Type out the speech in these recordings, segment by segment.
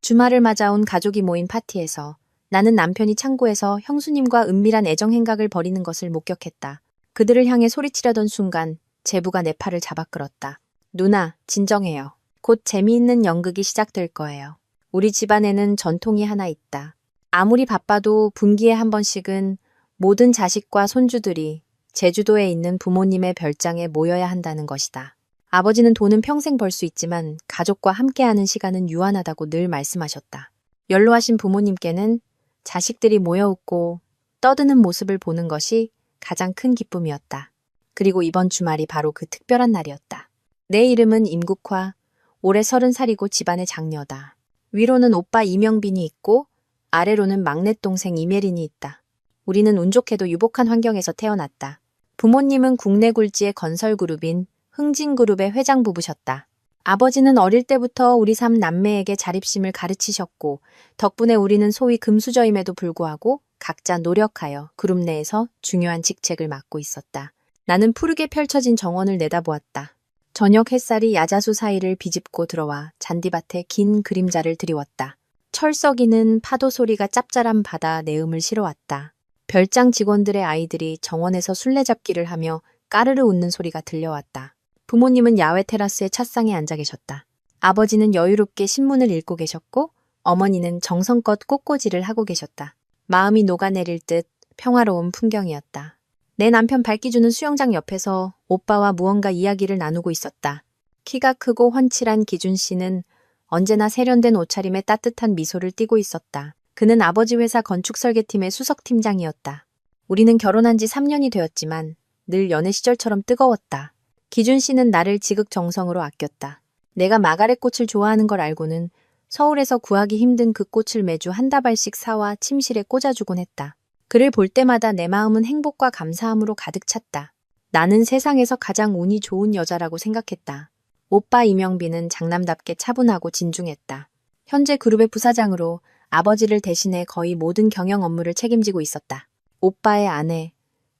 주말을 맞아 온 가족이 모인 파티에서 나는 남편이 창고에서 형수님과 은밀한 애정 행각을 벌이는 것을 목격했다. 그들을 향해 소리치려던 순간 제부가 내 팔을 잡아 끌었다. 누나, 진정해요. 곧 재미있는 연극이 시작될 거예요. 우리 집안에는 전통이 하나 있다. 아무리 바빠도 분기에 한 번씩은 모든 자식과 손주들이 제주도에 있는 부모님의 별장에 모여야 한다는 것이다. 아버지는 돈은 평생 벌 수 있지만 가족과 함께하는 시간은 유한하다고 늘 말씀하셨다. 연로하신 부모님께는 자식들이 모여 웃고 떠드는 모습을 보는 것이 가장 큰 기쁨이었다. 그리고 이번 주말이 바로 그 특별한 날이었다. 내 이름은 임국화, 올해 30살이고 집안의 장녀다. 위로는 오빠 이명빈이 있고 아래로는 막내 동생 이메린이 있다. 우리는 운 좋게도 유복한 환경에서 태어났다. 부모님은 국내 굴지의 건설그룹인 흥진그룹의 회장 부부셨다. 아버지는 어릴 때부터 우리 3남매에게 자립심을 가르치셨고 덕분에 우리는 소위 금수저임에도 불구하고 각자 노력하여 그룹 내에서 중요한 직책을 맡고 있었다. 나는 푸르게 펼쳐진 정원을 내다보았다. 저녁 햇살이 야자수 사이를 비집고 들어와 잔디밭에 긴 그림자를 드리웠다. 철썩이는 파도 소리가 짭짤한 바다 내음을 실어왔다. 별장 직원들의 아이들이 정원에서 술래잡기를 하며 까르르 웃는 소리가 들려왔다. 부모님은 야외 테라스의 찻상에 앉아 계셨다. 아버지는 여유롭게 신문을 읽고 계셨고 어머니는 정성껏 꽃꽂이를 하고 계셨다. 마음이 녹아내릴 듯 평화로운 풍경이었다. 내 남편 발기주는 수영장 옆에서 오빠와 무언가 이야기를 나누고 있었다. 키가 크고 훤칠한 기준 씨는 언제나 세련된 옷차림에 따뜻한 미소를 띠고 있었다. 그는 아버지 회사 건축설계팀의 수석팀장이었다. 우리는 결혼한 지 3년이 되었지만 늘 연애 시절처럼 뜨거웠다. 기준 씨는 나를 지극정성으로 아꼈다. 내가 마가렛 꽃을 좋아하는 걸 알고는 서울에서 구하기 힘든 그 꽃을 매주 한 다발씩 사와 침실에 꽂아주곤 했다. 그를 볼 때마다 내 마음은 행복과 감사함으로 가득 찼다. 나는 세상에서 가장 운이 좋은 여자라고 생각했다. 오빠 이명빈은 장남답게 차분하고 진중했다. 현재 그룹의 부사장으로 아버지를 대신해 거의 모든 경영 업무를 책임지고 있었다. 오빠의 아내,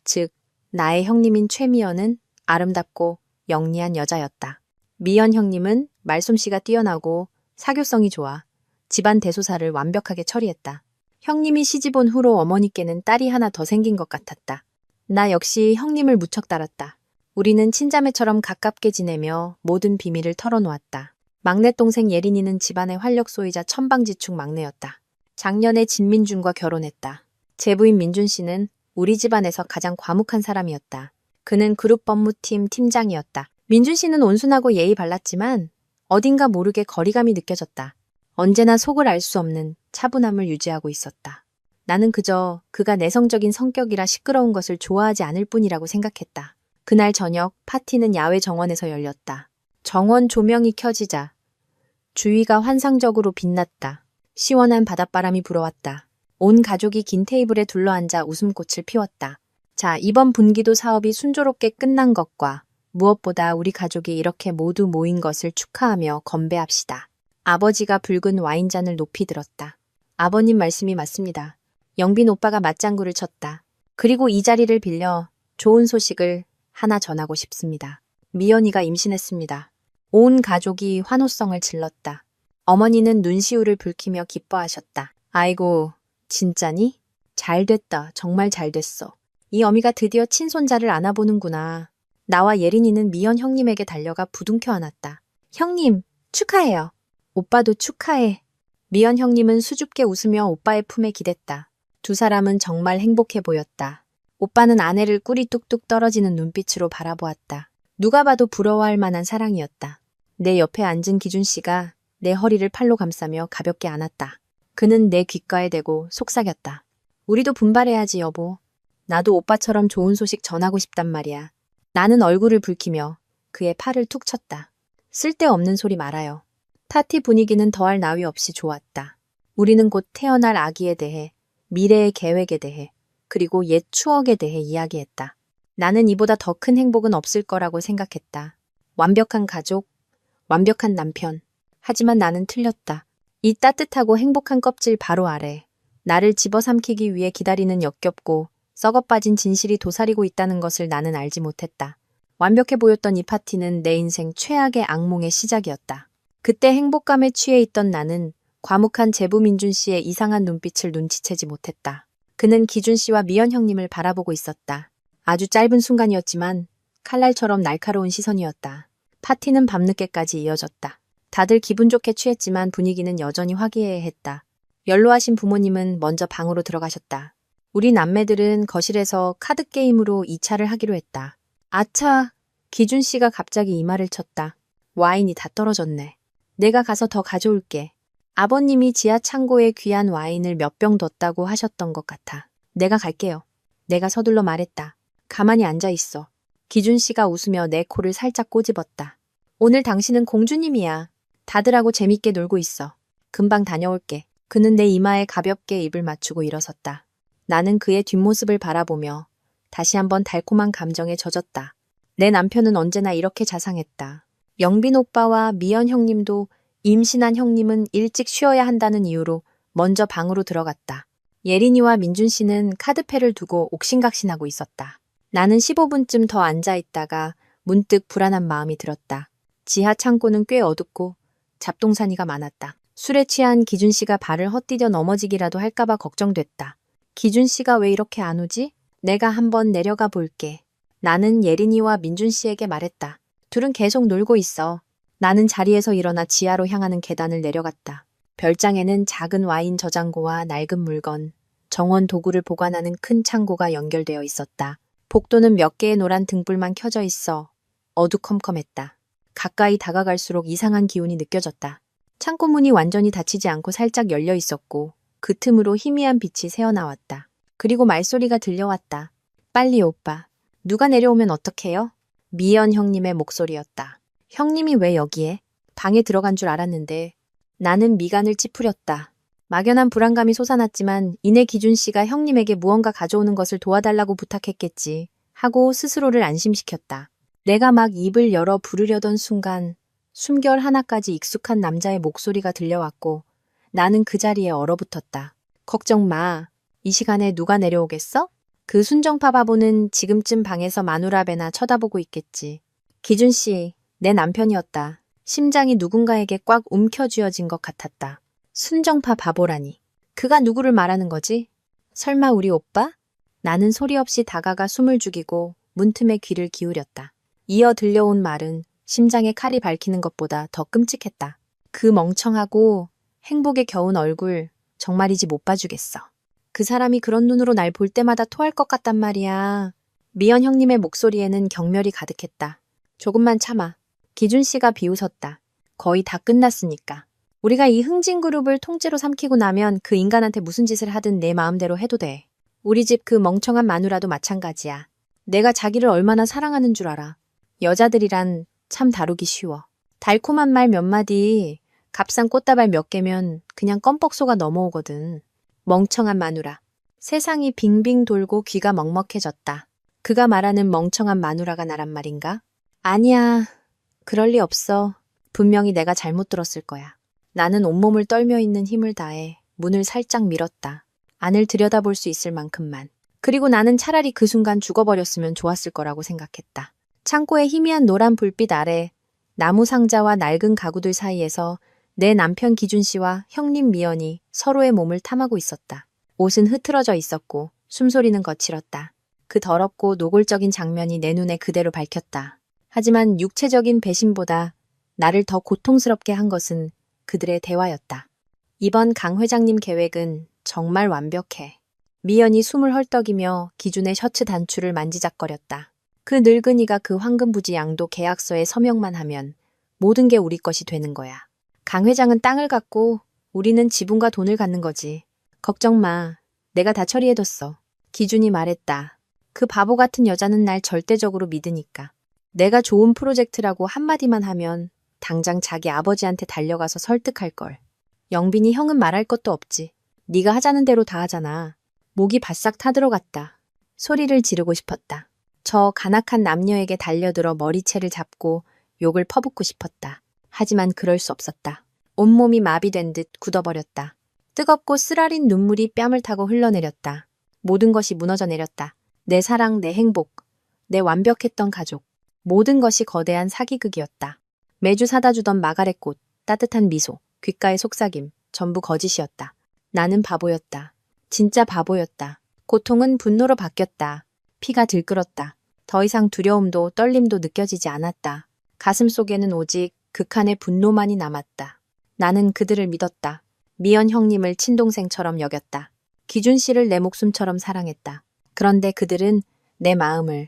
즉 나의 형님인 최미연은 아름답고 영리한 여자였다. 미연 형님은 말솜씨가 뛰어나고 사교성이 좋아 집안 대소사를 완벽하게 처리했다. 형님이 시집 온 후로 어머니께는 딸이 하나 더 생긴 것 같았다. 나 역시 형님을 무척 따랐다. 우리는 친자매처럼 가깝게 지내며 모든 비밀을 털어놓았다. 막내 동생 예린이는 집안의 활력소이자 천방지축 막내였다. 작년에 진민준과 결혼했다. 제부인 민준 씨는 우리 집안에서 가장 과묵한 사람이었다. 그는 그룹 법무팀 팀장이었다. 민준 씨는 온순하고 예의 발랐지만 어딘가 모르게 거리감이 느껴졌다. 언제나 속을 알 수 없는 차분함을 유지하고 있었다. 나는 그저 그가 내성적인 성격이라 시끄러운 것을 좋아하지 않을 뿐이라고 생각했다. 그날 저녁 파티는 야외 정원에서 열렸다. 정원 조명이 켜지자 주위가 환상적으로 빛났다. 시원한 바닷바람이 불어왔다. 온 가족이 긴 테이블에 둘러앉아 웃음꽃을 피웠다. 자, 이번 분기도 사업이 순조롭게 끝난 것과 무엇보다 우리 가족이 이렇게 모두 모인 것을 축하하며 건배합시다. 아버지가 붉은 와인잔을 높이 들었다. 아버님 말씀이 맞습니다. 영빈 오빠가 맞장구를 쳤다. 그리고 이 자리를 빌려 좋은 소식을 하나 전하고 싶습니다. 미연이가 임신했습니다. 온 가족이 환호성을 질렀다. 어머니는 눈시울을 붉히며 기뻐하셨다. 아이고, 진짜니? 잘됐다. 정말 잘됐어. 이 어미가 드디어 친손자를 안아보는구나. 나와 예린이는 미연 형님에게 달려가 부둥켜 안았다. 형님, 축하해요. 오빠도 축하해. 미연 형님은 수줍게 웃으며 오빠의 품에 기댔다. 두 사람은 정말 행복해 보였다. 오빠는 아내를 꿀이 뚝뚝 떨어지는 눈빛으로 바라보았다. 누가 봐도 부러워할 만한 사랑이었다. 내 옆에 앉은 기준 씨가 내 허리를 팔로 감싸며 가볍게 안았다. 그는 내 귓가에 대고 속삭였다. 우리도 분발해야지 여보. 나도 오빠처럼 좋은 소식 전하고 싶단 말이야. 나는 얼굴을 붉히며 그의 팔을 툭 쳤다. 쓸데없는 소리 말아요. 파티 분위기는 더할 나위 없이 좋았다. 우리는 곧 태어날 아기에 대해, 미래의 계획에 대해, 그리고 옛 추억에 대해 이야기했다. 나는 이보다 더 큰 행복은 없을 거라고 생각했다. 완벽한 가족, 완벽한 남편. 하지만 나는 틀렸다. 이 따뜻하고 행복한 껍질 바로 아래 나를 집어삼키기 위해 기다리는 역겹고 썩어빠진 진실이 도사리고 있다는 것을 나는 알지 못했다. 완벽해 보였던 이 파티는 내 인생 최악의 악몽의 시작이었다. 그때 행복감에 취해 있던 나는 과묵한 제부 민준 씨의 이상한 눈빛을 눈치채지 못했다. 그는 기준 씨와 미연 형님을 바라보고 있었다. 아주 짧은 순간이었지만 칼날처럼 날카로운 시선이었다. 파티는 밤늦게까지 이어졌다. 다들 기분 좋게 취했지만 분위기는 여전히 화기애애했다. 연로하신 부모님은 먼저 방으로 들어가셨다. 우리 남매들은 거실에서 카드게임으로 2차를 하기로 했다. 아차! 기준 씨가 갑자기 이마를 쳤다. 와인이 다 떨어졌네. 내가 가서 더 가져올게. 아버님이 지하 창고에 귀한 와인을 몇 병 뒀다고 하셨던 것 같아. 내가 갈게요. 내가 서둘러 말했다. 가만히 앉아 있어. 기준 씨가 웃으며 내 코를 살짝 꼬집었다. 오늘 당신은 공주님이야. 다들하고 재밌게 놀고 있어. 금방 다녀올게. 그는 내 이마에 가볍게 입을 맞추고 일어섰다. 나는 그의 뒷모습을 바라보며 다시 한번 달콤한 감정에 젖었다. 내 남편은 언제나 이렇게 자상했다. 영빈 오빠와 미연 형님도 임신한 형님은 일찍 쉬어야 한다는 이유로 먼저 방으로 들어갔다. 예린이와 민준 씨는 카드패를 두고 옥신각신하고 있었다. 나는 15분쯤 더 앉아있다가 문득 불안한 마음이 들었다. 지하 창고는 꽤 어둡고 잡동사니가 많았다. 술에 취한 기준 씨가 발을 헛디뎌 넘어지기라도 할까봐 걱정됐다. 기준 씨가 왜 이렇게 안 오지? 내가 한번 내려가 볼게. 나는 예린이와 민준 씨에게 말했다. 둘은 계속 놀고 있어. 나는 자리에서 일어나 지하로 향하는 계단을 내려갔다. 별장에는 작은 와인 저장고와 낡은 물건, 정원 도구를 보관하는 큰 창고가 연결되어 있었다. 복도는 몇 개의 노란 등불만 켜져 있어 어두컴컴했다. 가까이 다가갈수록 이상한 기운이 느껴졌다. 창고 문이 완전히 닫히지 않고 살짝 열려 있었고 그 틈으로 희미한 빛이 새어나왔다. 그리고 말소리가 들려왔다. 빨리 오빠. 누가 내려오면 어떡해요? 미연 형님의 목소리였다. 형님이 왜 여기에? 방에 들어간 줄 알았는데 나는 미간을 찌푸렸다. 막연한 불안감이 솟아났지만 이내 기준 씨가 형님에게 무언가 가져오는 것을 도와달라고 부탁했겠지 하고 스스로를 안심시켰다. 내가 막 입을 열어 부르려던 순간 숨결 하나까지 익숙한 남자의 목소리가 들려왔고 나는 그 자리에 얼어붙었다. 걱정 마. 이 시간에 누가 내려오겠어? 그 순정파 바보는 지금쯤 방에서 마누라배나 쳐다보고 있겠지. 기준 씨, 내 남편이었다. 심장이 누군가에게 꽉 움켜쥐어진 것 같았다. 순정파 바보라니. 그가 누구를 말하는 거지? 설마 우리 오빠? 나는 소리 없이 다가가 숨을 죽이고 문틈에 귀를 기울였다. 이어 들려온 말은 심장에 칼이 밝히는 것보다 더 끔찍했다. 그 멍청하고 행복에 겨운 얼굴 정말이지 못 봐주겠어. 그 사람이 그런 눈으로 날 볼 때마다 토할 것 같단 말이야. 미연 형님의 목소리에는 경멸이 가득했다. 조금만 참아. 기준 씨가 비웃었다. 거의 다 끝났으니까. 우리가 이 흥진 그룹을 통째로 삼키고 나면 그 인간한테 무슨 짓을 하든 내 마음대로 해도 돼. 우리 집 그 멍청한 마누라도 마찬가지야. 내가 자기를 얼마나 사랑하는 줄 알아. 여자들이란 참 다루기 쉬워. 달콤한 말 몇 마디, 값싼 꽃다발 몇 개면 그냥 껌뻑 속아 넘어오거든. 멍청한 마누라. 세상이 빙빙 돌고 귀가 먹먹해졌다. 그가 말하는 멍청한 마누라가 나란 말인가? 아니야. 그럴 리 없어. 분명히 내가 잘못 들었을 거야. 나는 온몸을 떨며 있는 힘을 다해 문을 살짝 밀었다. 안을 들여다볼 수 있을 만큼만. 그리고 나는 차라리 그 순간 죽어버렸으면 좋았을 거라고 생각했다. 창고의 희미한 노란 불빛 아래 나무 상자와 낡은 가구들 사이에서 내 남편 기준 씨와 형님 미연이 서로의 몸을 탐하고 있었다. 옷은 흐트러져 있었고 숨소리는 거칠었다. 그 더럽고 노골적인 장면이 내 눈에 그대로 밝혔다. 하지만 육체적인 배신보다 나를 더 고통스럽게 한 것은 그들의 대화였다. 이번 강 회장님 계획은 정말 완벽해. 미연이 숨을 헐떡이며 기준의 셔츠 단추를 만지작거렸다. 그 늙은이가 그 황금부지 양도 계약서에 서명만 하면 모든 게 우리 것이 되는 거야. 강 회장은 땅을 갖고 우리는 지분과 돈을 갖는 거지. 걱정 마. 내가 다 처리해뒀어. 기준이 말했다. 그 바보 같은 여자는 날 절대적으로 믿으니까. 내가 좋은 프로젝트라고 한마디만 하면 당장 자기 아버지한테 달려가서 설득할걸. 영빈이 형은 말할 것도 없지. 네가 하자는 대로 다 하잖아. 목이 바싹 타들어갔다. 소리를 지르고 싶었다. 저 간악한 남녀에게 달려들어 머리채를 잡고 욕을 퍼붓고 싶었다. 하지만 그럴 수 없었다. 온몸이 마비된 듯 굳어버렸다. 뜨겁고 쓰라린 눈물이 뺨을 타고 흘러내렸다. 모든 것이 무너져 내렸다. 내 사랑, 내 행복, 내 완벽했던 가족. 모든 것이 거대한 사기극이었다. 매주 사다 주던 마가렛꽃, 따뜻한 미소, 귓가의 속삭임, 전부 거짓이었다. 나는 바보였다. 진짜 바보였다. 고통은 분노로 바뀌었다. 피가 들끓었다. 더 이상 두려움도 떨림도 느껴지지 않았다. 가슴 속에는 오직 극한의 분노만이 남았다. 나는 그들을 믿었다. 미연 형님을 친동생처럼 여겼다. 기준 씨를 내 목숨처럼 사랑했다. 그런데 그들은 내 마음을,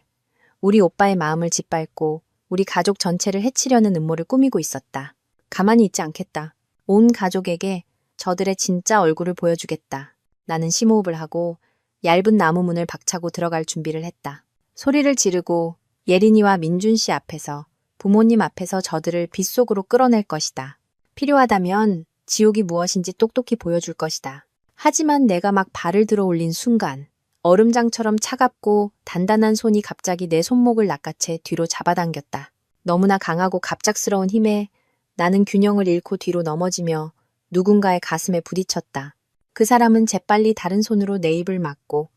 우리 오빠의 마음을 짓밟고 우리 가족 전체를 해치려는 음모를 꾸미고 있었다. 가만히 있지 않겠다. 온 가족에게 저들의 진짜 얼굴을 보여주겠다. 나는 심호흡을 하고 얇은 나무 문을 박차고 들어갈 준비를 했다. 소리를 지르고 예린이와 민준 씨 앞에서, 부모님 앞에서 저들을 빗속으로 끌어낼 것이다. 필요하다면 지옥이 무엇인지 똑똑히 보여줄 것이다. 하지만 내가 막 발을 들어 올린 순간 얼음장처럼 차갑고 단단한 손이 갑자기 내 손목을 낚아채 뒤로 잡아당겼다. 너무나 강하고 갑작스러운 힘에 나는 균형을 잃고 뒤로 넘어지며 누군가의 가슴에 부딪혔다. 그 사람은 재빨리 다른 손으로 내 입을 막고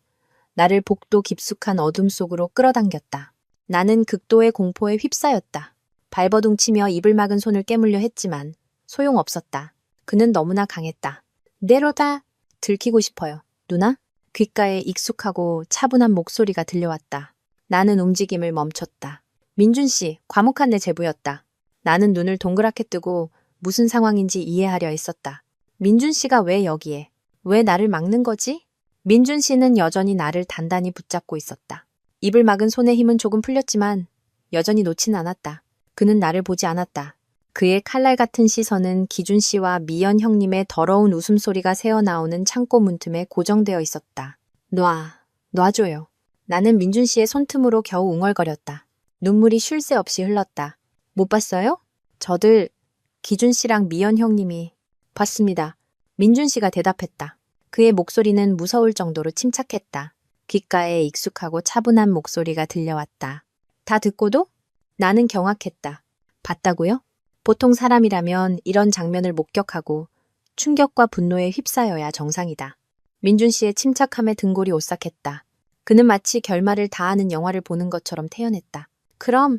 나를 복도 깊숙한 어둠 속으로 끌어당겼다. 나는 극도의 공포에 휩싸였다. 발버둥치며 입을 막은 손을 깨물려 했지만 소용없었다. 그는 너무나 강했다. 내로다. 들키고 싶어요. 누나? 귓가에 익숙하고 차분한 목소리가 들려왔다. 나는 움직임을 멈췄다. 민준 씨, 과묵한 내 제부였다. 나는 눈을 동그랗게 뜨고 무슨 상황인지 이해하려 했었다. 민준 씨가 왜 여기에? 왜 나를 막는 거지? 민준 씨는 여전히 나를 단단히 붙잡고 있었다. 입을 막은 손의 힘은 조금 풀렸지만 여전히 놓지는 않았다. 그는 나를 보지 않았다. 그의 칼날 같은 시선은 기준 씨와 미연 형님의 더러운 웃음소리가 새어나오는 창고 문틈에 고정되어 있었다. 놔줘요. 나는 민준 씨의 손틈으로 겨우 웅얼거렸다. 눈물이 쉴 새 없이 흘렀다. 못 봤어요? 저들, 기준 씨랑 미연 형님이. 봤습니다. 민준 씨가 대답했다. 그의 목소리는 무서울 정도로 침착했다. 귓가에 익숙하고 차분한 목소리가 들려왔다. 다 듣고도? 나는 경악했다. 봤다고요? 보통 사람이라면 이런 장면을 목격하고 충격과 분노에 휩싸여야 정상이다. 민준 씨의 침착함에 등골이 오싹했다. 그는 마치 결말을 다하는 영화를 보는 것처럼 태연했다. 그럼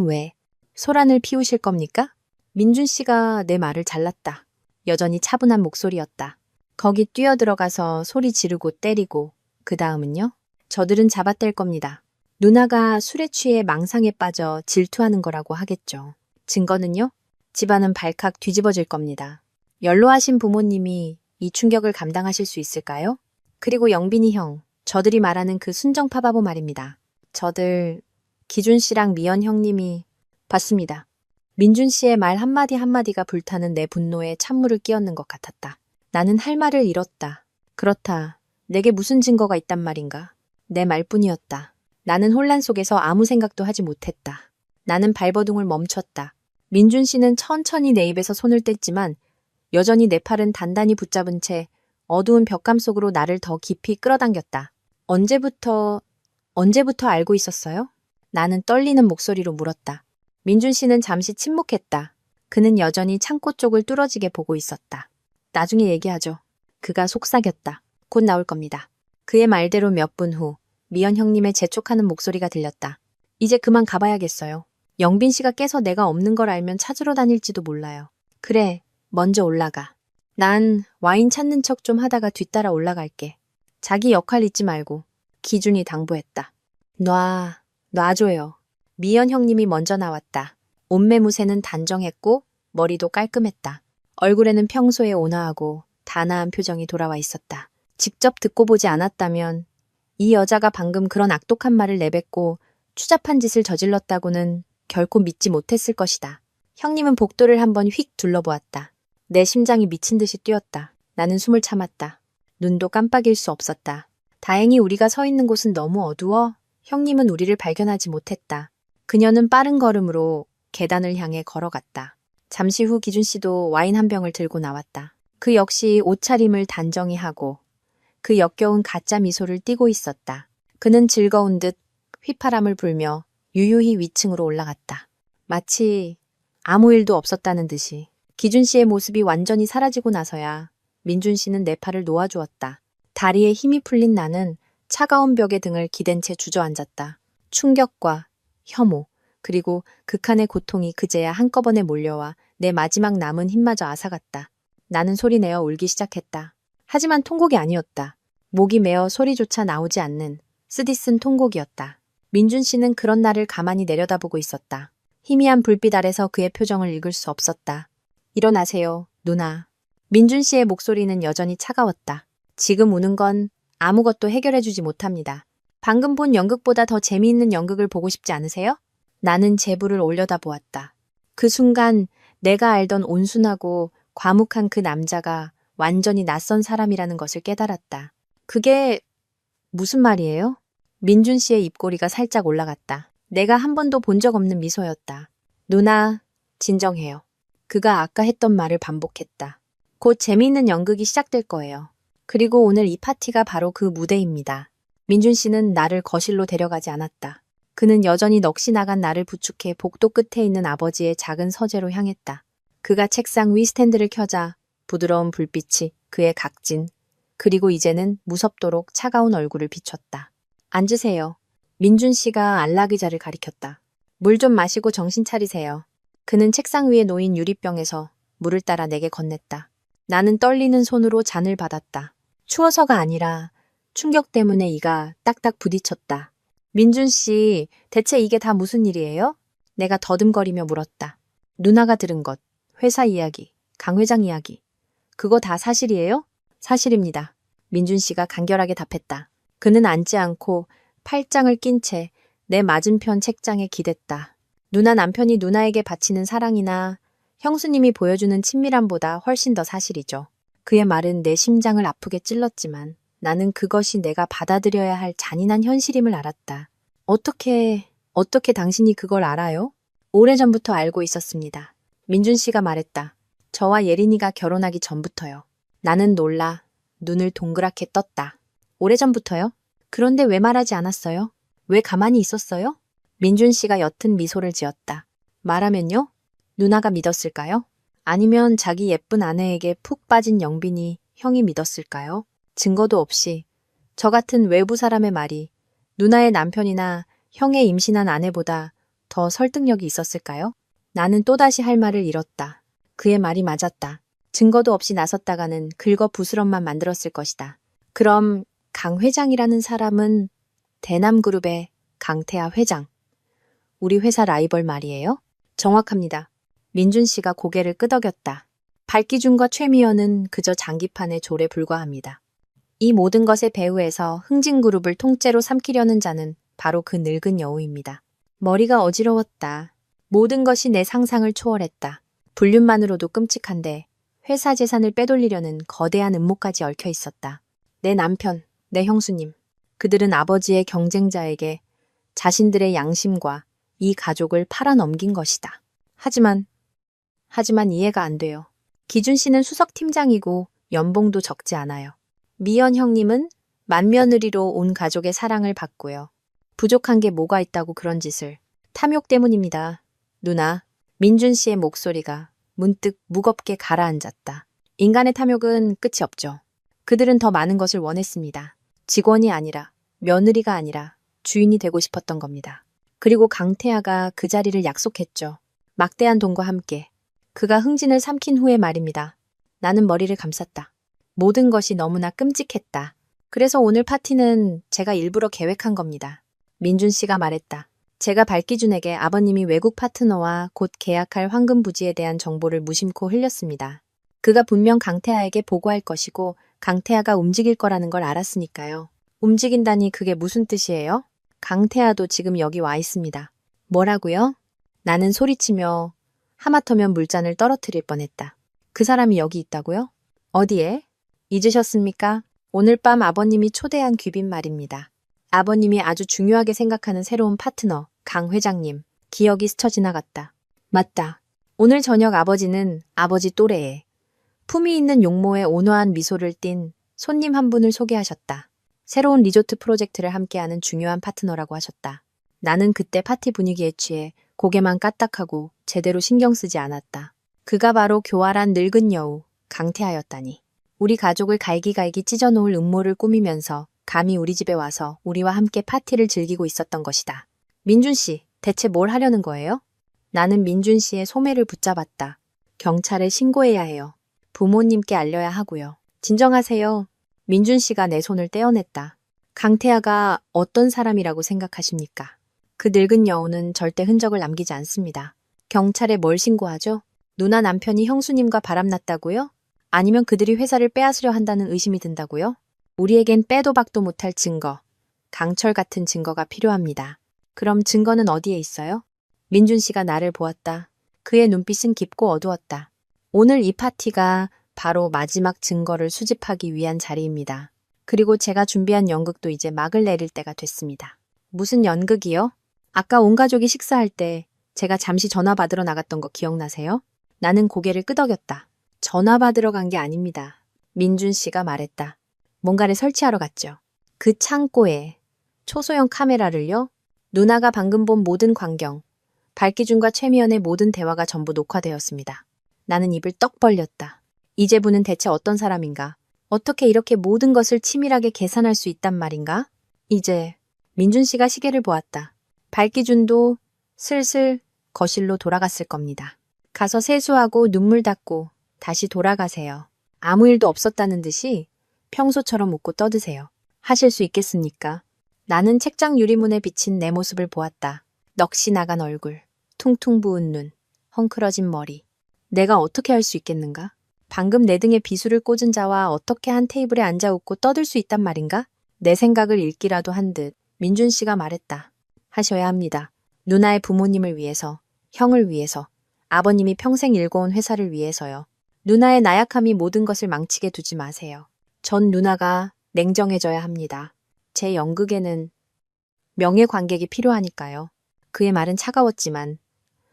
왜? 소란을 피우실 겁니까? 민준 씨가 내 말을 잘랐다. 여전히 차분한 목소리였다. 거기 뛰어들어가서 소리 지르고 때리고 그 다음은요? 저들은 잡아뗄 겁니다. 누나가 술에 취해 망상에 빠져 질투하는 거라고 하겠죠. 증거는요? 집안은 발칵 뒤집어질 겁니다. 연로하신 부모님이 이 충격을 감당하실 수 있을까요? 그리고 영빈이 형, 저들이 말하는 그 순정파바보 말입니다. 저들, 기준 씨랑 미연 형님이 봤습니다. 민준 씨의 말 한마디 한마디가 불타는 내 분노에 찬물을 끼얹는 것 같았다. 나는 할 말을 잃었다. 그렇다. 내게 무슨 증거가 있단 말인가? 내 말뿐이었다. 나는 혼란 속에서 아무 생각도 하지 못했다. 나는 발버둥을 멈췄다. 민준 씨는 천천히 내 입에서 손을 뗐지만 여전히 내 팔은 단단히 붙잡은 채 어두운 벽감 속으로 나를 더 깊이 끌어당겼다. 언제부터 알고 있었어요? 나는 떨리는 목소리로 물었다. 민준 씨는 잠시 침묵했다. 그는 여전히 창고 쪽을 뚫어지게 보고 있었다. 나중에 얘기하죠. 그가 속삭였다. 곧 나올 겁니다. 그의 말대로 몇 분 후 미연 형님의 재촉하는 목소리가 들렸다. 이제 그만 가봐야겠어요. 영빈 씨가 깨서 내가 없는 걸 알면 찾으러 다닐지도 몰라요. 그래, 먼저 올라가. 난 와인 찾는 척 좀 하다가 뒤따라 올라갈게. 자기 역할 잊지 말고. 기준이 당부했다. 놔줘요. 미연 형님이 먼저 나왔다. 옷매무새는 단정했고 머리도 깔끔했다. 얼굴에는 평소에 온화하고 단아한 표정이 돌아와 있었다. 직접 듣고 보지 않았다면 이 여자가 방금 그런 악독한 말을 내뱉고 추잡한 짓을 저질렀다고는 결코 믿지 못했을 것이다. 형님은 복도를 한번 휙 둘러보았다. 내 심장이 미친 듯이 뛰었다. 나는 숨을 참았다. 눈도 깜빡일 수 없었다. 다행히 우리가 서 있는 곳은 너무 어두워 형님은 우리를 발견하지 못했다. 그녀는 빠른 걸음으로 계단을 향해 걸어갔다. 잠시 후 기준 씨도 와인 한 병을 들고 나왔다. 그 역시 옷차림을 단정히 하고 그 역겨운 가짜 미소를 띠고 있었다. 그는 즐거운 듯 휘파람을 불며 유유히 위층으로 올라갔다. 마치 아무 일도 없었다는 듯이. 기준 씨의 모습이 완전히 사라지고 나서야 민준 씨는 내 팔을 놓아주었다. 다리에 힘이 풀린 나는 차가운 벽에 등을 기댄 채 주저앉았다. 충격과 혐오, 그리고 극한의 고통이 그제야 한꺼번에 몰려와 내 마지막 남은 힘마저 앗아갔다. 나는 소리내어 울기 시작했다. 하지만 통곡이 아니었다. 목이 메어 소리조차 나오지 않는 쓰디쓴 통곡이었다. 민준 씨는 그런 나를 가만히 내려다보고 있었다. 희미한 불빛 아래서 그의 표정을 읽을 수 없었다. 일어나세요, 누나. 민준 씨의 목소리는 여전히 차가웠다. 지금 우는 건 아무것도 해결해주지 못합니다. 방금 본 연극보다 더 재미있는 연극을 보고 싶지 않으세요? 나는 제부를 올려다보았다. 그 순간 내가 알던 온순하고 과묵한 그 남자가 완전히 낯선 사람이라는 것을 깨달았다. 그게 무슨 말이에요? 민준 씨의 입꼬리가 살짝 올라갔다. 내가 한 번도 본 적 없는 미소였다. 누나, 진정해요. 그가 아까 했던 말을 반복했다. 곧 재미있는 연극이 시작될 거예요. 그리고 오늘 이 파티가 바로 그 무대입니다. 민준 씨는 나를 거실로 데려가지 않았다. 그는 여전히 넋이 나간 나를 부축해 복도 끝에 있는 아버지의 작은 서재로 향했다. 그가 책상 위 스탠드를 켜자 부드러운 불빛이 그의 각진, 그리고 이제는 무섭도록 차가운 얼굴을 비췄다. 앉으세요. 민준 씨가 안락의자를 가리켰다. 물 좀 마시고 정신 차리세요. 그는 책상 위에 놓인 유리병에서 물을 따라 내게 건넸다. 나는 떨리는 손으로 잔을 받았다. 추워서가 아니라 충격 때문에 이가 딱딱 부딪혔다. 민준 씨, 대체 이게 다 무슨 일이에요? 내가 더듬거리며 물었다. 누나가 들은 것, 회사 이야기, 강 회장 이야기. 그거 다 사실이에요? 사실입니다. 민준 씨가 간결하게 답했다. 그는 앉지 않고 팔짱을 낀 채 내 맞은편 책장에 기댔다. 누나 남편이 누나에게 바치는 사랑이나 형수님이 보여주는 친밀함보다 훨씬 더 사실이죠. 그의 말은 내 심장을 아프게 찔렀지만 나는 그것이 내가 받아들여야 할 잔인한 현실임을 알았다. 어떻게 당신이 그걸 알아요? 오래전부터 알고 있었습니다. 민준 씨가 말했다. 저와 예린이가 결혼하기 전부터요. 나는 놀라 눈을 동그랗게 떴다. 오래전부터요? 그런데 왜 말하지 않았어요? 왜 가만히 있었어요? 민준 씨가 옅은 미소를 지었다. 말하면요? 누나가 믿었을까요? 아니면 자기 예쁜 아내에게 푹 빠진 영빈이 형이 믿었을까요? 증거도 없이 저 같은 외부 사람의 말이 누나의 남편이나 형의 임신한 아내보다 더 설득력이 있었을까요? 나는 또다시 할 말을 잃었다. 그의 말이 맞았다. 증거도 없이 나섰다가는 긁어 부스럼만 만들었을 것이다. 그럼 강 회장이라는 사람은 대남그룹의 강태하 회장. 우리 회사 라이벌 말이에요? 정확합니다. 민준 씨가 고개를 끄덕였다. 발기준과 최미연은 그저 장기판의 졸에 불과합니다. 이 모든 것의 배후에서 흥진그룹을 통째로 삼키려는 자는 바로 그 늙은 여우입니다. 머리가 어지러웠다. 모든 것이 내 상상을 초월했다. 불륜만으로도 끔찍한데 회사 재산을 빼돌리려는 거대한 음모까지 얽혀 있었다. 내 남편, 내 형수님. 그들은 아버지의 경쟁자에게 자신들의 양심과 이 가족을 팔아넘긴 것이다. 하지만 이해가 안 돼요. 기준 씨는 수석 팀장이고 연봉도 적지 않아요. 미연 형님은 맏며느리로 온 가족의 사랑을 받고요. 부족한 게 뭐가 있다고 그런 짓을. 탐욕 때문입니다. 누나, 민준 씨의 목소리가 문득 무겁게 가라앉았다. 인간의 탐욕은 끝이 없죠. 그들은 더 많은 것을 원했습니다. 직원이 아니라, 며느리가 아니라 주인이 되고 싶었던 겁니다. 그리고 강태하가 그 자리를 약속했죠. 막대한 돈과 함께. 그가 흥진을 삼킨 후의 말입니다. 나는 머리를 감쌌다. 모든 것이 너무나 끔찍했다. 그래서 오늘 파티는 제가 일부러 계획한 겁니다. 민준 씨가 말했다. 제가 발기준에게 아버님이 외국 파트너와 곧 계약할 황금 부지에 대한 정보를 무심코 흘렸습니다. 그가 분명 강태하에게 보고할 것이고 강태하가 움직일 거라는 걸 알았으니까요. 움직인다니 그게 무슨 뜻이에요? 강태하도 지금 여기 와 있습니다. 뭐라고요? 나는 소리치며 하마터면 물잔을 떨어뜨릴 뻔했다. 그 사람이 여기 있다고요? 어디에? 잊으셨습니까? 오늘 밤 아버님이 초대한 귀빈 말입니다. 아버님이 아주 중요하게 생각하는 새로운 파트너, 강 회장님. 기억이 스쳐 지나갔다. 맞다. 오늘 저녁 아버지는 아버지 또래에 품위 있는 용모에 온화한 미소를 띤 손님 한 분을 소개하셨다. 새로운 리조트 프로젝트를 함께하는 중요한 파트너라고 하셨다. 나는 그때 파티 분위기에 취해 고개만 까딱하고 제대로 신경 쓰지 않았다. 그가 바로 교활한 늙은 여우, 강태하였다니. 우리 가족을 갈기갈기 찢어놓을 음모를 꾸미면서 감히 우리 집에 와서 우리와 함께 파티를 즐기고 있었던 것이다. 민준 씨, 대체 뭘 하려는 거예요? 나는 민준 씨의 소매를 붙잡았다. 경찰에 신고해야 해요. 부모님께 알려야 하고요. 진정하세요. 민준 씨가 내 손을 떼어냈다. 강태아가 어떤 사람이라고 생각하십니까? 그 늙은 여우는 절대 흔적을 남기지 않습니다. 경찰에 뭘 신고하죠? 누나 남편이 형수님과 바람났다고요? 아니면 그들이 회사를 빼앗으려 한다는 의심이 든다고요? 우리에겐 빼도 박도 못할 증거, 강철 같은 증거가 필요합니다. 그럼 증거는 어디에 있어요? 민준 씨가 나를 보았다. 그의 눈빛은 깊고 어두웠다. 오늘 이 파티가 바로 마지막 증거를 수집하기 위한 자리입니다. 그리고 제가 준비한 연극도 이제 막을 내릴 때가 됐습니다. 무슨 연극이요? 아까 온 가족이 식사할 때 제가 잠시 전화 받으러 나갔던 거 기억나세요? 나는 고개를 끄덕였다. 전화 받으러 간 게 아닙니다. 민준 씨가 말했다. 뭔가를 설치하러 갔죠. 그 창고에 초소형 카메라를요? 누나가 방금 본 모든 광경, 발기준과 최미연의 모든 대화가 전부 녹화되었습니다. 나는 입을 떡 벌렸다. 이재부는 대체 어떤 사람인가? 어떻게 이렇게 모든 것을 치밀하게 계산할 수 있단 말인가? 이제 민준 씨가 시계를 보았다. 발기준도 슬슬 거실로 돌아갔을 겁니다. 가서 세수하고 눈물 닦고 다시 돌아가세요. 아무 일도 없었다는 듯이 평소처럼 웃고 떠드세요. 하실 수 있겠습니까? 나는 책장 유리문에 비친 내 모습을 보았다. 넋이 나간 얼굴, 퉁퉁 부은 눈, 헝클어진 머리. 내가 어떻게 할 수 있겠는가? 방금 내 등에 비수를 꽂은 자와 어떻게 한 테이블에 앉아 웃고 떠들 수 있단 말인가? 내 생각을 읽기라도 한 듯 민준 씨가 말했다. 하셔야 합니다. 누나의 부모님을 위해서, 형을 위해서, 아버님이 평생 일궈온 회사를 위해서요. 누나의 나약함이 모든 것을 망치게 두지 마세요. 전 누나가 냉정해져야 합니다. 제 연극에는 명예관객이 필요하니까요. 그의 말은 차가웠지만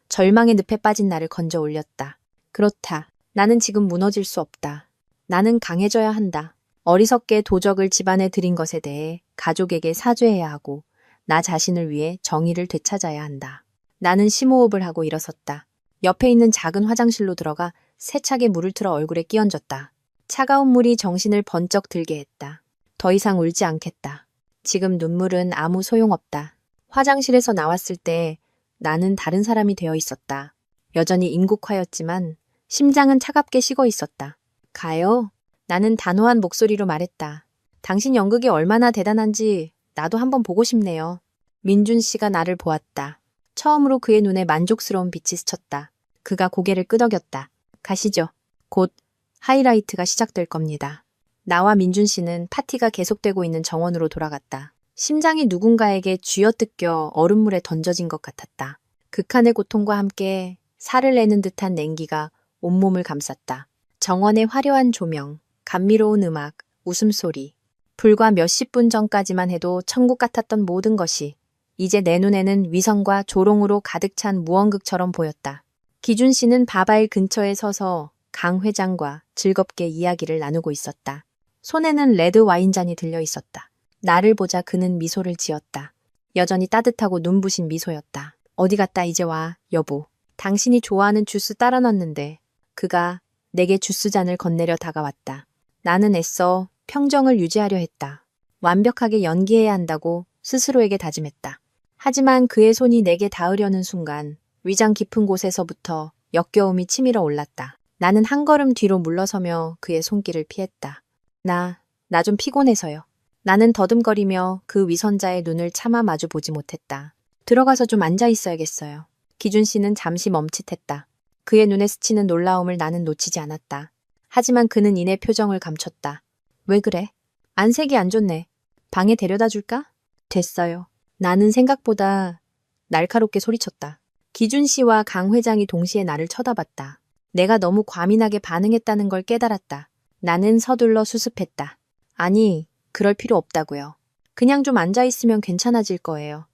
절망의 늪에 빠진 나를 건져 올렸다. 그렇다. 나는 지금 무너질 수 없다. 나는 강해져야 한다. 어리석게 도적을 집안에 들인 것에 대해 가족에게 사죄해야 하고 나 자신을 위해 정의를 되찾아야 한다. 나는 심호흡을 하고 일어섰다. 옆에 있는 작은 화장실로 들어가 세차게 물을 틀어 얼굴에 끼얹었다. 차가운 물이 정신을 번쩍 들게 했다. 더 이상 울지 않겠다. 지금 눈물은 아무 소용없다. 화장실에서 나왔을 때 나는 다른 사람이 되어 있었다. 여전히 인국화였지만 심장은 차갑게 식어 있었다. 가요? 나는 단호한 목소리로 말했다. 당신 연극이 얼마나 대단한지 나도 한번 보고 싶네요. 민준 씨가 나를 보았다. 처음으로 그의 눈에 만족스러운 빛이 스쳤다. 그가 고개를 끄덕였다. 가시죠. 곧 하이라이트가 시작될 겁니다. 나와 민준 씨는 파티가 계속되고 있는 정원으로 돌아갔다. 심장이 누군가에게 쥐어뜯겨 얼음물에 던져진 것 같았다. 극한의 고통과 함께 살을 내는 듯한 냉기가 온몸을 감쌌다. 정원의 화려한 조명, 감미로운 음악, 웃음소리. 불과 몇십 분 전까지만 해도 천국 같았던 모든 것이 이제 내 눈에는 위선과 조롱으로 가득 찬 무언극처럼 보였다. 기준 씨는 바바일 근처에 서서 강 회장과 즐겁게 이야기를 나누고 있었다. 손에는 레드 와인잔이 들려 있었다. 나를 보자 그는 미소를 지었다. 여전히 따뜻하고 눈부신 미소였다. 어디 갔다 이제 와, 여보. 당신이 좋아하는 주스 따라 놨는데 그가 내게 주스잔을 건네려 다가왔다. 나는 애써 평정을 유지하려 했다. 완벽하게 연기해야 한다고 스스로에게 다짐했다. 하지만 그의 손이 내게 닿으려는 순간 위장 깊은 곳에서부터 역겨움이 치밀어 올랐다. 나는 한 걸음 뒤로 물러서며 그의 손길을 피했다. 나 좀 피곤해서요. 나는 더듬거리며 그 위선자의 눈을 차마 마주 보지 못했다. 들어가서 좀 앉아 있어야겠어요. 기준 씨는 잠시 멈칫했다. 그의 눈에 스치는 놀라움을 나는 놓치지 않았다. 하지만 그는 이내 표정을 감췄다. 왜 그래? 안색이 안 좋네. 방에 데려다 줄까? 됐어요. 나는 생각보다 날카롭게 소리쳤다. 기준 씨와 강 회장이 동시에 나를 쳐다봤다. 내가 너무 과민하게 반응했다는 걸 깨달았다. 나는 서둘러 수습했다. 아니, 그럴 필요 없다고요. 그냥 좀 앉아있으면 괜찮아질 거예요.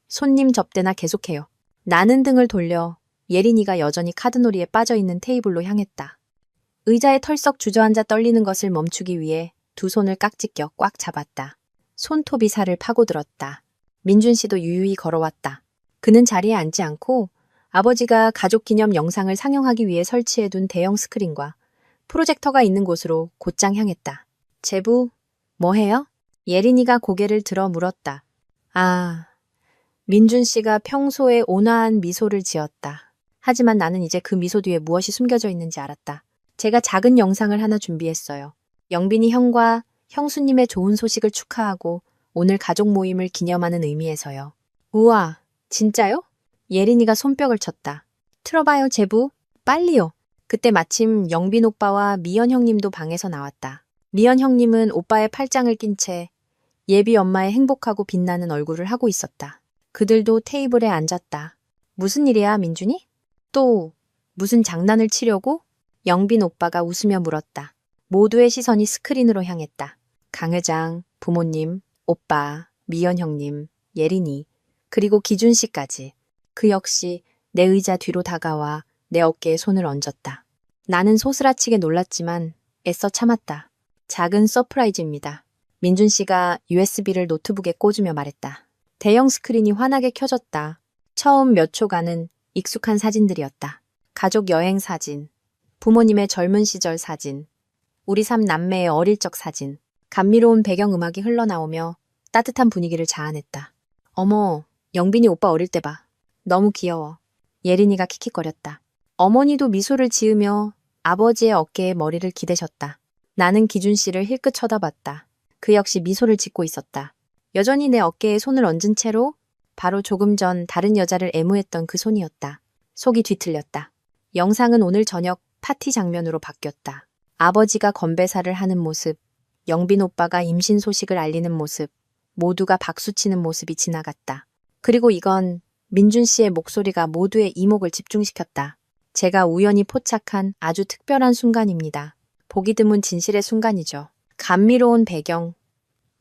손님 접대나 계속해요. 나는 등을 돌려 예린이가 여전히 카드놀이에 빠져있는 테이블로 향했다. 의자에 털썩 주저앉아 떨리는 것을 멈추기 위해 두 손을 깍지 껴 꽉 잡았다. 손톱이 살을 파고들었다. 민준 씨도 유유히 걸어왔다. 그는 자리에 앉지 않고 아버지가 가족기념 영상을 상영하기 위해 설치해둔 대형 스크린과 프로젝터가 있는 곳으로 곧장 향했다. 제부, 뭐 해요? 예린이가 고개를 들어 물었다. 아, 민준 씨가 평소에 온화한 미소를 지었다. 하지만 나는 이제 그 미소 뒤에 무엇이 숨겨져 있는지 알았다. 제가 작은 영상을 하나 준비했어요. 영빈이 형과 형수님의 좋은 소식을 축하하고 오늘 가족 모임을 기념하는 의미에서요. 우와, 진짜요? 예린이가 손뼉을 쳤다. 틀어봐요, 제부. 빨리요. 그때 마침 영빈 오빠와 미연 형님도 방에서 나왔다. 미연 형님은 오빠의 팔짱을 낀 채 예비 엄마의 행복하고 빛나는 얼굴을 하고 있었다. 그들도 테이블에 앉았다. 무슨 일이야, 민준이? 또 무슨 장난을 치려고? 영빈 오빠가 웃으며 물었다. 모두의 시선이 스크린으로 향했다. 강 회장, 부모님, 오빠, 미연 형님, 예린이, 그리고 기준 씨까지. 그 역시 내 의자 뒤로 다가와 내 어깨에 손을 얹었다. 나는 소스라치게 놀랐지만 애써 참았다. 작은 서프라이즈입니다. 민준 씨가 USB를 노트북에 꽂으며 말했다. 대형 스크린이 환하게 켜졌다. 처음 몇 초간은 익숙한 사진들이었다. 가족 여행 사진, 부모님의 젊은 시절 사진, 우리 3남매의 어릴 적 사진, 감미로운 배경음악이 흘러나오며 따뜻한 분위기를 자아냈다. 어머, 영빈이 오빠 어릴 때 봐. 너무 귀여워. 예린이가 킥킥거렸다. 어머니도 미소를 지으며 아버지의 어깨에 머리를 기대셨다. 나는 기준 씨를 힐끗 쳐다봤다. 그 역시 미소를 짓고 있었다. 여전히 내 어깨에 손을 얹은 채로 바로 조금 전 다른 여자를 애무했던 그 손이었다. 속이 뒤틀렸다. 영상은 오늘 저녁 파티 장면으로 바뀌었다. 아버지가 건배사를 하는 모습, 영빈 오빠가 임신 소식을 알리는 모습, 모두가 박수치는 모습이 지나갔다. 그리고 이건 민준 씨의 목소리가 모두의 이목을 집중시켰다. 제가 우연히 포착한 아주 특별한 순간입니다. 보기 드문 진실의 순간이죠. 감미로운 배경,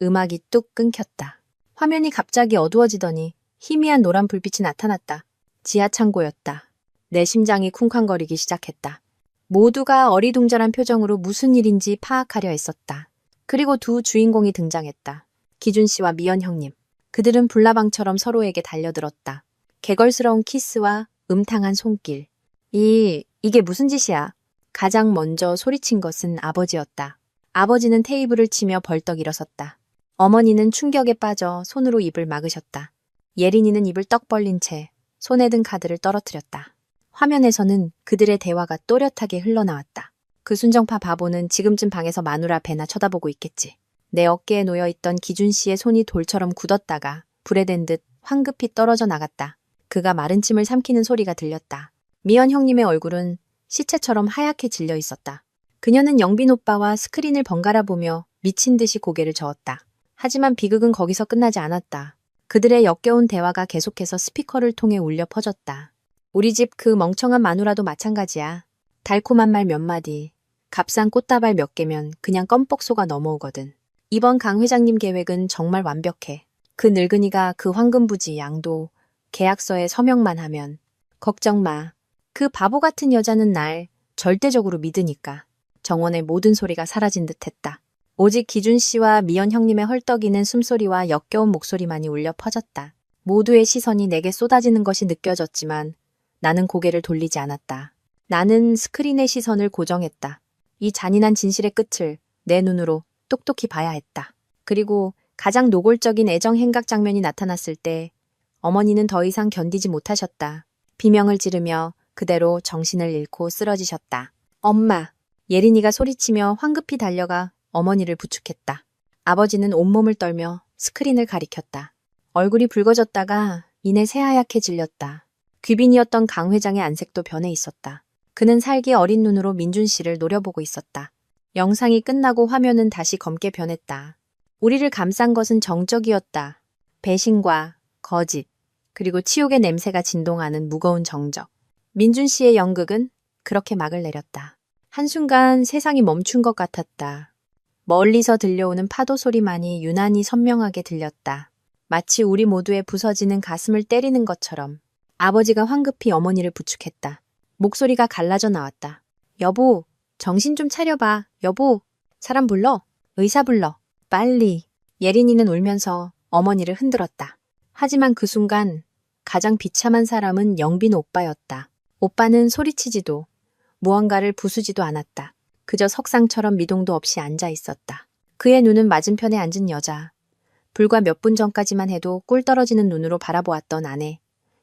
음악이 뚝 끊겼다. 화면이 갑자기 어두워지더니 희미한 노란 불빛이 나타났다. 지하 창고였다. 내 심장이 쿵쾅거리기 시작했다. 모두가 어리둥절한 표정으로 무슨 일인지 파악하려 했었다. 그리고 두 주인공이 등장했다. 기준 씨와 미연 형님. 그들은 불나방처럼 서로에게 달려들었다. 개걸스러운 키스와 음탕한 손길. 이게 무슨 짓이야? 가장 먼저 소리친 것은 아버지였다. 아버지는 테이블을 치며 벌떡 일어섰다. 어머니는 충격에 빠져 손으로 입을 막으셨다. 예린이는 입을 떡 벌린 채 손에 든 카드를 떨어뜨렸다. 화면에서는 그들의 대화가 또렷하게 흘러나왔다. 그 순정파 바보는 지금쯤 방에서 마누라 배나 쳐다보고 있겠지. 내 어깨에 놓여있던 기준 씨의 손이 돌처럼 굳었다가 불에 댄 듯 황급히 떨어져 나갔다. 그가 마른 침을 삼키는 소리가 들렸다. 미연 형님의 얼굴은 시체처럼 하얗게 질려 있었다. 그녀는 영빈 오빠와 스크린을 번갈아 보며 미친 듯이 고개를 저었다. 하지만 비극은 거기서 끝나지 않았다. 그들의 역겨운 대화가 계속해서 스피커를 통해 울려 퍼졌다. 우리 집 그 멍청한 마누라도 마찬가지야. 달콤한 말 몇 마디, 값싼 꽃다발 몇 개면 그냥 껌뻑 속아 넘어오거든. 이번 강 회장님 계획은 정말 완벽해. 그 늙은이가 그 황금부지 양도 계약서에 서명만 하면 걱정 마. 그 바보 같은 여자는 날 절대적으로 믿으니까. 정원의 모든 소리가 사라진 듯했다. 오직 기준 씨와 미연 형님의 헐떡이는 숨소리와 역겨운 목소리만이 울려 퍼졌다. 모두의 시선이 내게 쏟아지는 것이 느껴졌지만 나는 고개를 돌리지 않았다. 나는 스크린의 시선을 고정했다. 이 잔인한 진실의 끝을 내 눈으로 똑똑히 봐야 했다. 그리고 가장 노골적인 애정 행각 장면이 나타났을 때 어머니는 더 이상 견디지 못하셨다. 비명을 지르며 그대로 정신을 잃고 쓰러지셨다. 엄마! 예린이가 소리치며 황급히 달려가 어머니를 부축했다. 아버지는 온몸을 떨며 스크린을 가리켰다. 얼굴이 붉어졌다가 이내 새하얗게 질렸다. 귀빈이었던 강 회장의 안색도 변해 있었다. 그는 살기 어린 눈으로 민준 씨를 노려보고 있었다. 영상이 끝나고 화면은 다시 검게 변했다. 우리를 감싼 것은 정적이었다. 배신과 거짓, 그리고 치욕의 냄새가 진동하는 무거운 정적. 민준 씨의 연극은 그렇게 막을 내렸다. 한순간 세상이 멈춘 것 같았다. 멀리서 들려오는 파도 소리만이 유난히 선명하게 들렸다. 마치 우리 모두의 부서지는 가슴을 때리는 것처럼. 아버지가 황급히 어머니를 부축했다. 목소리가 갈라져 나왔다. 여보, 정신 좀 차려봐. 여보, 사람 불러. 의사 불러. 빨리. 예린이는 울면서 어머니를 흔들었다. 하지만 그 순간 가장 비참한 사람은 영빈 오빠였다. 오빠는 소리치지도 무언가를 부수지도 않았다. 그저 석상처럼 미동도 없이 앉아 있었다. 그의 눈은 맞은편에 앉은 여자. 불과 몇 분 전까지만 해도 꿀 떨어지는 눈으로 바라보았던 아내,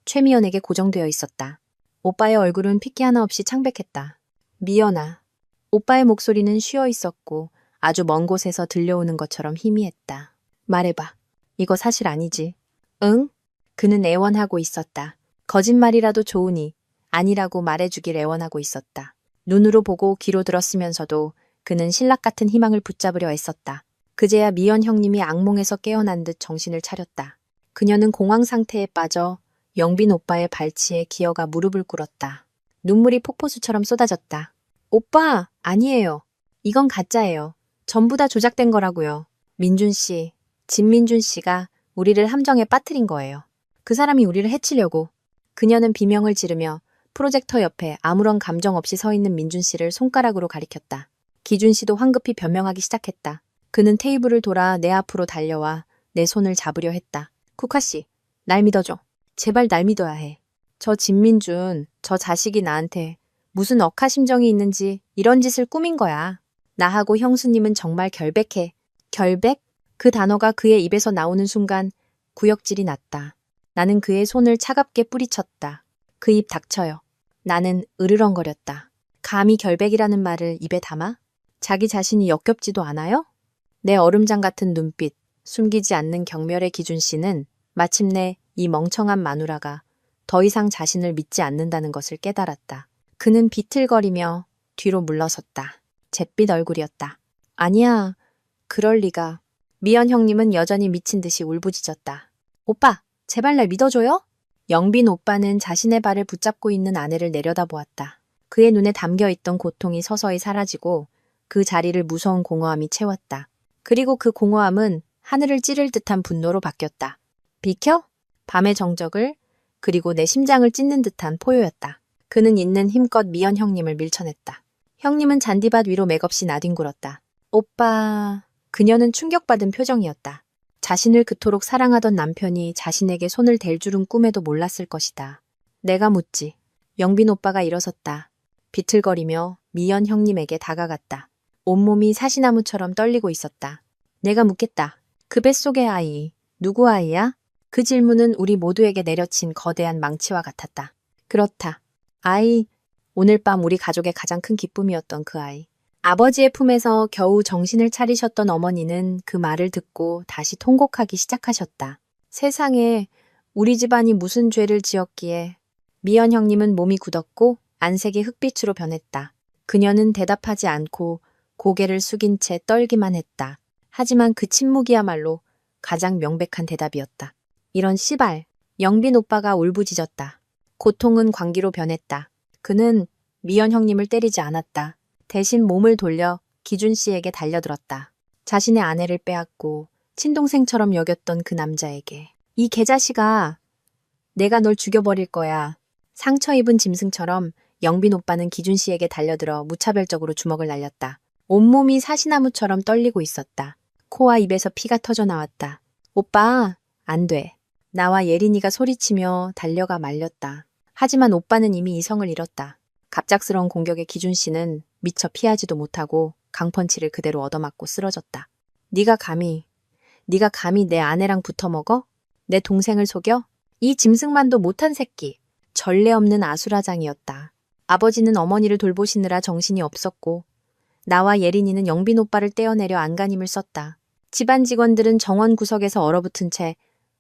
최미연에게 고정되어 있었다. 오빠의 얼굴은 핏기 하나 없이 창백했다. 미연아, 오빠의 목소리는 쉬어 있었고 아주 먼 곳에서 들려오는 것처럼 희미했다. 말해봐. 이거 사실 아니지? 응? 그는 애원하고 있었다. 거짓말이라도 좋으니 아니라고 말해주길 애원하고 있었다. 눈으로 보고 귀로 들었으면서도 그는 신락 같은 희망을 붙잡으려 애썼다. 그제야 미연 형님이 악몽에서 깨어난 듯 정신을 차렸다. 그녀는 공황 상태에 빠져 영빈 오빠의 발치에 기어가 무릎을 꿇었다. 눈물이 폭포수처럼 쏟아졌다. 오빠, 아니에요. 이건 가짜예요. 전부 다 조작된 거라고요. 민준 씨, 진민준 씨가 우리를 함정에 빠뜨린 거예요. 그 사람이 우리를 해치려고. 그녀는 비명을 지르며 프로젝터 옆에 아무런 감정 없이 서 있는 민준 씨를 손가락으로 가리켰다. 기준 씨도 황급히 변명하기 시작했다. 그는 테이블을 돌아 내 앞으로 달려와 내 손을 잡으려 했다. 쿠카 씨, 날 믿어줘. 제발 날 믿어야 해. 저 진민준, 저 자식이 나한테 무슨 억하심정이 있는지 이런 짓을 꾸민 거야. 나하고 형수님은 정말 결백해. 결백? 그 단어가 그의 입에서 나오는 순간 구역질이 났다. 나는 그의 손을 차갑게 뿌리쳤다. 그 입 닥쳐요. 나는 으르렁거렸다. 감히 결백이라는 말을 입에 담아? 자기 자신이 역겹지도 않아요? 내 얼음장 같은 눈빛, 숨기지 않는 경멸의 기준 씨는 마침내 이 멍청한 마누라가 더 이상 자신을 믿지 않는다는 것을 깨달았다. 그는 비틀거리며 뒤로 물러섰다. 잿빛 얼굴이었다. 아니야, 그럴 리가. 미연 형님은 여전히 미친 듯이 울부짖었다. 오빠, 제발 날 믿어줘요? 영빈 오빠는 자신의 발을 붙잡고 있는 아내를 내려다보았다. 그의 눈에 담겨있던 고통이 서서히 사라지고 그 자리를 무서운 공허함이 채웠다. 그리고 그 공허함은 하늘을 찌를 듯한 분노로 바뀌었다. 비켜? 밤의 정적을, 그리고 내 심장을 찢는 듯한 포효였다. 그는 있는 힘껏 미연 형님을 밀쳐냈다. 형님은 잔디밭 위로 맥없이 나뒹굴었다. 오빠... 그녀는 충격받은 표정이었다. 자신을 그토록 사랑하던 남편이 자신에게 손을 댈 줄은 꿈에도 몰랐을 것이다. 내가 묻지. 영빈 오빠가 일어섰다. 비틀거리며 미연 형님에게 다가갔다. 온몸이 사시나무처럼 떨리고 있었다. 내가 묻겠다. 그 뱃속의 아이, 누구 아이야? 그 질문은 우리 모두에게 내려친 거대한 망치와 같았다. 그렇다. 아이, 오늘 밤 우리 가족의 가장 큰 기쁨이었던 그 아이. 아버지의 품에서 겨우 정신을 차리셨던 어머니는 그 말을 듣고 다시 통곡하기 시작하셨다. 세상에 우리 집안이 무슨 죄를 지었기에. 미연 형님은 몸이 굳었고 안색이 흑빛으로 변했다. 그녀는 대답하지 않고 고개를 숙인 채 떨기만 했다. 하지만 그 침묵이야말로 가장 명백한 대답이었다. 이런 씨발. 영빈 오빠가 울부짖었다. 고통은 광기로 변했다. 그는 미연 형님을 때리지 않았다. 대신 몸을 돌려 기준 씨에게 달려들었다. 자신의 아내를 빼앗고 친동생처럼 여겼던 그 남자에게. 이 개자식아, 내가 널 죽여버릴 거야. 상처 입은 짐승처럼 영빈 오빠는 기준 씨에게 달려들어 무차별적으로 주먹을 날렸다. 온몸이 사시나무처럼 떨리고 있었다. 코와 입에서 피가 터져 나왔다. 오빠, 안 돼. 나와 예린이가 소리치며 달려가 말렸다. 하지만 오빠는 이미 이성을 잃었다. 갑작스러운 공격에 기준 씨는 미처 피하지도 못하고 강펀치를 그대로 얻어맞고 쓰러졌다. 네가 감히 내 아내랑 붙어먹어? 내 동생을 속여? 이 짐승만도 못한 새끼. 전례 없는 아수라장이었다. 아버지는 어머니를 돌보시느라 정신이 없었고 나와 예린이는 영빈 오빠를 떼어내려 안간힘을 썼다. 집안 직원들은 정원 구석에서 얼어붙은 채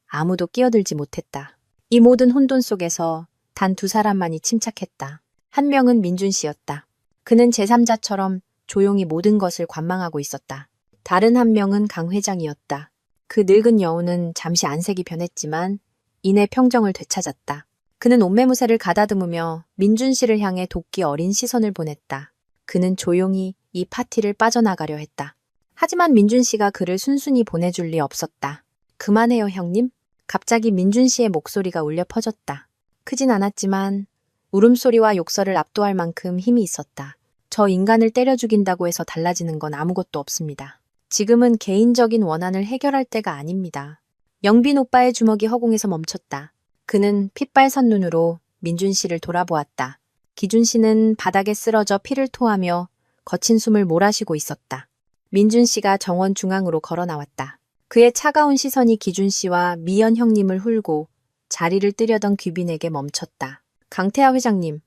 아무도 끼어들지 못했다. 이 모든 혼돈 속에서 단 두 사람만이 침착했다. 한 명은 민준 씨였다. 그는 제3자처럼 조용히 모든 것을 관망하고 있었다. 다른 한 명은 강 회장이었다. 그 늙은 여우는 잠시 안색이 변했지만 이내 평정을 되찾았다. 그는 옷매무새를 가다듬으며 민준 씨를 향해 돕기 어린 시선을 보냈다. 그는 조용히 이 파티를 빠져나가려 했다. 하지만 민준 씨가 그를 순순히 보내줄 리 없었다. 그만해요, 형님. 갑자기 민준 씨의 목소리가 울려 퍼졌다. 크진 않았지만 울음소리와 욕설을 압도할 만큼 힘이 있었다. 저 인간을 때려 죽인다고 해서 달라지는 건 아무것도 없습니다. 지금은 개인적인 원한을 해결할 때가 아닙니다. 영빈 오빠의 주먹이 허공에서 멈췄다. 그는 핏발선 눈으로 민준 씨를 돌아보았다. 기준 씨는 바닥에 쓰러져 피를 토하며 거친 숨을 몰아쉬고 있었다. 민준 씨가 정원 중앙으로 걸어 나왔다. 그의 차가운 시선이 기준 씨와 미연 형님을 훑고 자리를 뜨려던 귀빈에게 멈췄다. 강태하 회장님,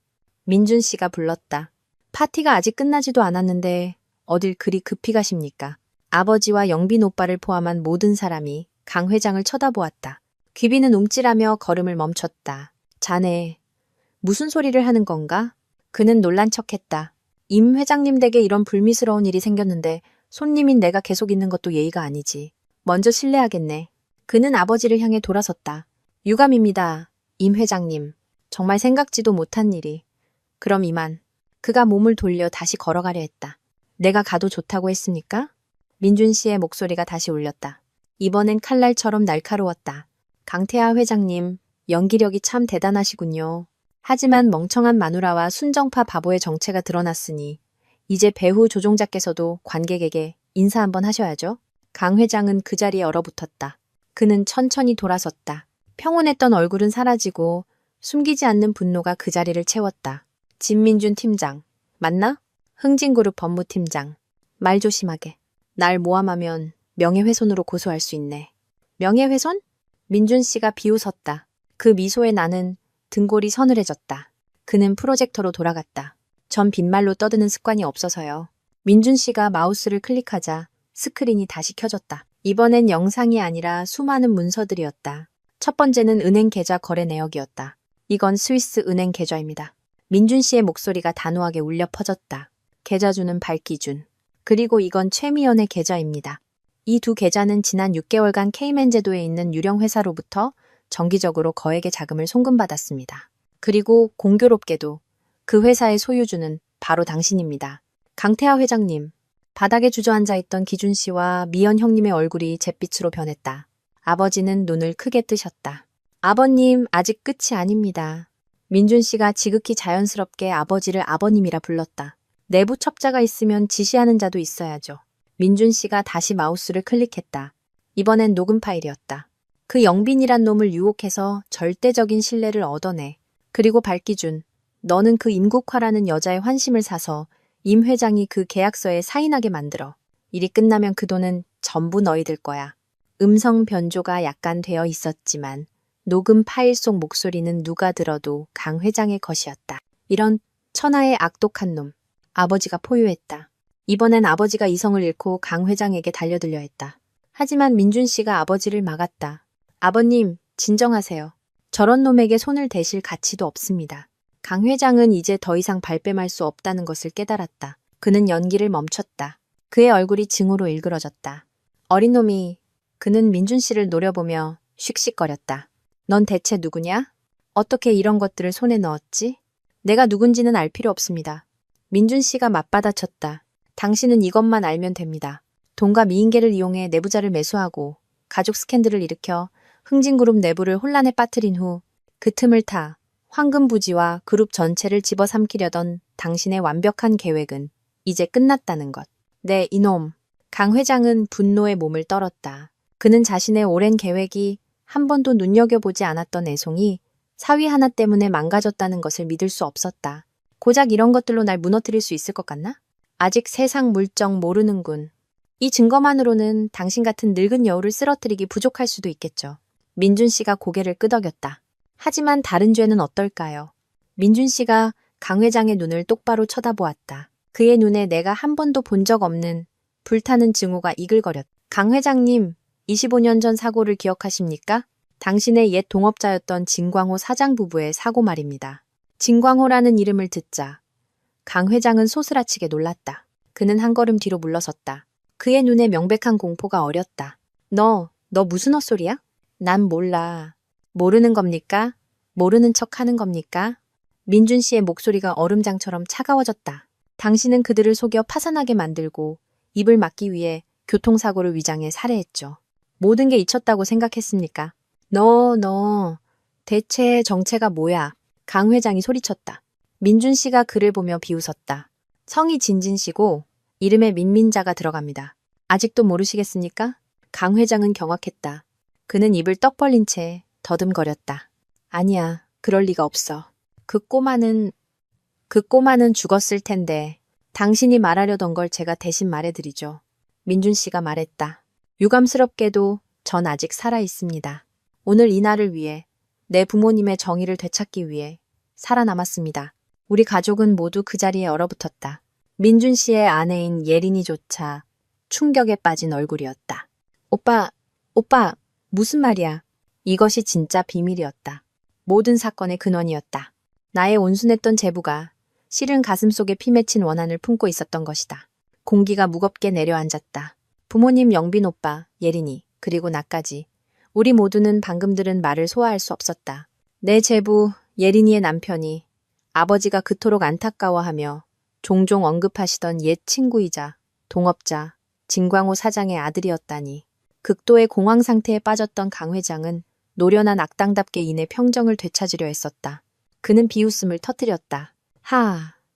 민준 씨가 불렀다. 파티가 아직 끝나지도 않았는데 어딜 그리 급히 가십니까? 아버지와 영빈 오빠를 포함한 모든 사람이 강 회장을 쳐다보았다. 귀비는 움찔하며 걸음을 멈췄다. 자네, 무슨 소리를 하는 건가? 그는 놀란 척했다. 임 회장님 댁에 이런 불미스러운 일이 생겼는데 손님인 내가 계속 있는 것도 예의가 아니지. 먼저 실례하겠네. 그는 아버지를 향해 돌아섰다. 유감입니다. 임 회장님. 정말 생각지도 못한 일이. 그럼 이만. 그가 몸을 돌려 다시 걸어가려 했다. 내가 가도 좋다고 했습니까? 민준 씨의 목소리가 다시 울렸다. 이번엔 칼날처럼 날카로웠다. 강태하 회장님, 연기력이 참 대단하시군요. 하지만 멍청한 마누라와 순정파 바보의 정체가 드러났으니 이제 배후 조종자께서도 관객에게 인사 한번 하셔야죠. 강 회장은 그 자리에 얼어붙었다. 그는 천천히 돌아섰다. 평온했던 얼굴은 사라지고 숨기지 않는 분노가 그 자리를 채웠다. 진민준 팀장, 맞나? 흥진그룹 법무팀장. 말 조심하게. 날 모함하면 명예훼손으로 고소할 수 있네. 명예훼손? 민준 씨가 비웃었다. 그 미소에 나는 등골이 서늘해졌다. 그는 프로젝터로 돌아갔다. 전 빈말로 떠드는 습관이 없어서요. 민준 씨가 마우스를 클릭하자 스크린이 다시 켜졌다. 이번엔 영상이 아니라 수많은 문서들이었다. 첫 번째는 은행 계좌 거래 내역이었다. 이건 스위스 은행 계좌입니다. 민준 씨의 목소리가 단호하게 울려 퍼졌다. 계좌주는 발기준. 그리고 이건 최미연의 계좌입니다. 이 두 계좌는 지난 6개월간 케이맨 제도에 있는 유령 회사로부터 정기적으로 거액의 자금을 송금받았습니다. 그리고 공교롭게도 그 회사의 소유주는 바로 당신입니다. 강태하 회장님. 바닥에 주저앉아 있던 기준 씨와 미연 형님의 얼굴이 잿빛으로 변했다. 아버지는 눈을 크게 뜨셨다. 아버님, 아직 끝이 아닙니다. 민준 씨가 지극히 자연스럽게 아버지를 아버님이라 불렀다. 내부 첩자가 있으면 지시하는 자도 있어야죠. 민준 씨가 다시 마우스를 클릭했다. 이번엔 녹음 파일이었다. 그 영빈이란 놈을 유혹해서 절대적인 신뢰를 얻어내. 그리고 발기준, 너는 그 임국화라는 여자의 환심을 사서 임 회장이 그 계약서에 사인하게 만들어. 일이 끝나면 그 돈은 전부 너희들 거야. 음성 변조가 약간 되어 있었지만 녹음 파일 속 목소리는 누가 들어도 강 회장의 것이었다. 이런 천하의 악독한 놈. 아버지가 포효했다. 이번엔 아버지가 이성을 잃고 강 회장에게 달려들려 했다. 하지만 민준 씨가 아버지를 막았다. 아버님, 진정하세요. 저런 놈에게 손을 대실 가치도 없습니다. 강 회장은 이제 더 이상 발뺌할 수 없다는 것을 깨달았다. 그는 연기를 멈췄다. 그의 얼굴이 증오로 일그러졌다. 어린 놈이, 그는 민준 씨를 노려보며 씩씩거렸다. 넌 대체 누구냐? 어떻게 이런 것들을 손에 넣었지? 내가 누군지는 알 필요 없습니다. 민준 씨가 맞받아쳤다. 당신은 이것만 알면 됩니다. 돈과 미인계를 이용해 내부자를 매수하고 가족 스캔들을 일으켜 흥진그룹 내부를 혼란에 빠뜨린 후 그 틈을 타 황금부지와 그룹 전체를 집어삼키려던 당신의 완벽한 계획은 이제 끝났다는 것. 네, 이놈. 강 회장은 분노에 몸을 떨었다. 그는 자신의 오랜 계획이 한 번도 눈여겨보지 않았던 애송이 사위 하나 때문에 망가졌다는 것을 믿을 수 없었다. 고작 이런 것들로 날 무너뜨릴 수 있을 것 같나? 아직 세상 물정 모르는군. 이 증거만으로는 당신 같은 늙은 여우를 쓰러뜨리기 부족할 수도 있겠죠. 민준 씨가 고개를 끄덕였다. 하지만 다른 죄는 어떨까요? 민준 씨가 강 회장의 눈을 똑바로 쳐다보았다. 그의 눈에 내가 한 번도 본 적 없는 불타는 증오가 이글거렸다. 강 회장님, 25년 전 사고를 기억하십니까? 당신의 옛 동업자였던 진광호 사장 부부의 사고 말입니다. 진광호라는 이름을 듣자 강 회장은 소스라치게 놀랐다. 그는 한 걸음 뒤로 물러섰다. 그의 눈에 명백한 공포가 어렸다. 너 무슨 헛소리야? 난 몰라. 모르는 겁니까? 모르는 척 하는 겁니까? 민준 씨의 목소리가 얼음장처럼 차가워졌다. 당신은 그들을 속여 파산하게 만들고 입을 막기 위해 교통사고를 위장해 살해했죠. 모든 게 잊혔다고 생각했습니까? 너 대체 정체가 뭐야? 강 회장이 소리쳤다. 민준 씨가 그를 보며 비웃었다. 성이 진진 씨고 이름에 민민자가 들어갑니다. 아직도 모르시겠습니까? 강 회장은 경악했다. 그는 입을 떡 벌린 채 더듬거렸다. 아니야, 그럴 리가 없어. 그 꼬마는 죽었을 텐데 당신이 말하려던 걸 제가 대신 말해드리죠. 민준 씨가 말했다. 유감스럽게도 전 아직 살아 있습니다. 오늘 이 날을 위해 내 부모님의 정의를 되찾기 위해 살아남았습니다. 우리 가족은 모두 그 자리에 얼어붙었다. 민준 씨의 아내인 예린이조차 충격에 빠진 얼굴이었다. 오빠, 무슨 말이야? 이것이 진짜 비밀이었다. 모든 사건의 근원이었다. 나의 온순했던 제부가 실은 가슴속에 피맺힌 원한을 품고 있었던 것이다. 공기가 무겁게 내려앉았다. 부모님 영빈 오빠, 예린이, 그리고 나까지. 우리 모두는 방금 들은 말을 소화할 수 없었다. 내 제부, 예린이의 남편이 아버지가 그토록 안타까워하며 종종 언급하시던 옛 친구이자 동업자 진광호 사장의 아들이었다니. 극도의 공황 상태에 빠졌던 강 회장은 노련한 악당답게 이내 평정을 되찾으려 했었다. 그는 비웃음을 터뜨렸다.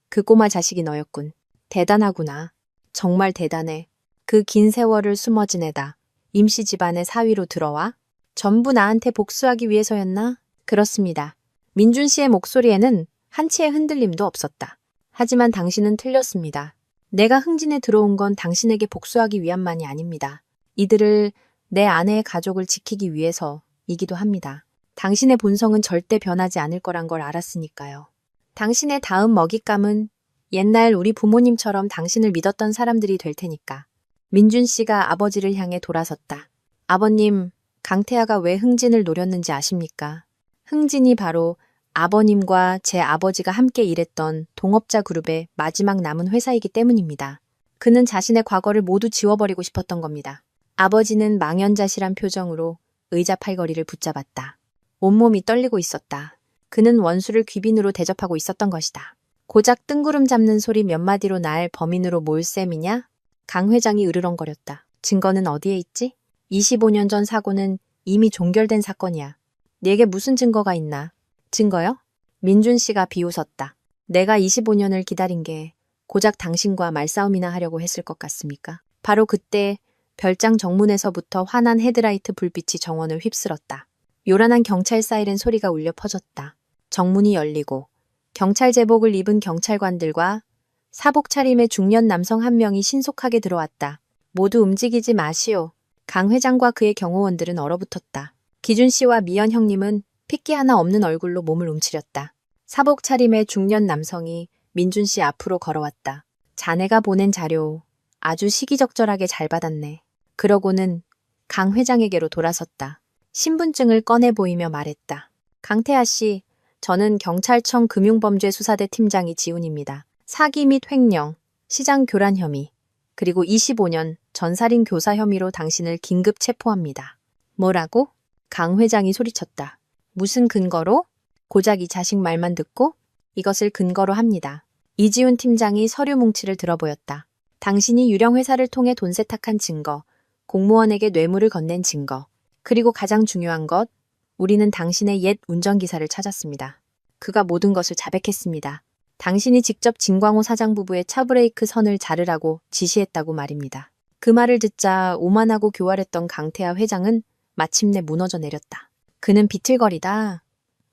그 꼬마 자식이 너였군. 대단하구나. 정말 대단해. 그 긴 세월을 숨어 지내다 임씨 집안의 사위로 들어와? 전부 나한테 복수하기 위해서였나? 그렇습니다. 민준 씨의 목소리에는 한치의 흔들림도 없었다. 하지만 당신은 틀렸습니다. 내가 흥진에 들어온 건 당신에게 복수하기 위함만이 아닙니다. 이들을 내 아내의 가족을 지키기 위해서이기도 합니다. 당신의 본성은 절대 변하지 않을 거란 걸 알았으니까요. 당신의 다음 먹잇감은 옛날 우리 부모님처럼 당신을 믿었던 사람들이 될 테니까. 민준 씨가 아버지를 향해 돌아섰다. 아버님, 강태아가 왜 흥진을 노렸는지 아십니까? 흥진이 바로 아버님과 제 아버지가 함께 일했던 동업자 그룹의 마지막 남은 회사이기 때문입니다. 그는 자신의 과거를 모두 지워버리고 싶었던 겁니다. 아버지는 망연자실한 표정으로 의자 팔걸이를 붙잡았다. 온몸이 떨리고 있었다. 그는 원수를 귀빈으로 대접하고 있었던 것이다. 고작 뜬구름 잡는 소리 몇 마디로 날 범인으로 몰 셈이냐? 강 회장이 으르렁거렸다. 증거는 어디에 있지? 25년 전 사고는 이미 종결된 사건이야. 네게 무슨 증거가 있나? 증거요? 민준 씨가 비웃었다. 내가 25년을 기다린 게 고작 당신과 말싸움이나 하려고 했을 것 같습니까? 바로 그때 별장 정문에서부터 환한 헤드라이트 불빛이 정원을 휩쓸었다. 요란한 경찰 사이렌 소리가 울려 퍼졌다. 정문이 열리고 경찰 제복을 입은 경찰관들과 사복 차림의 중년 남성 한 명이 신속하게 들어왔다. 모두 움직이지 마시오. 강 회장과 그의 경호원들은 얼어붙었다. 기준 씨와 미연 형님은 핏기 하나 없는 얼굴로 몸을 움츠렸다. 사복 차림의 중년 남성이 민준 씨 앞으로 걸어왔다. 자네가 보낸 자료 아주 시기적절하게 잘 받았네. 그러고는 강 회장에게로 돌아섰다. 신분증을 꺼내 보이며 말했다. 강태아 씨, 저는 경찰청 금융범죄수사대 팀장 이지훈입니다. 사기 및 횡령, 시장 교란 혐의, 그리고 25년 전살인 교사 혐의로 당신을 긴급 체포합니다. 뭐라고? 강 회장이 소리쳤다. 무슨 근거로? 고작 이 자식 말만 듣고? 이것을 근거로 합니다. 이지훈 팀장이 서류 뭉치를 들어보였다. 당신이 유령 회사를 통해 돈 세탁한 증거, 공무원에게 뇌물을 건넨 증거, 그리고 가장 중요한 것, 우리는 당신의 옛 운전기사를 찾았습니다. 그가 모든 것을 자백했습니다. 당신이 직접 진광호 사장 부부의 차브레이크 선을 자르라고 지시했다고 말입니다. 그 말을 듣자 오만하고 교활했던 강태아 회장은 마침내 무너져 내렸다. 그는 비틀거리다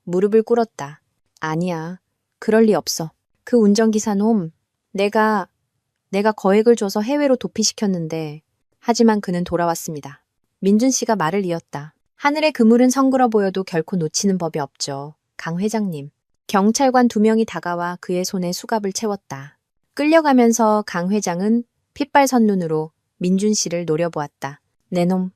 무릎을 꿇었다. 아니야, 그럴 리 없어. 그 운전기사 놈, 내가 거액을 줘서 해외로 도피시켰는데, 하지만 그는 돌아왔습니다. 민준 씨가 말을 이었다. 하늘의 그물은 성그러 보여도 결코 놓치는 법이 없죠. 강 회장님. 경찰관 2명이 다가와 그의 손에 수갑을 채웠다. 끌려가면서 강 회장은 핏발선 눈으로 민준 씨를 노려보았다. 내 놈,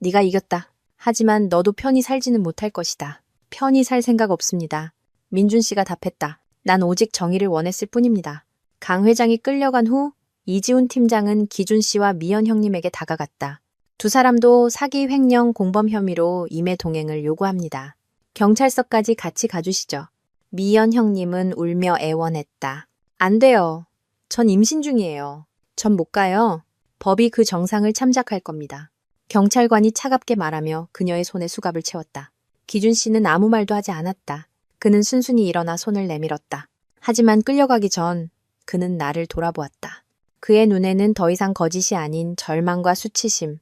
네가 이겼다. 하지만 너도 편히 살지는 못할 것이다. 편히 살 생각 없습니다. 민준 씨가 답했다. 난 오직 정의를 원했을 뿐입니다. 강 회장이 끌려간 후 이지훈 팀장은 기준 씨와 미연 형님에게 다가갔다. 두 사람도 사기 횡령 공범 혐의로 임해 동행을 요구합니다. 경찰서까지 같이 가주시죠. 미연 형님은 울며 애원했다. 안 돼요. 전 임신 중이에요. 전 못 가요. 법이 그 정상을 참작할 겁니다. 경찰관이 차갑게 말하며 그녀의 손에 수갑을 채웠다. 기준 씨는 아무 말도 하지 않았다. 그는 순순히 일어나 손을 내밀었다. 하지만 끌려가기 전 그는 나를 돌아보았다. 그의 눈에는 더 이상 거짓이 아닌 절망과 수치심,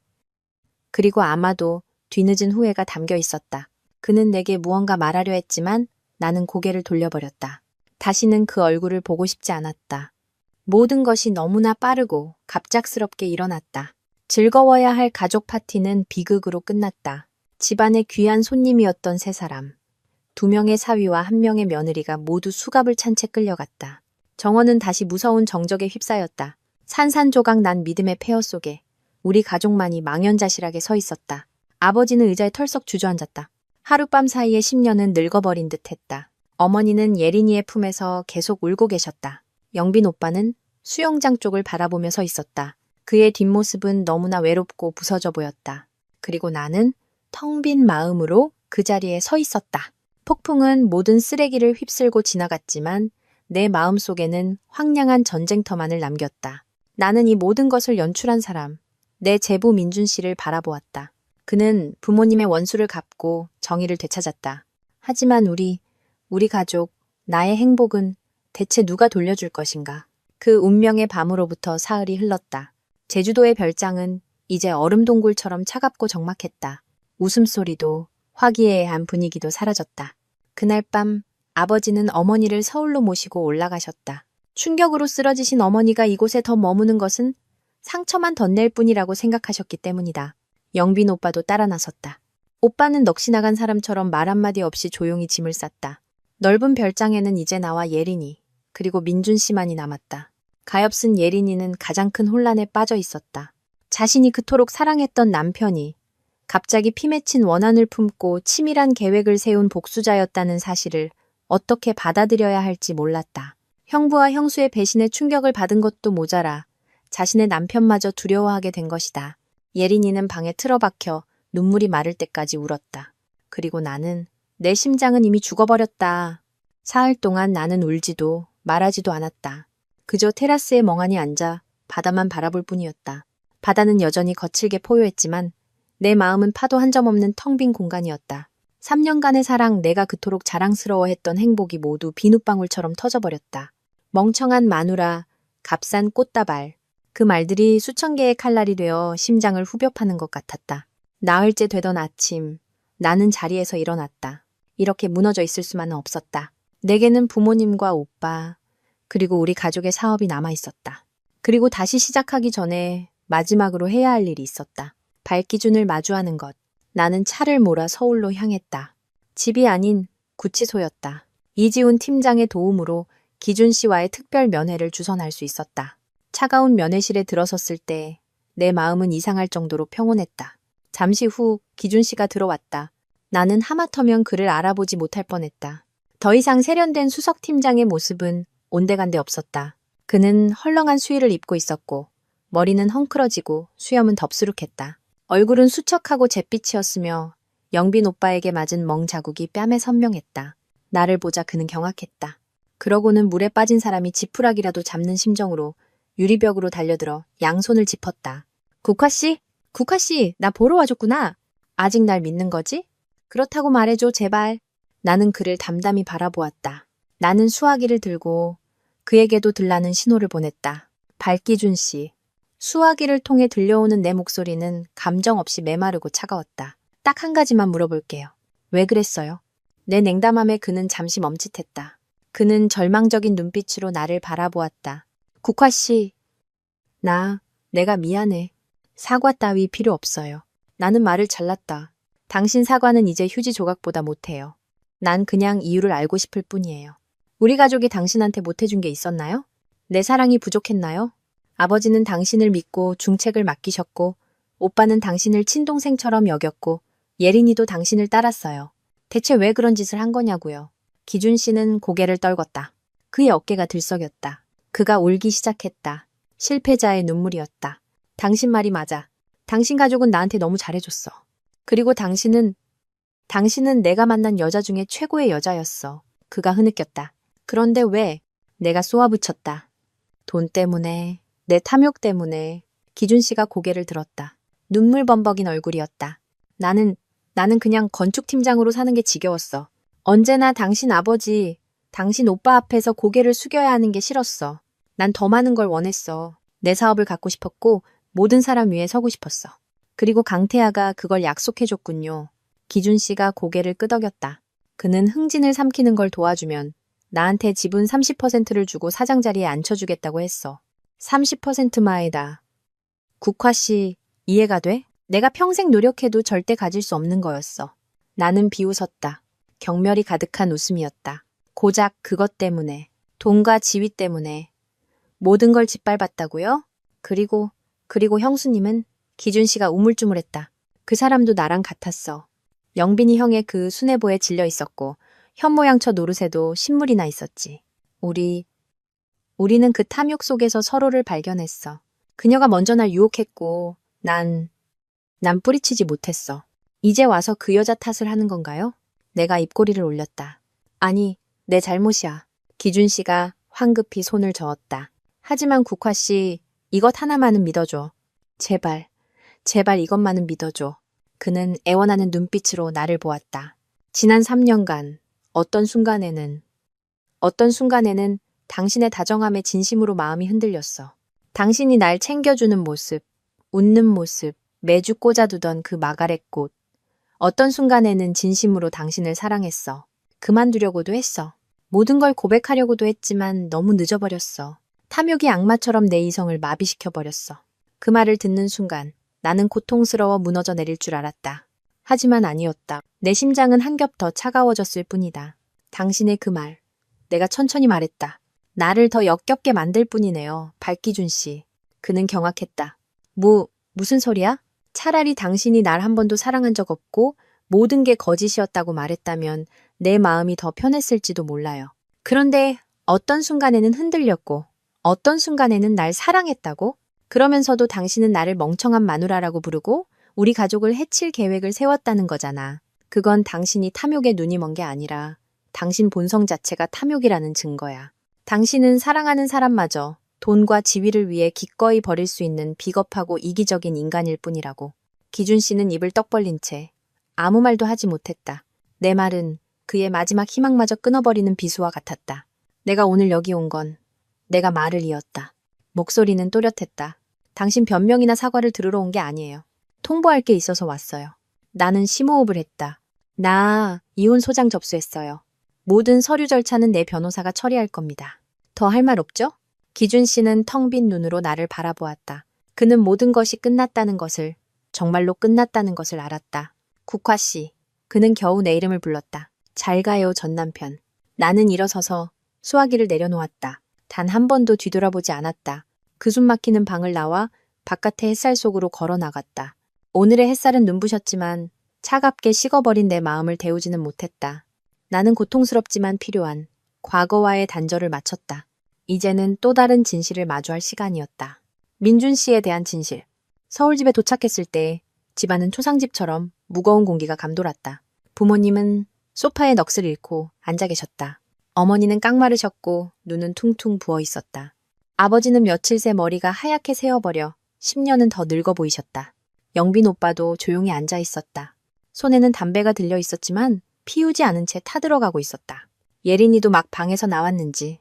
그리고 아마도 뒤늦은 후회가 담겨 있었다. 그는 내게 무언가 말하려 했지만 나는 고개를 돌려버렸다. 다시는 그 얼굴을 보고 싶지 않았다. 모든 것이 너무나 빠르고 갑작스럽게 일어났다. 즐거워야 할 가족 파티는 비극으로 끝났다. 집안의 귀한 손님이었던 세 사람, 2명의 사위와 1명의 며느리가 모두 수갑을 찬 채 끌려갔다. 정원은 다시 무서운 정적에 휩싸였다. 산산조각 난 믿음의 폐허 속에 우리 가족만이 망연자실하게 서 있었다. 아버지는 의자에 털썩 주저앉았다. 하룻밤 사이에 10년은 늙어버린 듯했다. 어머니는 예린이의 품에서 계속 울고 계셨다. 영빈 오빠는 수영장 쪽을 바라보며 서 있었다. 그의 뒷모습은 너무나 외롭고 부서져 보였다. 그리고 나는 텅 빈 마음으로 그 자리에 서 있었다. 폭풍은 모든 쓰레기를 휩쓸고 지나갔지만 내 마음속에는 황량한 전쟁터만을 남겼다. 나는 이 모든 것을 연출한 사람, 내 제부 민준 씨를 바라보았다. 그는 부모님의 원수를 갚고 정의를 되찾았다. 하지만 우리 가족, 나의 행복은 대체 누가 돌려줄 것인가? 그 운명의 밤으로부터 사흘이 흘렀다. 제주도의 별장은 이제 얼음동굴처럼 차갑고 적막했다. 웃음소리도 화기애애한 분위기도 사라졌다. 그날 밤 아버지는 어머니를 서울로 모시고 올라가셨다. 충격으로 쓰러지신 어머니가 이곳에 더 머무는 것은 상처만 덧낼 뿐이라고 생각하셨기 때문이다. 영빈 오빠도 따라 나섰다. 오빠는 넋이 나간 사람처럼 말 한마디 없이 조용히 짐을 쌌다. 넓은 별장에는 이제 나와 예린이, 그리고 민준 씨만이 남았다. 가엾은 예린이는 가장 큰 혼란에 빠져 있었다. 자신이 그토록 사랑했던 남편이 갑자기 피맺힌 원한을 품고 치밀한 계획을 세운 복수자였다는 사실을 어떻게 받아들여야 할지 몰랐다. 형부와 형수의 배신에 충격을 받은 것도 모자라 자신의 남편마저 두려워하게 된 것이다. 예린이는 방에 틀어박혀 눈물이 마를 때까지 울었다. 그리고 나는 내 심장은 이미 죽어버렸다. 사흘 동안 나는 울지도 말하지도 않았다. 그저 테라스에 멍하니 앉아 바다만 바라볼 뿐이었다. 바다는 여전히 거칠게 포효했지만 내 마음은 파도 한 점 없는 텅 빈 공간이었다. 3년간의 사랑, 내가 그토록 자랑스러워했던 행복이 모두 비눗방울처럼 터져버렸다. 멍청한 마누라, 값싼 꽃다발. 그 말들이 수천 개의 칼날이 되어 심장을 후벼 파는 것 같았다. 나흘째 되던 아침, 나는 자리에서 일어났다. 이렇게 무너져 있을 수만은 없었다. 내게는 부모님과 오빠, 그리고 우리 가족의 사업이 남아있었다. 그리고 다시 시작하기 전에 마지막으로 해야 할 일이 있었다. 발기준을 마주하는 것. 나는 차를 몰아 서울로 향했다. 집이 아닌 구치소였다. 이지훈 팀장의 도움으로 기준 씨와의 특별 면회를 주선할 수 있었다. 차가운 면회실에 들어섰을 때 내 마음은 이상할 정도로 평온했다. 잠시 후 기준 씨가 들어왔다. 나는 하마터면 그를 알아보지 못할 뻔했다. 더 이상 세련된 수석 팀장의 모습은 온데간데 없었다. 그는 헐렁한 수의를 입고 있었고 머리는 헝클어지고 수염은 덥수룩했다. 얼굴은 수척하고 잿빛이었으며 영빈 오빠에게 맞은 멍 자국이 뺨에 선명했다. 나를 보자 그는 경악했다. 그러고는 물에 빠진 사람이 지푸라기라도 잡는 심정으로 유리벽으로 달려들어 양손을 짚었다. 국화씨? 국화씨, 나 보러 와줬구나. 아직 날 믿는 거지? 그렇다고 말해줘, 제발. 나는 그를 담담히 바라보았다. 나는 수화기를 들고 그에게도 들라는 신호를 보냈다. 발기준 씨. 수화기를 통해 들려오는 내 목소리는 감정 없이 메마르고 차가웠다. 딱 한 가지만 물어볼게요. 왜 그랬어요? 내 냉담함에 그는 잠시 멈칫했다. 그는 절망적인 눈빛으로 나를 바라보았다. 국화씨, 내가 미안해. 사과 따위 필요 없어요. 나는 말을 잘랐다. 당신 사과는 이제 휴지 조각보다 못해요. 난 그냥 이유를 알고 싶을 뿐이에요. 우리 가족이 당신한테 못해준 게 있었나요? 내 사랑이 부족했나요? 아버지는 당신을 믿고 중책을 맡기셨고, 오빠는 당신을 친동생처럼 여겼고, 예린이도 당신을 따랐어요. 대체 왜 그런 짓을 한 거냐고요. 기준 씨는 고개를 떨궜다. 그의 어깨가 들썩였다. 그가 울기 시작했다. 실패자의 눈물이었다. 당신 말이 맞아. 당신 가족은 나한테 너무 잘해줬어. 그리고 당신은 내가 만난 여자 중에 최고의 여자였어. 그가 흐느꼈다. 그런데 왜? 내가 쏘아붙였다. 돈 때문에, 내 탐욕 때문에. 기준 씨가 고개를 들었다. 눈물 범벅인 얼굴이었다. 나는 그냥 건축팀장으로 사는 게 지겨웠어. 언제나 당신 아버지, 당신 오빠 앞에서 고개를 숙여야 하는 게 싫었어. 난 더 많은 걸 원했어. 내 사업을 갖고 싶었고 모든 사람 위에 서고 싶었어. 그리고 강태아가 그걸 약속해줬군요. 기준 씨가 고개를 끄덕였다. 그는 흥진을 삼키는 걸 도와주면 나한테 지분 30%를 주고 사장 자리에 앉혀주겠다고 했어. 30%마이다. 국화 씨, 이해가 돼? 내가 평생 노력해도 절대 가질 수 없는 거였어. 나는 비웃었다. 경멸이 가득한 웃음이었다. 고작 그것 때문에, 돈과 지위 때문에 모든 걸 짓밟았다고요? 그리고 형수님은? 기준 씨가 우물쭈물했다. 그 사람도 나랑 같았어. 영빈이 형의 그 수뇌보에 질려 있었고 현모양처 노릇에도 신물이 나 있었지. 우리는 그 탐욕 속에서 서로를 발견했어. 그녀가 먼저 날 유혹했고 난 뿌리치지 못했어. 이제 와서 그 여자 탓을 하는 건가요? 내가 입꼬리를 올렸다. 아니, 내 잘못이야. 기준 씨가 황급히 손을 저었다. 하지만 국화 씨, 이것 하나만은 믿어줘. 제발 이것만은 믿어줘. 그는 애원하는 눈빛으로 나를 보았다. 지난 3년간 어떤 순간에는 당신의 다정함에 진심으로 마음이 흔들렸어. 당신이 날 챙겨주는 모습, 웃는 모습, 매주 꽂아두던 그 마가렛꽃. 어떤 순간에는 진심으로 당신을 사랑했어. 그만두려고도 했어. 모든 걸 고백하려고도 했지만 너무 늦어버렸어. 탐욕이 악마처럼 내 이성을 마비시켜버렸어. 그 말을 듣는 순간 나는 고통스러워 무너져 내릴 줄 알았다. 하지만 아니었다. 내 심장은 한 겹 더 차가워졌을 뿐이다. 당신의 그 말, 내가 천천히 말했다. 나를 더 역겹게 만들 뿐이네요, 박기준 씨. 그는 경악했다. 무슨 소리야? 차라리 당신이 날 한 번도 사랑한 적 없고 모든 게 거짓이었다고 말했다면 내 마음이 더 편했을지도 몰라요. 그런데 어떤 순간에는 흔들렸고 어떤 순간에는 날 사랑했다고? 그러면서도 당신은 나를 멍청한 마누라라고 부르고 우리 가족을 해칠 계획을 세웠다는 거잖아. 그건 당신이 탐욕에 눈이 먼 게 아니라 당신 본성 자체가 탐욕이라는 증거야. 당신은 사랑하는 사람마저 돈과 지위를 위해 기꺼이 버릴 수 있는 비겁하고 이기적인 인간일 뿐이라고. 기준 씨는 입을 떡 벌린 채 아무 말도 하지 못했다. 내 말은 그의 마지막 희망마저 끊어버리는 비수와 같았다. 내가 오늘 여기 온 건 내가 말을 이었다. 목소리는 또렷했다. 당신 변명이나 사과를 들으러 온 게 아니에요. 통보할 게 있어서 왔어요. 나는 심호흡을 했다. 나 이혼 소장 접수했어요. 모든 서류 절차는 내 변호사가 처리할 겁니다. 더 할 말 없죠? 기준 씨는 텅 빈 눈으로 나를 바라보았다. 그는 모든 것이 끝났다는 것을, 정말로 끝났다는 것을 알았다. 국화 씨. 그는 겨우 내 이름을 불렀다. 잘 가요, 전 남편. 나는 일어서서 수화기를 내려놓았다. 단 한 번도 뒤돌아보지 않았다. 그 숨 막히는 방을 나와 바깥의 햇살 속으로 걸어 나갔다. 오늘의 햇살은 눈부셨지만 차갑게 식어버린 내 마음을 데우지는 못했다. 나는 고통스럽지만 필요한 과거와의 단절을 마쳤다. 이제는 또 다른 진실을 마주할 시간이었다. 민준 씨에 대한 진실. 서울집에 도착했을 때 집안은 초상집처럼 무거운 공기가 감돌았다. 부모님은 소파에 넋을 잃고 앉아 계셨다. 어머니는 깡마르셨고 눈은 퉁퉁 부어 있었다. 아버지는 며칠 새 머리가 하얗게 새어버려 10년은 더 늙어 보이셨다. 영빈 오빠도 조용히 앉아 있었다. 손에는 담배가 들려 있었지만 피우지 않은 채 타들어가고 있었다. 예린이도 막 방에서 나왔는지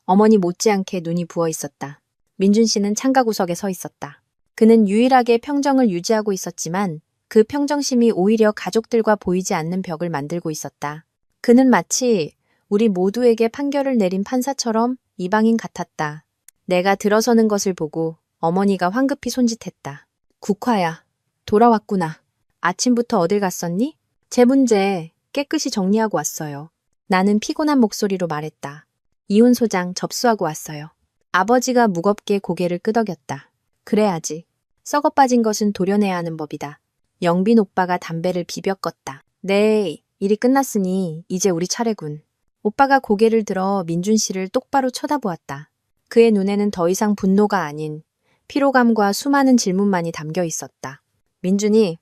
어머니 못지않게 눈이 부어 있었다. 민준 씨는 창가 구석에 서 있었다. 그는 유일하게 평정을 유지하고 있었지만 그 평정심이 오히려 가족들과 보이지 않는 벽을 만들고 있었다. 그는 마치 우리 모두에게 판결을 내린 판사처럼 이방인 같았다. 내가 들어서는 것을 보고 어머니가 황급히 손짓했다. 국화야, 돌아왔구나. 아침부터 어딜 갔었니? 제 문제 깨끗이 정리하고 왔어요. 나는 피곤한 목소리로 말했다. 이혼 소장 접수하고 왔어요. 아버지가 무겁게 고개를 끄덕였다. 그래야지. 썩어 빠진 것은 도려내야 하는 법이다. 영빈 오빠가 담배를 비벼 껐다. 네, 일이 끝났으니 이제 우리 차례군. 오빠가 고개를 들어 민준 씨를 똑바로 쳐다보았다. 그의 눈에는 더 이상 분노가 아닌 피로감과 수많은 질문만이 담겨 있었다. 민준이,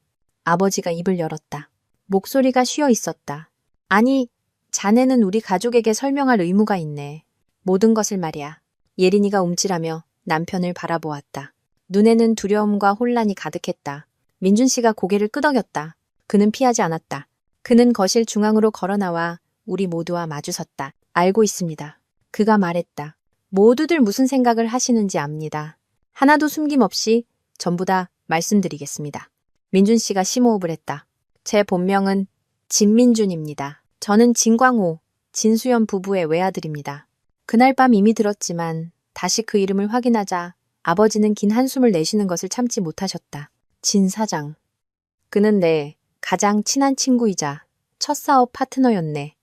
아버지가 입을 열었다. 목소리가 쉬어 있었다. 아니, 자네는 우리 가족에게 설명할 의무가 있네. 모든 것을 말이야. 예린이가 움찔하며 남편을 바라보았다. 눈에는 두려움과 혼란이 가득했다. 민준 씨가 고개를 끄덕였다. 그는 피하지 않았다. 그는 거실 중앙으로 걸어나와 우리 모두와 마주섰다. 알고 있습니다. 그가 말했다. 모두들 무슨 생각을 하시는지 압니다. 하나도 숨김없이 전부 다 말씀드리겠습니다. 민준 씨가 심호흡을 했다. 제 본명은 진민준입니다. 저는 진광호, 진수연 부부의 외아들입니다. 그날 밤 이미 들었지만 다시 그 이름을 확인하자 아버지는 긴 한숨을 내쉬는 것을 참지 못하셨다. 진 사장. 그는 내 가장 친한 친구이자 첫 사업 파트너였네.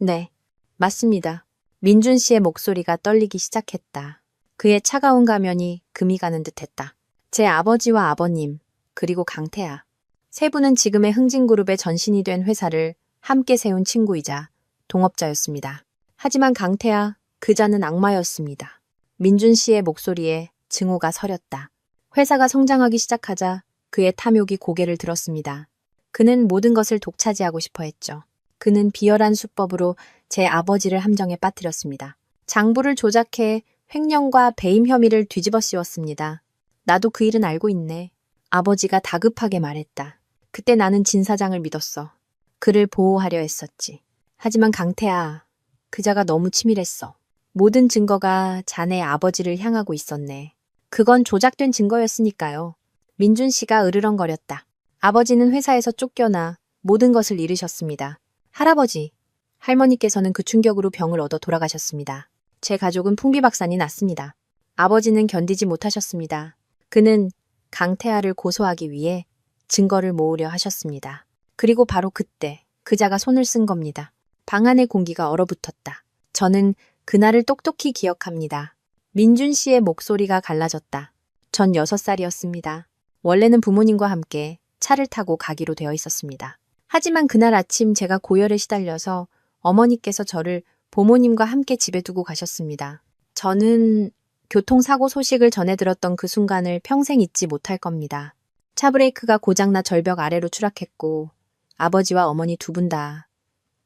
네, 맞습니다. 민준 씨의 목소리가 떨리기 시작했다. 그의 차가운 가면이 금이 가는 듯했다. 제 아버지와 아버님, 그리고 강태아. 세 분은 지금의 흥진그룹의 전신이 된 회사를 함께 세운 친구이자 동업자였습니다. 하지만 강태아, 그자는 악마였습니다. 민준 씨의 목소리에 증오가 서렸다. 회사가 성장하기 시작하자 그의 탐욕이 고개를 들었습니다. 그는 모든 것을 독차지하고 싶어 했죠. 그는 비열한 수법으로 제 아버지를 함정에 빠뜨렸습니다. 장부를 조작해 횡령과 배임 혐의를 뒤집어 씌웠습니다. 나도 그 일은 알고 있네. 아버지가 다급하게 말했다. 그때 나는 진 사장을 믿었어. 그를 보호하려 했었지. 하지만 강태아, 그자가 너무 치밀했어. 모든 증거가 자네 아버지를 향하고 있었네. 그건 조작된 증거였으니까요. 민준 씨가 으르렁거렸다. 아버지는 회사에서 쫓겨나 모든 것을 잃으셨습니다. 할아버지, 할머니께서는 그 충격으로 병을 얻어 돌아가셨습니다. 제 가족은 풍비박산이 났습니다. 아버지는 견디지 못하셨습니다. 그는 강태아를 고소하기 위해 증거를 모으려 하셨습니다. 그리고 바로 그때 그자가 손을 쓴 겁니다. 방 안의 공기가 얼어붙었다. 저는 그날을 똑똑히 기억합니다. 민준 씨의 목소리가 갈라졌다. 전 6살이었습니다. 원래는 부모님과 함께 차를 타고 가기로 되어 있었습니다. 하지만 그날 아침 제가 고열에 시달려서 어머니께서 저를 부모님과 함께 집에 두고 가셨습니다. 저는 교통사고 소식을 전해 들었던 그 순간을 평생 잊지 못할 겁니다. 차 브레이크가 고장나 절벽 아래로 추락했고 아버지와 어머니 두 분 다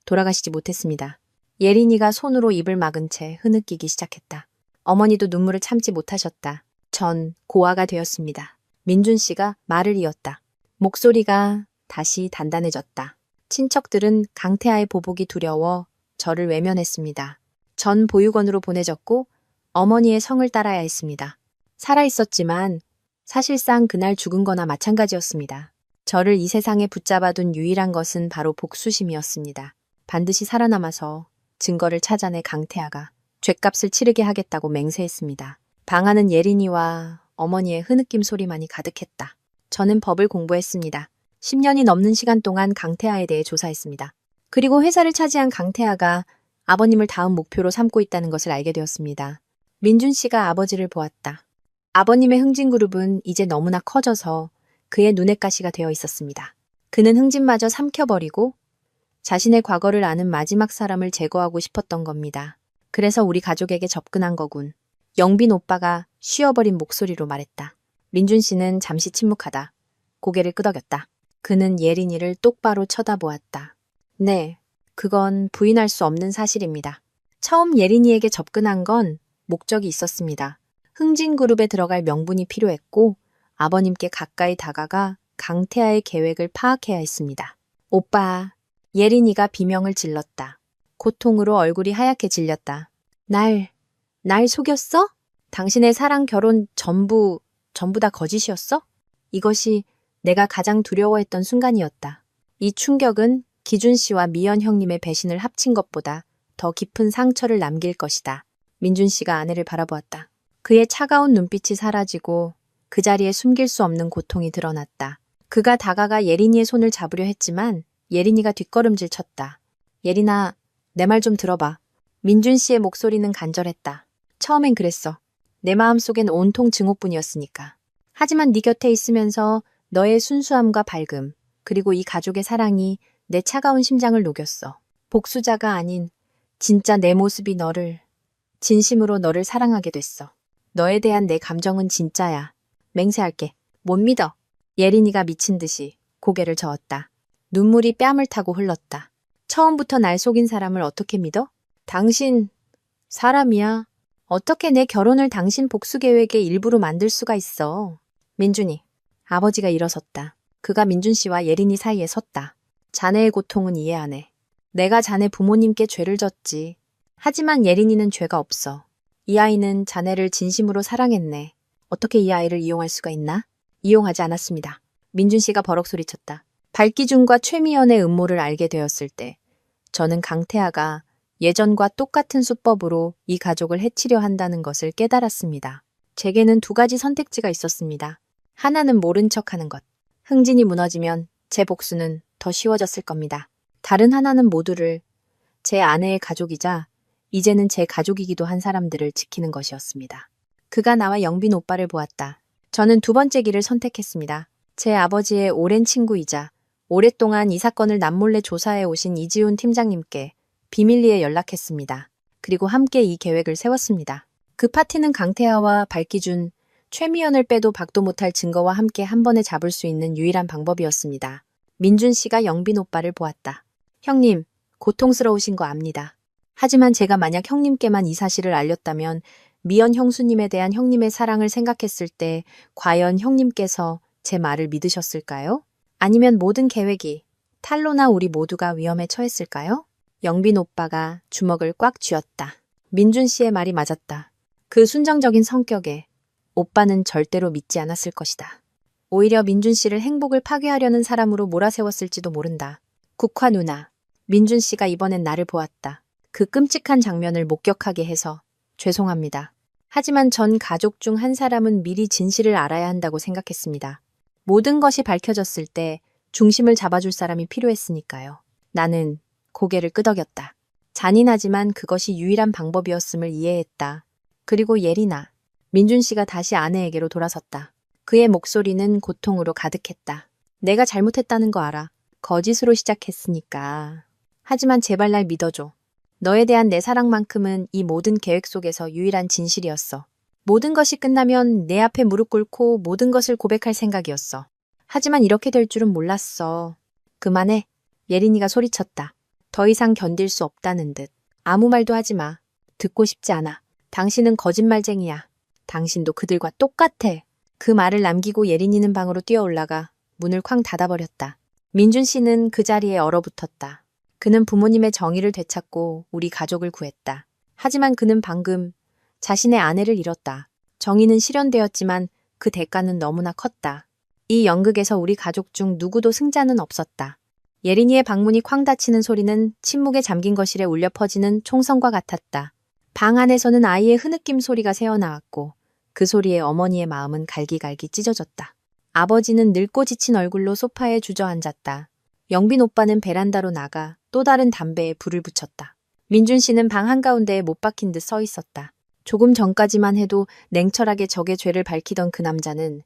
돌아가시지 못했습니다. 예린이가 손으로 입을 막은 채 흐느끼기 시작했다. 어머니도 눈물을 참지 못하셨다. 전 고아가 되었습니다. 민준 씨가 말을 이었다. 목소리가 다시 단단해졌다. 친척들은 강태아의 보복이 두려워 저를 외면했습니다. 전 보육원으로 보내졌고 어머니의 성을 따라야 했습니다. 살아있었지만 사실상 그날 죽은 거나 마찬가지였습니다. 저를 이 세상에 붙잡아둔 유일한 것은 바로 복수심이었습니다. 반드시 살아남아서 증거를 찾아내 강태아가 죗값을 치르게 하겠다고 맹세했습니다. 방 안은 예린이와 어머니의 흐느낌 소리만이 가득했다. 저는 법을 공부했습니다. 10년이 넘는 시간 동안 강태아에 대해 조사했습니다. 그리고 회사를 차지한 강태아가 아버님을 다음 목표로 삼고 있다는 것을 알게 되었습니다. 민준 씨가 아버지를 보았다. 아버님의 흥진그룹은 이제 너무나 커져서 그의 눈엣 가시가 되어 있었습니다. 그는 흥진마저 삼켜버리고 자신의 과거를 아는 마지막 사람을 제거하고 싶었던 겁니다. 그래서 우리 가족에게 접근한 거군. 영빈 오빠가 쉬어버린 목소리로 말했다. 민준 씨는 잠시 침묵하다. 고개를 끄덕였다. 그는 예린이를 똑바로 쳐다보았다. 네, 그건 부인할 수 없는 사실입니다. 처음 예린이에게 접근한 건 목적이 있었습니다. 흥진그룹에 들어갈 명분이 필요했고 아버님께 가까이 다가가 강태아의 계획을 파악해야 했습니다. 오빠, 예린이가 비명을 질렀다. 고통으로 얼굴이 하얗게 질렸다. 날 속였어? 당신의 사랑, 결혼 전부 다 거짓이었어? 이것이 내가 가장 두려워했던 순간이었다. 이 충격은 기준 씨와 미연 형님의 배신을 합친 것보다 더 깊은 상처를 남길 것이다. 민준 씨가 아내를 바라보았다. 그의 차가운 눈빛이 사라지고 그 자리에 숨길 수 없는 고통이 드러났다. 그가 다가가 예린이의 손을 잡으려 했지만 예린이가 뒷걸음질 쳤다. 예린아, 내 말 좀 들어봐. 민준 씨의 목소리는 간절했다. 처음엔 그랬어. 내 마음속엔 온통 증오뿐이었으니까. 하지만 네 곁에 있으면서 너의 순수함과 밝음, 그리고 이 가족의 사랑이 내 차가운 심장을 녹였어. 복수자가 아닌 진짜 내 모습이 진심으로 너를 사랑하게 됐어. 너에 대한 내 감정은 진짜야. 맹세할게. 못 믿어. 예린이가 미친 듯이 고개를 저었다. 눈물이 뺨을 타고 흘렀다. 처음부터 날 속인 사람을 어떻게 믿어? 당신 사람이야. 어떻게 내 결혼을 당신 복수 계획의 일부로 만들 수가 있어. 민준이. 아버지가 일어섰다. 그가 민준 씨와 예린이 사이에 섰다. 자네의 고통은 이해하네. 내가 자네 부모님께 죄를 졌지. 하지만 예린이는 죄가 없어. 이 아이는 자네를 진심으로 사랑했네. 어떻게 이 아이를 이용할 수가 있나? 이용하지 않았습니다. 민준 씨가 버럭 소리쳤다. 발기준과 최미연의 음모를 알게 되었을 때 저는 강태아가 예전과 똑같은 수법으로 이 가족을 해치려 한다는 것을 깨달았습니다. 제게는 두 가지 선택지가 있었습니다. 하나는 모른 척하는 것. 흥진이 무너지면 제 복수는 더 쉬워졌을 겁니다. 다른 하나는 모두를 제 아내의 가족이자 이제는 제 가족이기도 한 사람들을 지키는 것이었습니다. 그가 나와 영빈 오빠를 보았다. 저는 두 번째 길을 선택했습니다. 제 아버지의 오랜 친구이자 오랫동안 이 사건을 남몰래 조사해 오신 이지훈 팀장님께 비밀리에 연락했습니다. 그리고 함께 이 계획을 세웠습니다. 그 파티는 강태하와 발기준, 최미연을 빼도 박도 못할 증거와 함께 한 번에 잡을 수 있는 유일한 방법이었습니다. 민준 씨가 영빈 오빠를 보았다. 형님, 고통스러우신 거 압니다. 하지만 제가 만약 형님께만 이 사실을 알렸다면 미연 형수님에 대한 형님의 사랑을 생각했을 때 과연 형님께서 제 말을 믿으셨을까요? 아니면 모든 계획이 탈로나 우리 모두가 위험에 처했을까요? 영빈 오빠가 주먹을 꽉 쥐었다. 민준 씨의 말이 맞았다. 그 순정적인 성격에 오빠는 절대로 믿지 않았을 것이다. 오히려 민준 씨를 행복을 파괴하려는 사람으로 몰아세웠을지도 모른다. 국화 누나, 민준 씨가 이번엔 나를 보았다. 그 끔찍한 장면을 목격하게 해서 죄송합니다. 하지만 전 가족 중 한 사람은 미리 진실을 알아야 한다고 생각했습니다. 모든 것이 밝혀졌을 때 중심을 잡아줄 사람이 필요했으니까요. 나는 고개를 끄덕였다. 잔인하지만 그것이 유일한 방법이었음을 이해했다. 그리고 예리나, 민준 씨가 다시 아내에게로 돌아섰다. 그의 목소리는 고통으로 가득했다. 내가 잘못했다는 거 알아. 거짓으로 시작했으니까. 하지만 제발 날 믿어줘. 너에 대한 내 사랑만큼은 이 모든 계획 속에서 유일한 진실이었어. 모든 것이 끝나면 내 앞에 무릎 꿇고 모든 것을 고백할 생각이었어. 하지만 이렇게 될 줄은 몰랐어. 그만해. 예린이가 소리쳤다. 더 이상 견딜 수 없다는 듯. 아무 말도 하지 마. 듣고 싶지 않아. 당신은 거짓말쟁이야. 당신도 그들과 똑같아. 그 말을 남기고 예린이는 방으로 뛰어 올라가 문을 쾅 닫아버렸다. 민준 씨는 그 자리에 얼어붙었다. 그는 부모님의 정의를 되찾고 우리 가족을 구했다. 하지만 그는 방금 자신의 아내를 잃었다. 정의는 실현되었지만 그 대가는 너무나 컸다. 이 연극에서 우리 가족 중 누구도 승자는 없었다. 예린이의 방문이 쾅 닫히는 소리는 침묵에 잠긴 거실에 울려 퍼지는 총성과 같았다. 방 안에서는 아이의 흐느낌 소리가 새어나왔고 그 소리에 어머니의 마음은 갈기갈기 찢어졌다. 아버지는 늙고 지친 얼굴로 소파에 주저앉았다. 영빈 오빠는 베란다로 나가 또 다른 담배에 불을 붙였다. 민준 씨는 방 한가운데에 못 박힌 듯 서 있었다. 조금 전까지만 해도 냉철하게 적의 죄를 밝히던 그 남자는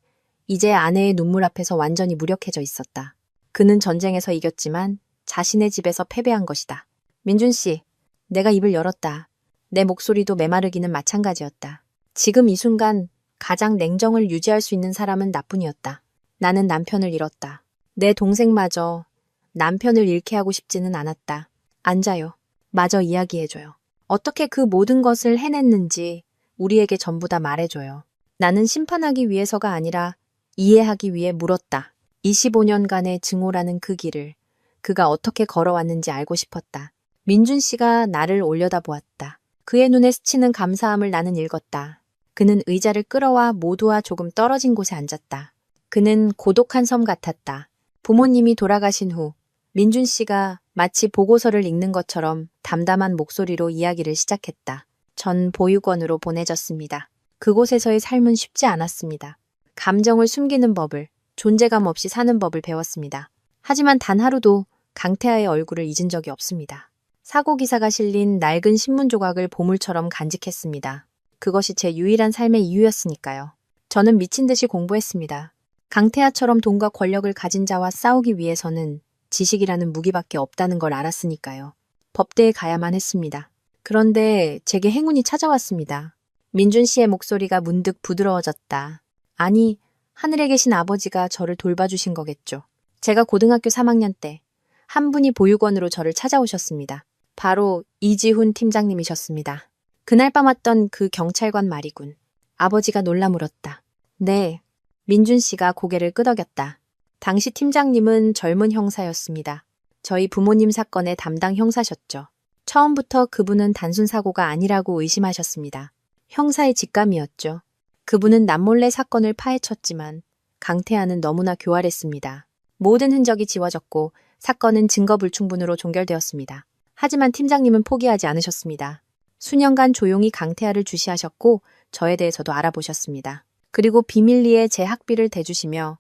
이제 아내의 눈물 앞에서 완전히 무력해져 있었다. 그는 전쟁에서 이겼지만 자신의 집에서 패배한 것이다. 민준 씨, 내가 입을 열었다. 내 목소리도 메마르기는 마찬가지였다. 지금 이 순간 가장 냉정을 유지할 수 있는 사람은 나뿐이었다. 나는 남편을 잃었다. 내 동생마저 남편을 잃게 하고 싶지는 않았다. 앉아요. 마저 이야기해줘요. 어떻게 그 모든 것을 해냈는지 우리에게 전부 다 말해줘요. 나는 심판하기 위해서가 아니라 이해하기 위해 물었다. 25년간의 증오라는 그 길을 그가 어떻게 걸어왔는지 알고 싶었다. 민준 씨가 나를 올려다보았다. 그의 눈에 스치는 감사함을 나는 읽었다. 그는 의자를 끌어와 모두와 조금 떨어진 곳에 앉았다. 그는 고독한 섬 같았다. 부모님이 돌아가신 후 민준 씨가 마치 보고서를 읽는 것처럼 담담한 목소리로 이야기를 시작했다. 전 보육원으로 보내졌습니다. 그곳에서의 삶은 쉽지 않았습니다. 감정을 숨기는 법을, 존재감 없이 사는 법을 배웠습니다. 하지만 단 하루도 강태하의 얼굴을 잊은 적이 없습니다. 사고기사가 실린 낡은 신문 조각을 보물처럼 간직했습니다. 그것이 제 유일한 삶의 이유였으니까요. 저는 미친 듯이 공부했습니다. 강태하처럼 돈과 권력을 가진 자와 싸우기 위해서는 지식이라는 무기밖에 없다는 걸 알았으니까요. 법대에 가야만 했습니다. 그런데 제게 행운이 찾아왔습니다. 민준 씨의 목소리가 문득 부드러워졌다. 아니, 하늘에 계신 아버지가 저를 돌봐주신 거겠죠. 제가 고등학교 3학년 때 한 분이 보육원으로 저를 찾아오셨습니다. 바로 이지훈 팀장님이셨습니다. 그날 밤 왔던 그 경찰관 말이군. 아버지가 놀라 물었다. 네. 민준 씨가 고개를 끄덕였다. 당시 팀장님은 젊은 형사였습니다. 저희 부모님 사건의 담당 형사셨죠. 처음부터 그분은 단순 사고가 아니라고 의심하셨습니다. 형사의 직감이었죠. 그분은 남몰래 사건을 파헤쳤지만 강태하는 너무나 교활했습니다. 모든 흔적이 지워졌고 사건은 증거불충분으로 종결되었습니다. 하지만 팀장님은 포기하지 않으셨습니다. 수년간 조용히 강태하를 주시하셨고 저에 대해서도 알아보셨습니다. 그리고 비밀리에 제 학비를 대주시며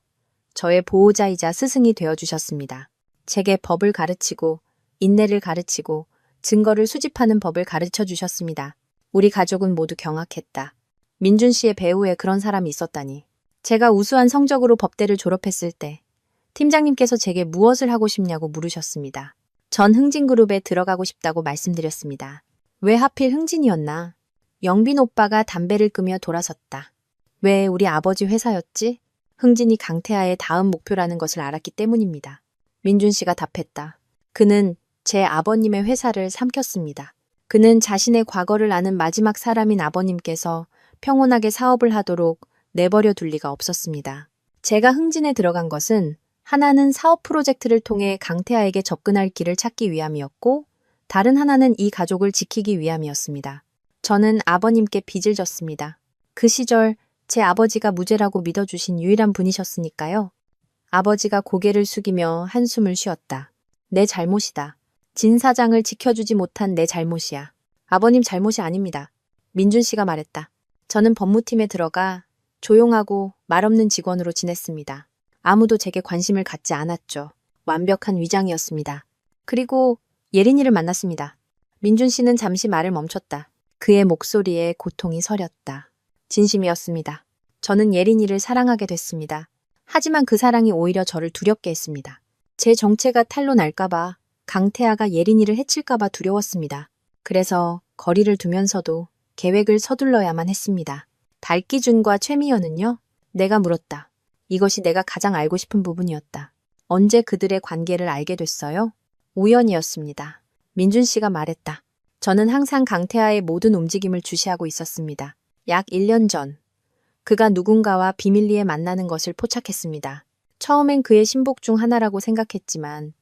저의 보호자이자 스승이 되어주셨습니다. 제게 법을 가르치고 인내를 가르치고 증거를 수집하는 법을 가르쳐 주셨습니다. 우리 가족은 모두 경악했다. 민준 씨의 배후에 그런 사람이 있었다니. 제가 우수한 성적으로 법대를 졸업했을 때 팀장님께서 제게 무엇을 하고 싶냐고 물으셨습니다. 전 흥진그룹에 들어가고 싶다고 말씀드렸습니다. 왜 하필 흥진이었나? 영빈 오빠가 담배를 끄며 돌아섰다. 왜 우리 아버지 회사였지? 흥진이 강태하의 다음 목표라는 것을 알았기 때문입니다. 민준 씨가 답했다. 그는 제 아버님의 회사를 삼켰습니다. 그는 자신의 과거를 아는 마지막 사람인 아버님께서 평온하게 사업을 하도록 내버려 둘 리가 없었습니다. 제가 흥진에 들어간 것은 하나는 사업 프로젝트를 통해 강태하에게 접근할 길을 찾기 위함이었고, 다른 하나는 이 가족을 지키기 위함이었습니다. 저는 아버님께 빚을 졌습니다. 그 시절 제 아버지가 무죄라고 믿어주신 유일한 분이셨으니까요. 아버지가 고개를 숙이며 한숨을 쉬었다. 내 잘못이다. 진 사장을 지켜주지 못한 내 잘못이야. 아버님 잘못이 아닙니다. 민준 씨가 말했다. 저는 법무팀에 들어가 조용하고 말없는 직원으로 지냈습니다. 아무도 제게 관심을 갖지 않았죠. 완벽한 위장이었습니다. 그리고 예린이를 만났습니다. 민준 씨는 잠시 말을 멈췄다. 그의 목소리에 고통이 서렸다. 진심이었습니다. 저는 예린이를 사랑하게 됐습니다. 하지만 그 사랑이 오히려 저를 두렵게 했습니다. 제 정체가 탄로 날까봐, 강태하가 예린이를 해칠까봐 두려웠습니다. 그래서 거리를 두면서도 계획을 서둘러야만 했습니다. 발기준과 최미연은요? 내가 물었다. 이것이 내가 가장 알고 싶은 부분이었다. 언제 그들의 관계를 알게 됐어요? 우연이었습니다. 민준 씨가 말했다. 저는 항상 강태하의 모든 움직임을 주시하고 있었습니다. 약 1년 전, 그가 누군가와 비밀리에 만나는 것을 포착했습니다. 처음엔 그의 신복 중 하나라고 생각했지만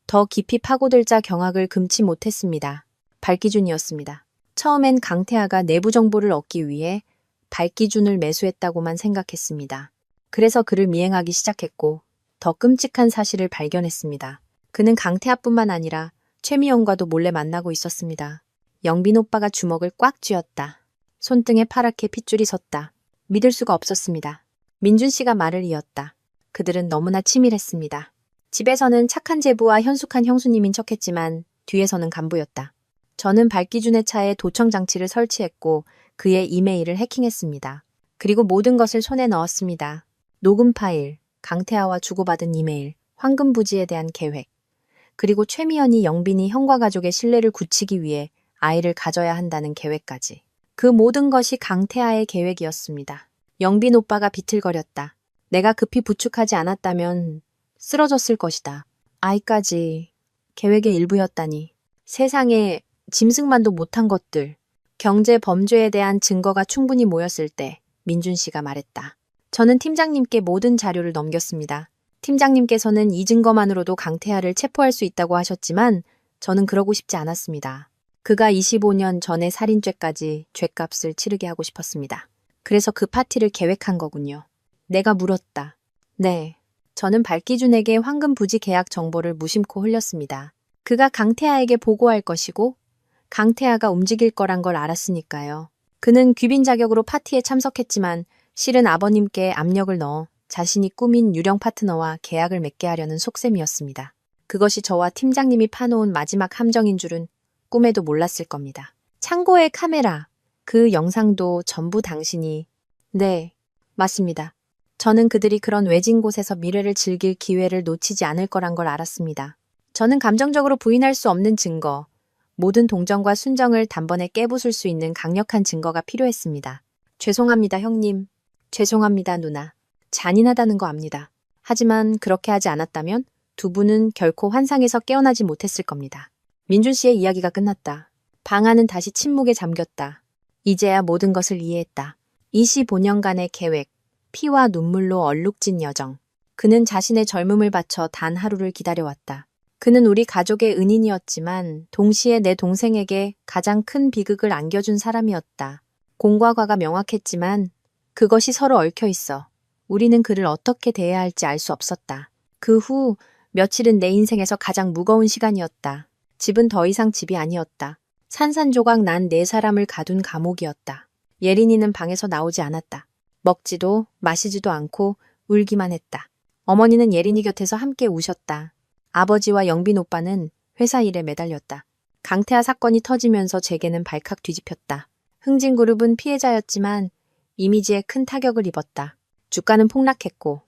더 깊이 파고들자 경악을 금치 못했습니다. 발기준이었습니다. 처음엔 강태하가 내부 정보를 얻기 위해 발기준을 매수했다고만 생각했습니다. 그래서 그를 미행하기 시작했고 더 끔찍한 사실을 발견했습니다. 그는 강태하뿐만 아니라 최미영과도 몰래 만나고 있었습니다. 영빈 오빠가 주먹을 꽉 쥐었다. 손등에 파랗게 핏줄이 섰다. 믿을 수가 없었습니다. 민준 씨가 말을 이었다. 그들은 너무나 치밀했습니다. 집에서는 착한 제부와 현숙한 형수님인 척했지만 뒤에서는 간부였다. 저는 발기준의 차에 도청 장치를 설치했고 그의 이메일을 해킹했습니다. 그리고 모든 것을 손에 넣었습니다. 녹음 파일, 강태하와 주고받은 이메일, 황금 부지에 대한 계획, 그리고 최미연이 영빈이 형과 가족의 신뢰를 굳히기 위해 아이를 가져야 한다는 계획까지. 그 모든 것이 강태하의 계획이었습니다. 영빈 오빠가 비틀거렸다. 내가 급히 부축하지 않았다면 쓰러졌을 것이다. 아이까지 계획의 일부였다니. 세상에 짐승만도 못한 것들. 경제 범죄에 대한 증거가 충분히 모였을 때 민준 씨가 말했다. 저는 팀장님께 모든 자료를 넘겼습니다. 팀장님께서는 이 증거만으로도 강태하를 체포할 수 있다고 하셨지만 저는 그러고 싶지 않았습니다. 그가 25년 전의 살인죄까지 죗값을 치르게 하고 싶었습니다. 그래서 그 파티를 계획한 거군요. 내가 물었다. 네. 저는 발기준에게 황금 부지 계약 정보를 무심코 흘렸습니다. 그가 강태하에게 보고할 것이고 강태하가 움직일 거란 걸 알았으니까요. 그는 귀빈 자격으로 파티에 참석했지만 실은 아버님께 압력을 넣어 자신이 꾸민 유령 파트너와 계약을 맺게 하려는 속셈이었습니다. 그것이 저와 팀장님이 파놓은 마지막 함정인 줄은 꿈에도 몰랐을 겁니다. 창고의 카메라, 그 영상도 전부 당신이... 네, 맞습니다. 저는 그들이 그런 외진 곳에서 미래를 즐길 기회를 놓치지 않을 거란 걸 알았습니다. 저는 감정적으로 부인할 수 없는 증거, 모든 동정과 순정을 단번에 깨부술 수 있는 강력한 증거가 필요했습니다. 죄송합니다, 형님. 죄송합니다, 누나. 잔인하다는 거 압니다. 하지만 그렇게 하지 않았다면 두 분은 결코 환상에서 깨어나지 못했을 겁니다. 민준 씨의 이야기가 끝났다. 방 안은 다시 침묵에 잠겼다. 이제야 모든 것을 이해했다. 25년간의 계획, 피와 눈물로 얼룩진 여정. 그는 자신의 젊음을 바쳐 단 하루를 기다려왔다. 그는 우리 가족의 은인이었지만 동시에 내 동생에게 가장 큰 비극을 안겨준 사람이었다. 공과 과가 명확했지만 그것이 서로 얽혀 있어 우리는 그를 어떻게 대해야 할지 알 수 없었다. 그 후 며칠은 내 인생에서 가장 무거운 시간이었다. 집은 더 이상 집이 아니었다. 산산조각 난 네 사람을 가둔 감옥이었다. 예린이는 방에서 나오지 않았다. 먹지도 마시지도 않고 울기만 했다. 어머니는 예린이 곁에서 함께 우셨다. 아버지와 영빈 오빠는 회사 일에 매달렸다. 강태하 사건이 터지면서 재계는 발칵 뒤집혔다. 흥진그룹은 피해자였지만 이미지에 큰 타격을 입었다. 주가는 폭락했고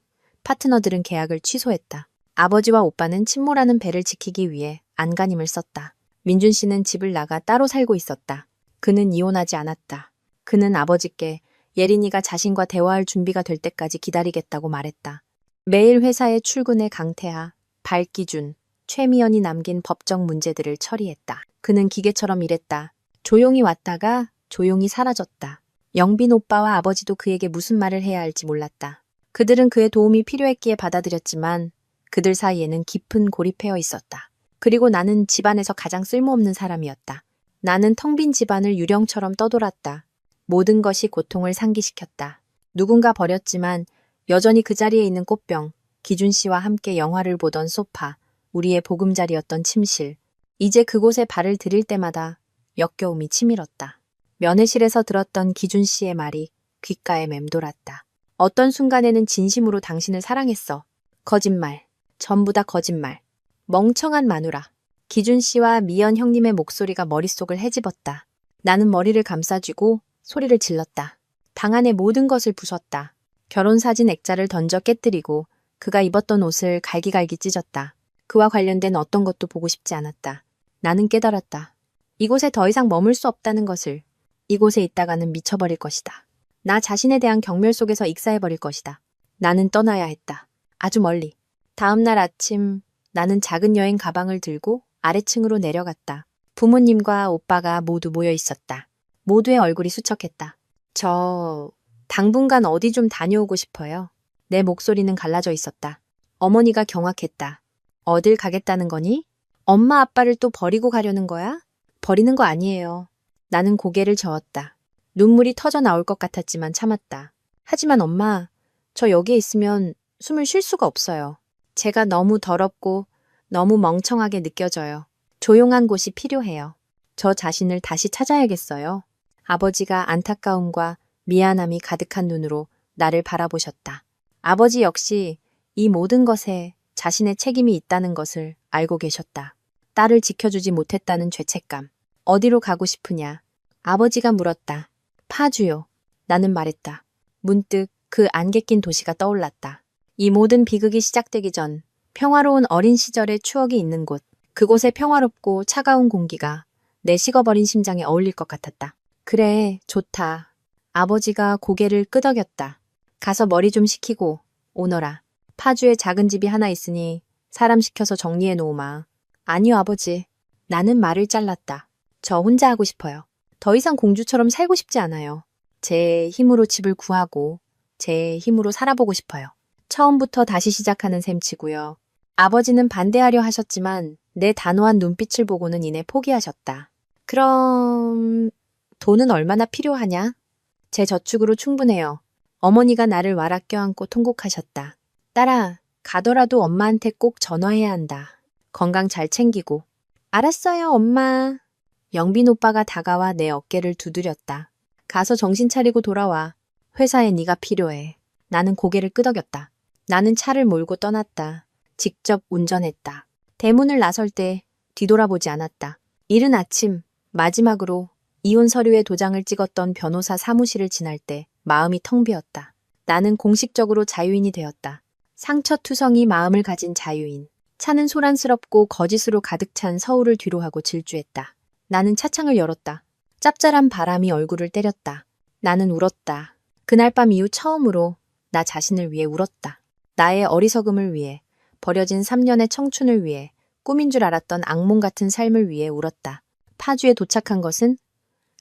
파트너들은 계약을 취소했다. 아버지와 오빠는 침몰하는 배를 지키기 위해 안간힘을 썼다. 민준 씨는 집을 나가 따로 살고 있었다. 그는 이혼하지 않았다. 그는 아버지께 예린이가 자신과 대화할 준비가 될 때까지 기다리겠다고 말했다. 매일 회사에 출근해 강태하, 발기준, 최미연이 남긴 법적 문제들을 처리했다. 그는 기계처럼 일했다. 조용히 왔다가 조용히 사라졌다. 영빈 오빠와 아버지도 그에게 무슨 말을 해야 할지 몰랐다. 그들은 그의 도움이 필요했기에 받아들였지만 그들 사이에는 깊은 고립되어 있었다. 그리고 나는 집안에서 가장 쓸모없는 사람이었다. 나는 텅 빈 집안을 유령처럼 떠돌았다. 모든 것이 고통을 상기시켰다. 누군가 버렸지만 여전히 그 자리에 있는 꽃병, 기준 씨와 함께 영화를 보던 소파, 우리의 보금자리였던 침실. 이제 그곳에 발을 들일 때마다 역겨움이 치밀었다. 면회실에서 들었던 기준 씨의 말이 귓가에 맴돌았다. 어떤 순간에는 진심으로 당신을 사랑했어. 거짓말. 전부 다 거짓말. 멍청한 마누라. 기준 씨와 미연 형님의 목소리가 머릿속을 헤집었다. 나는 머리를 감싸쥐고 소리를 질렀다. 방 안의 모든 것을 부쉈다. 결혼사진 액자를 던져 깨뜨리고 그가 입었던 옷을 갈기갈기 찢었다. 그와 관련된 어떤 것도 보고 싶지 않았다. 나는 깨달았다. 이곳에 더 이상 머물 수 없다는 것을. 이곳에 있다가는 미쳐버릴 것이다. 나 자신에 대한 경멸 속에서 익사해버릴 것이다. 나는 떠나야 했다. 아주 멀리. 다음 날 아침 나는 작은 여행 가방을 들고 아래층으로 내려갔다. 부모님과 오빠가 모두 모여 있었다. 모두의 얼굴이 수척했다. 저 당분간 어디 좀 다녀오고 싶어요. 내 목소리는 갈라져 있었다. 어머니가 경악했다. 어딜 가겠다는 거니? 엄마 아빠를 또 버리고 가려는 거야? 버리는 거 아니에요. 나는 고개를 저었다. 눈물이 터져 나올 것 같았지만 참았다. 하지만 엄마, 저 여기에 있으면 숨을 쉴 수가 없어요. 제가 너무 더럽고 너무 멍청하게 느껴져요. 조용한 곳이 필요해요. 저 자신을 다시 찾아야겠어요. 아버지가 안타까움과 미안함이 가득한 눈으로 나를 바라보셨다. 아버지 역시 이 모든 것에 자신의 책임이 있다는 것을 알고 계셨다. 딸을 지켜주지 못했다는 죄책감. 어디로 가고 싶으냐? 아버지가 물었다. 파주요. 나는 말했다. 문득 그 안개 낀 도시가 떠올랐다. 이 모든 비극이 시작되기 전 평화로운 어린 시절의 추억이 있는 곳. 그곳의 평화롭고 차가운 공기가 내 식어버린 심장에 어울릴 것 같았다. 그래, 좋다. 아버지가 고개를 끄덕였다. 가서 머리 좀 식히고 오너라. 파주에 작은 집이 하나 있으니 사람 시켜서 정리해 놓으마. 아니요, 아버지. 나는 말을 잘랐다. 저 혼자 하고 싶어요. 더 이상 공주처럼 살고 싶지 않아요. 제 힘으로 집을 구하고 제 힘으로 살아보고 싶어요. 처음부터 다시 시작하는 셈치고요. 아버지는 반대하려 하셨지만 내 단호한 눈빛을 보고는 이내 포기하셨다. 그럼 돈은 얼마나 필요하냐? 제 저축으로 충분해요. 어머니가 나를 와락 껴안고 통곡하셨다. 딸아, 가더라도 엄마한테 꼭 전화해야 한다. 건강 잘 챙기고. 알았어요, 엄마. 영빈 오빠가 다가와 내 어깨를 두드렸다. 가서 정신 차리고 돌아와. 회사에 네가 필요해. 나는 고개를 끄덕였다. 나는 차를 몰고 떠났다. 직접 운전했다. 대문을 나설 때 뒤돌아보지 않았다. 이른 아침 마지막으로 이혼 서류에 도장을 찍었던 변호사 사무실을 지날 때 마음이 텅 비었다. 나는 공식적으로 자유인이 되었다. 상처투성이 마음을 가진 자유인. 차는 소란스럽고 거짓으로 가득 찬 서울을 뒤로하고 질주했다. 나는 차창을 열었다. 짭짤한 바람이 얼굴을 때렸다. 나는 울었다. 그날 밤 이후 처음으로 나 자신을 위해 울었다. 나의 어리석음을 위해, 버려진 3년의 청춘을 위해, 꿈인 줄 알았던 악몽 같은 삶을 위해 울었다. 파주에 도착한 것은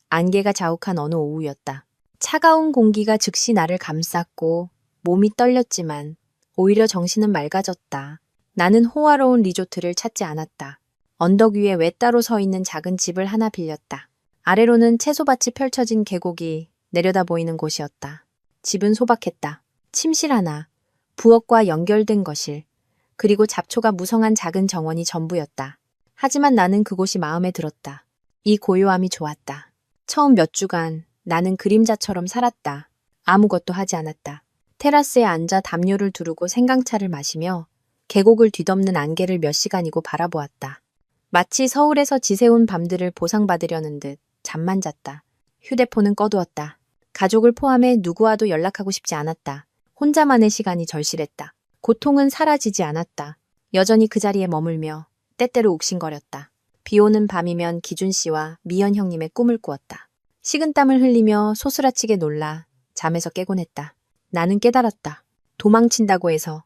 안개가 자욱한 어느 오후였다. 차가운 공기가 즉시 나를 감쌌고 몸이 떨렸지만 오히려 정신은 맑아졌다. 나는 호화로운 리조트를 찾지 않았다. 언덕 위에 외따로 서 있는 작은 집을 하나 빌렸다. 아래로는 채소밭이 펼쳐진 계곡이 내려다 보이는 곳이었다. 집은 소박했다. 침실 하나, 부엌과 연결된 거실, 그리고 잡초가 무성한 작은 정원이 전부였다. 하지만 나는 그곳이 마음에 들었다. 이 고요함이 좋았다. 처음 몇 주간 나는 그림자처럼 살았다. 아무것도 하지 않았다. 테라스에 앉아 담요를 두르고 생강차를 마시며 계곡을 뒤덮는 안개를 몇 시간이고 바라보았다. 마치 서울에서 지새운 밤들을 보상받으려는 듯 잠만 잤다. 휴대폰은 꺼두었다. 가족을 포함해 누구와도 연락하고 싶지 않았다. 혼자만의 시간이 절실했다. 고통은 사라지지 않았다. 여전히 그 자리에 머물며 때때로 욱신거렸다. 비 오는 밤이면 기준 씨와 미연 형님의 꿈을 꾸었다. 식은땀을 흘리며 소스라치게 놀라 잠에서 깨곤 했다. 나는 깨달았다. 도망친다고 해서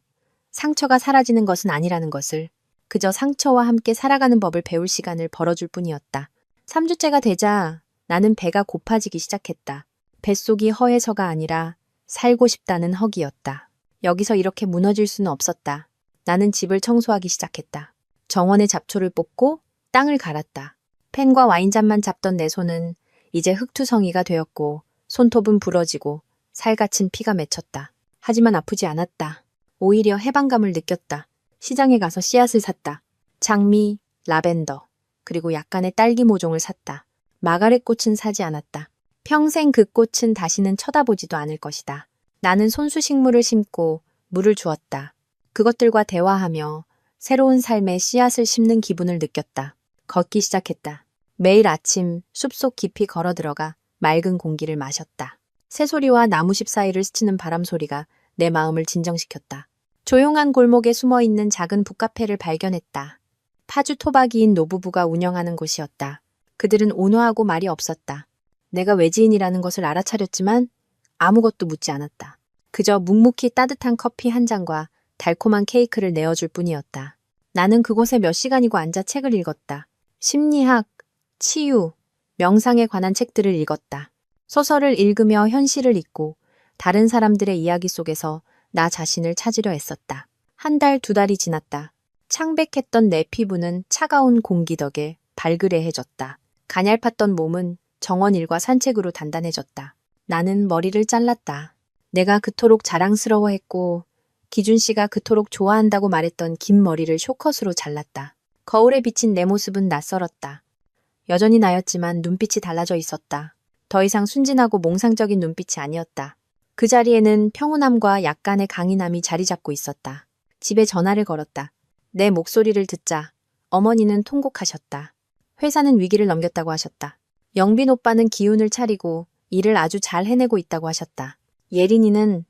상처가 사라지는 것은 아니라는 것을, 그저 상처와 함께 살아가는 법을 배울 시간을 벌어줄 뿐이었다. 3주째가 되자 나는 배가 고파지기 시작했다. 뱃속이 허해서가 아니라 살고 싶다는 허기였다. 여기서 이렇게 무너질 수는 없었다. 나는 집을 청소하기 시작했다. 정원의 잡초를 뽑고 땅을 갈았다. 펜과 와인잔만 잡던 내 손은 이제 흙투성이가 되었고 손톱은 부러지고 살갗은 피가 맺혔다. 하지만 아프지 않았다. 오히려 해방감을 느꼈다. 시장에 가서 씨앗을 샀다. 장미, 라벤더, 그리고 약간의 딸기 모종을 샀다. 마가렛 꽃은 사지 않았다. 평생 그 꽃은 다시는 쳐다보지도 않을 것이다. 나는 손수식물을 심고 물을 주었다. 그것들과 대화하며 새로운 삶의 씨앗을 심는 기분을 느꼈다. 걷기 시작했다. 매일 아침 숲속 깊이 걸어 들어가 맑은 공기를 마셨다. 새소리와 나무십 사이를 스치는 바람 소리가 내 마음을 진정시켰다. 조용한 골목에 숨어있는 작은 북카페를 발견했다. 파주 토박이인 노부부가 운영하는 곳이었다. 그들은 온화하고 말이 없었다. 내가 외지인이라는 것을 알아차렸지만 아무것도 묻지 않았다. 그저 묵묵히 따뜻한 커피 한 잔과 달콤한 케이크를 내어줄 뿐이었다. 나는 그곳에 몇 시간이고 앉아 책을 읽었다. 심리학, 치유, 명상에 관한 책들을 읽었다. 소설을 읽으며 현실을 잊고 다른 사람들의 이야기 속에서 나 자신을 찾으려 애썼다. 한 달, 두 달이 지났다. 창백했던 내 피부는 차가운 공기 덕에 발그레해졌다. 가냘팠던 몸은 정원 일과 산책으로 단단해졌다. 나는 머리를 잘랐다. 내가 그토록 자랑스러워했고 기준 씨가 그토록 좋아한다고 말했던 긴 머리를 쇼컷으로 잘랐다. 거울에 비친 내 모습은 낯설었다. 여전히 나였지만 눈빛이 달라져 있었다. 더 이상 순진하고 몽상적인 눈빛이 아니었다. 그 자리에는 평온함과 약간의 강인함이 자리 잡고 있었다. 집에 전화를 걸었다. 내 목소리를 듣자 어머니는 통곡하셨다. 회사는 위기를 넘겼다고 하셨다. 영빈 오빠는 기운을 차리고 일을 아주 잘 해내고 있다고 하셨다. 예린이는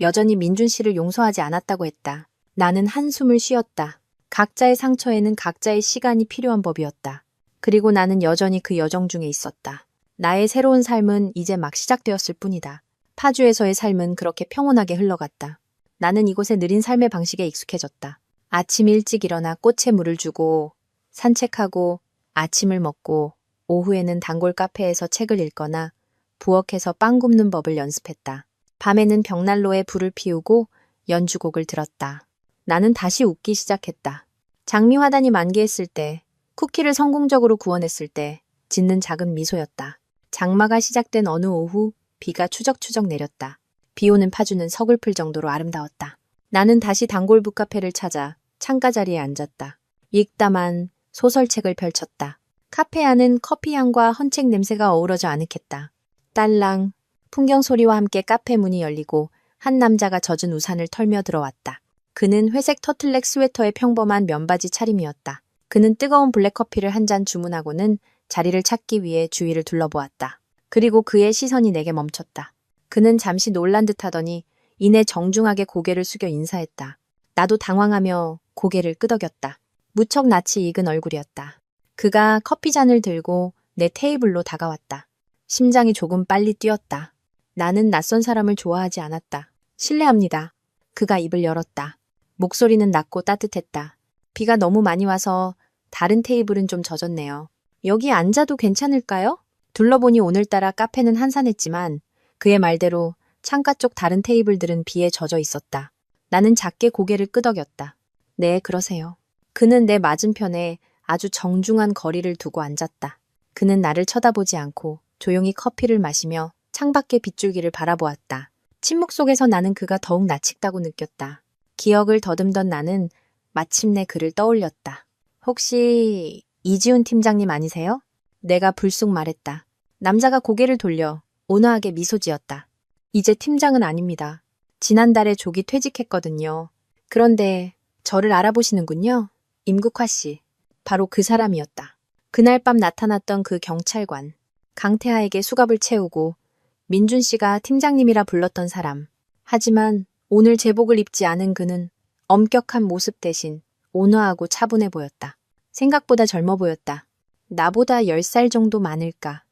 여전히 민준 씨를 용서하지 않았다고 했다. 나는 한숨을 쉬었다. 각자의 상처에는 각자의 시간이 필요한 법이었다. 그리고 나는 여전히 그 여정 중에 있었다. 나의 새로운 삶은 이제 막 시작되었을 뿐이다. 파주에서의 삶은 그렇게 평온하게 흘러갔다. 나는 이곳의 느린 삶의 방식에 익숙해졌다. 아침 일찍 일어나 꽃에 물을 주고 산책하고 아침을 먹고 오후에는 단골 카페에서 책을 읽거나 부엌에서 빵 굽는 법을 연습했다. 밤에는 벽난로에 불을 피우고 연주곡을 들었다. 나는 다시 웃기 시작했다. 장미 화단이 만개했을 때, 쿠키를 성공적으로 구워냈을 때 짓는 작은 미소였다. 장마가 시작된 어느 오후 비가 추적추적 내렸다. 비 오는 파주는 서글플 정도로 아름다웠다. 나는 다시 단골 북카페를 찾아 창가 자리에 앉았다. 읽다만 소설책을 펼쳤다. 카페 안은 커피향과 헌책 냄새가 어우러져 아늑했다. 딸랑, 풍경 소리와 함께 카페 문이 열리고 한 남자가 젖은 우산을 털며 들어왔다. 그는 회색 터틀넥 스웨터에 평범한 면바지 차림이었다. 그는 뜨거운 블랙커피를 한 잔 주문하고는 자리를 찾기 위해 주위를 둘러보았다. 그리고 그의 시선이 내게 멈췄다. 그는 잠시 놀란 듯하더니 이내 정중하게 고개를 숙여 인사했다. 나도 당황하며 고개를 끄덕였다. 무척 낯이 익은 얼굴이었다. 그가 커피잔을 들고 내 테이블로 다가왔다. 심장이 조금 빨리 뛰었다. 나는 낯선 사람을 좋아하지 않았다. 실례합니다. 그가 입을 열었다. 목소리는 낮고 따뜻했다. 비가 너무 많이 와서 다른 테이블은 좀 젖었네요. 여기 앉아도 괜찮을까요? 둘러보니 오늘따라 카페는 한산했지만 그의 말대로 창가 쪽 다른 테이블들은 비에 젖어 있었다. 나는 작게 고개를 끄덕였다. 네, 그러세요. 그는 내 맞은편에 아주 정중한 거리를 두고 앉았다. 그는 나를 쳐다보지 않고 조용히 커피를 마시며 창밖의 빗줄기를 바라보았다. 침묵 속에서 나는 그가 더욱 낯익다고 느꼈다. 기억을 더듬던 나는 마침내 그를 떠올렸다. 혹시 이지훈 팀장님 아니세요? 내가 불쑥 말했다. 남자가 고개를 돌려 온화하게 미소 지었다. 이제 팀장은 아닙니다. 지난달에 조기 퇴직했거든요. 그런데 저를 알아보시는군요. 임국화 씨. 바로 그 사람이었다. 그날 밤 나타났던 그 경찰관. 강태하에게 수갑을 채우고 민준 씨가 팀장님이라 불렀던 사람. 하지만 오늘 제복을 입지 않은 그는 엄격한 모습 대신 온화하고 차분해 보였다. 생각보다 젊어 보였다. 나보다 10살 정도 많을까?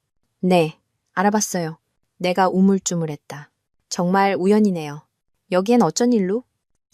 네, 알아봤어요. 내가 우물쭈물했다. 정말 우연이네요. 여기엔 어쩐 일로?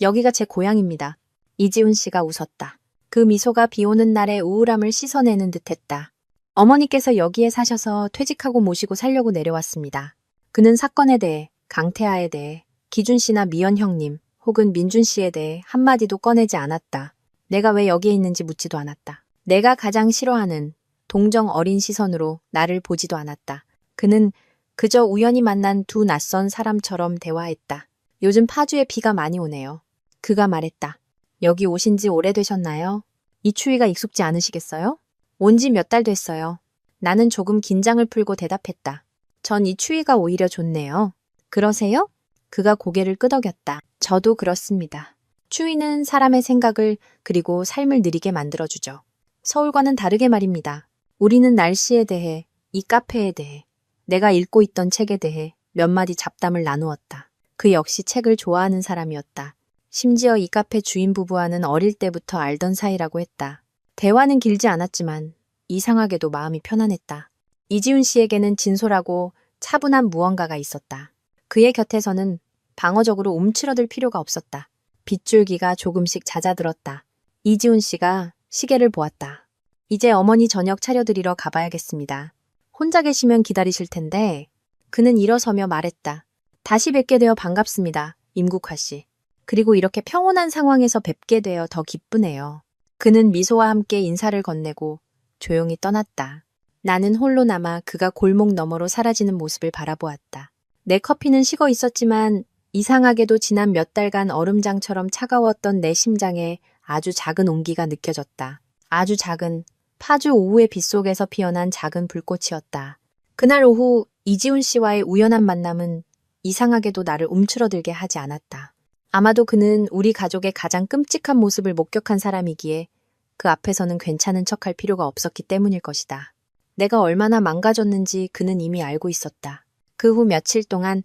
여기가 제 고향입니다. 이지훈 씨가 웃었다. 그 미소가 비 오는 날의 우울함을 씻어내는 듯했다. 어머니께서 여기에 사셔서 퇴직하고 모시고 살려고 내려왔습니다. 그는 사건에 대해, 강태하에 대해, 기준 씨나 미연 형님, 혹은 민준 씨에 대해 한마디도 꺼내지 않았다. 내가 왜 여기에 있는지 묻지도 않았다. 내가 가장 싫어하는 동정 어린 시선으로 나를 보지도 않았다. 그는 그저 우연히 만난 두 낯선 사람처럼 대화했다. 요즘 파주에 비가 많이 오네요. 그가 말했다. 여기 오신 지 오래되셨나요? 이 추위가 익숙지 않으시겠어요? 온 지 몇 달 됐어요. 나는 조금 긴장을 풀고 대답했다. 전 이 추위가 오히려 좋네요. 그러세요? 그가 고개를 끄덕였다. 저도 그렇습니다. 추위는 사람의 생각을 그리고 삶을 느리게 만들어주죠. 서울과는 다르게 말입니다. 우리는 날씨에 대해, 이 카페에 대해, 내가 읽고 있던 책에 대해 몇 마디 잡담을 나누었다. 그 역시 책을 좋아하는 사람이었다. 심지어 이 카페 주인 부부와는 어릴 때부터 알던 사이라고 했다. 대화는 길지 않았지만 이상하게도 마음이 편안했다. 이지훈 씨에게는 진솔하고 차분한 무언가가 있었다. 그의 곁에서는 방어적으로 움츠러들 필요가 없었다. 빗줄기가 조금씩 잦아들었다. 이지훈 씨가 시계를 보았다. 이제 어머니 저녁 차려드리러 가봐야겠습니다. 혼자 계시면 기다리실 텐데. 그는 일어서며 말했다. 다시 뵙게 되어 반갑습니다. 임국화 씨. 그리고 이렇게 평온한 상황에서 뵙게 되어 더 기쁘네요. 그는 미소와 함께 인사를 건네고 조용히 떠났다. 나는 홀로 남아 그가 골목 너머로 사라지는 모습을 바라보았다. 내 커피는 식어 있었지만 이상하게도 지난 몇 달간 얼음장처럼 차가웠던 내 심장에 아주 작은 온기가 느껴졌다. 아주 작은, 파주 오후의 빗속에서 피어난 작은 불꽃이었다. 그날 오후 이지훈 씨와의 우연한 만남은 이상하게도 나를 움츠러들게 하지 않았다. 아마도 그는 우리 가족의 가장 끔찍한 모습을 목격한 사람이기에 그 앞에서는 괜찮은 척할 필요가 없었기 때문일 것이다. 내가 얼마나 망가졌는지 그는 이미 알고 있었다. 그 후 며칠 동안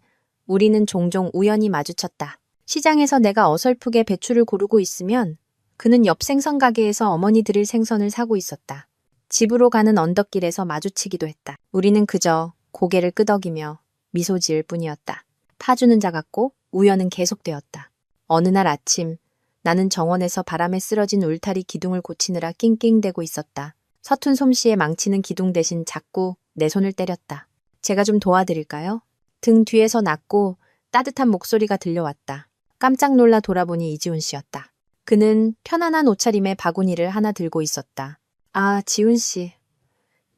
우리는 종종 우연히 마주쳤다. 시장에서 내가 어설프게 배추를 고르고 있으면 그는 옆 생선 가게에서 어머니 드릴 생선을 사고 있었다. 집으로 가는 언덕길에서 마주치기도 했다. 우리는 그저 고개를 끄덕이며 미소 지을 뿐이었다. 파주는 작았고 우연은 계속되었다. 어느 날 아침 나는 정원에서 바람에 쓰러진 울타리 기둥을 고치느라 낑낑대고 있었다. 서툰 솜씨에 망치는 기둥 대신 자꾸 내 손을 때렸다. 제가 좀 도와드릴까요? 등 뒤에서 낮고 따뜻한 목소리가 들려왔다. 깜짝 놀라 돌아보니 이지훈 씨였다. 그는 편안한 옷차림에 바구니를 하나 들고 있었다. 아, 지훈 씨.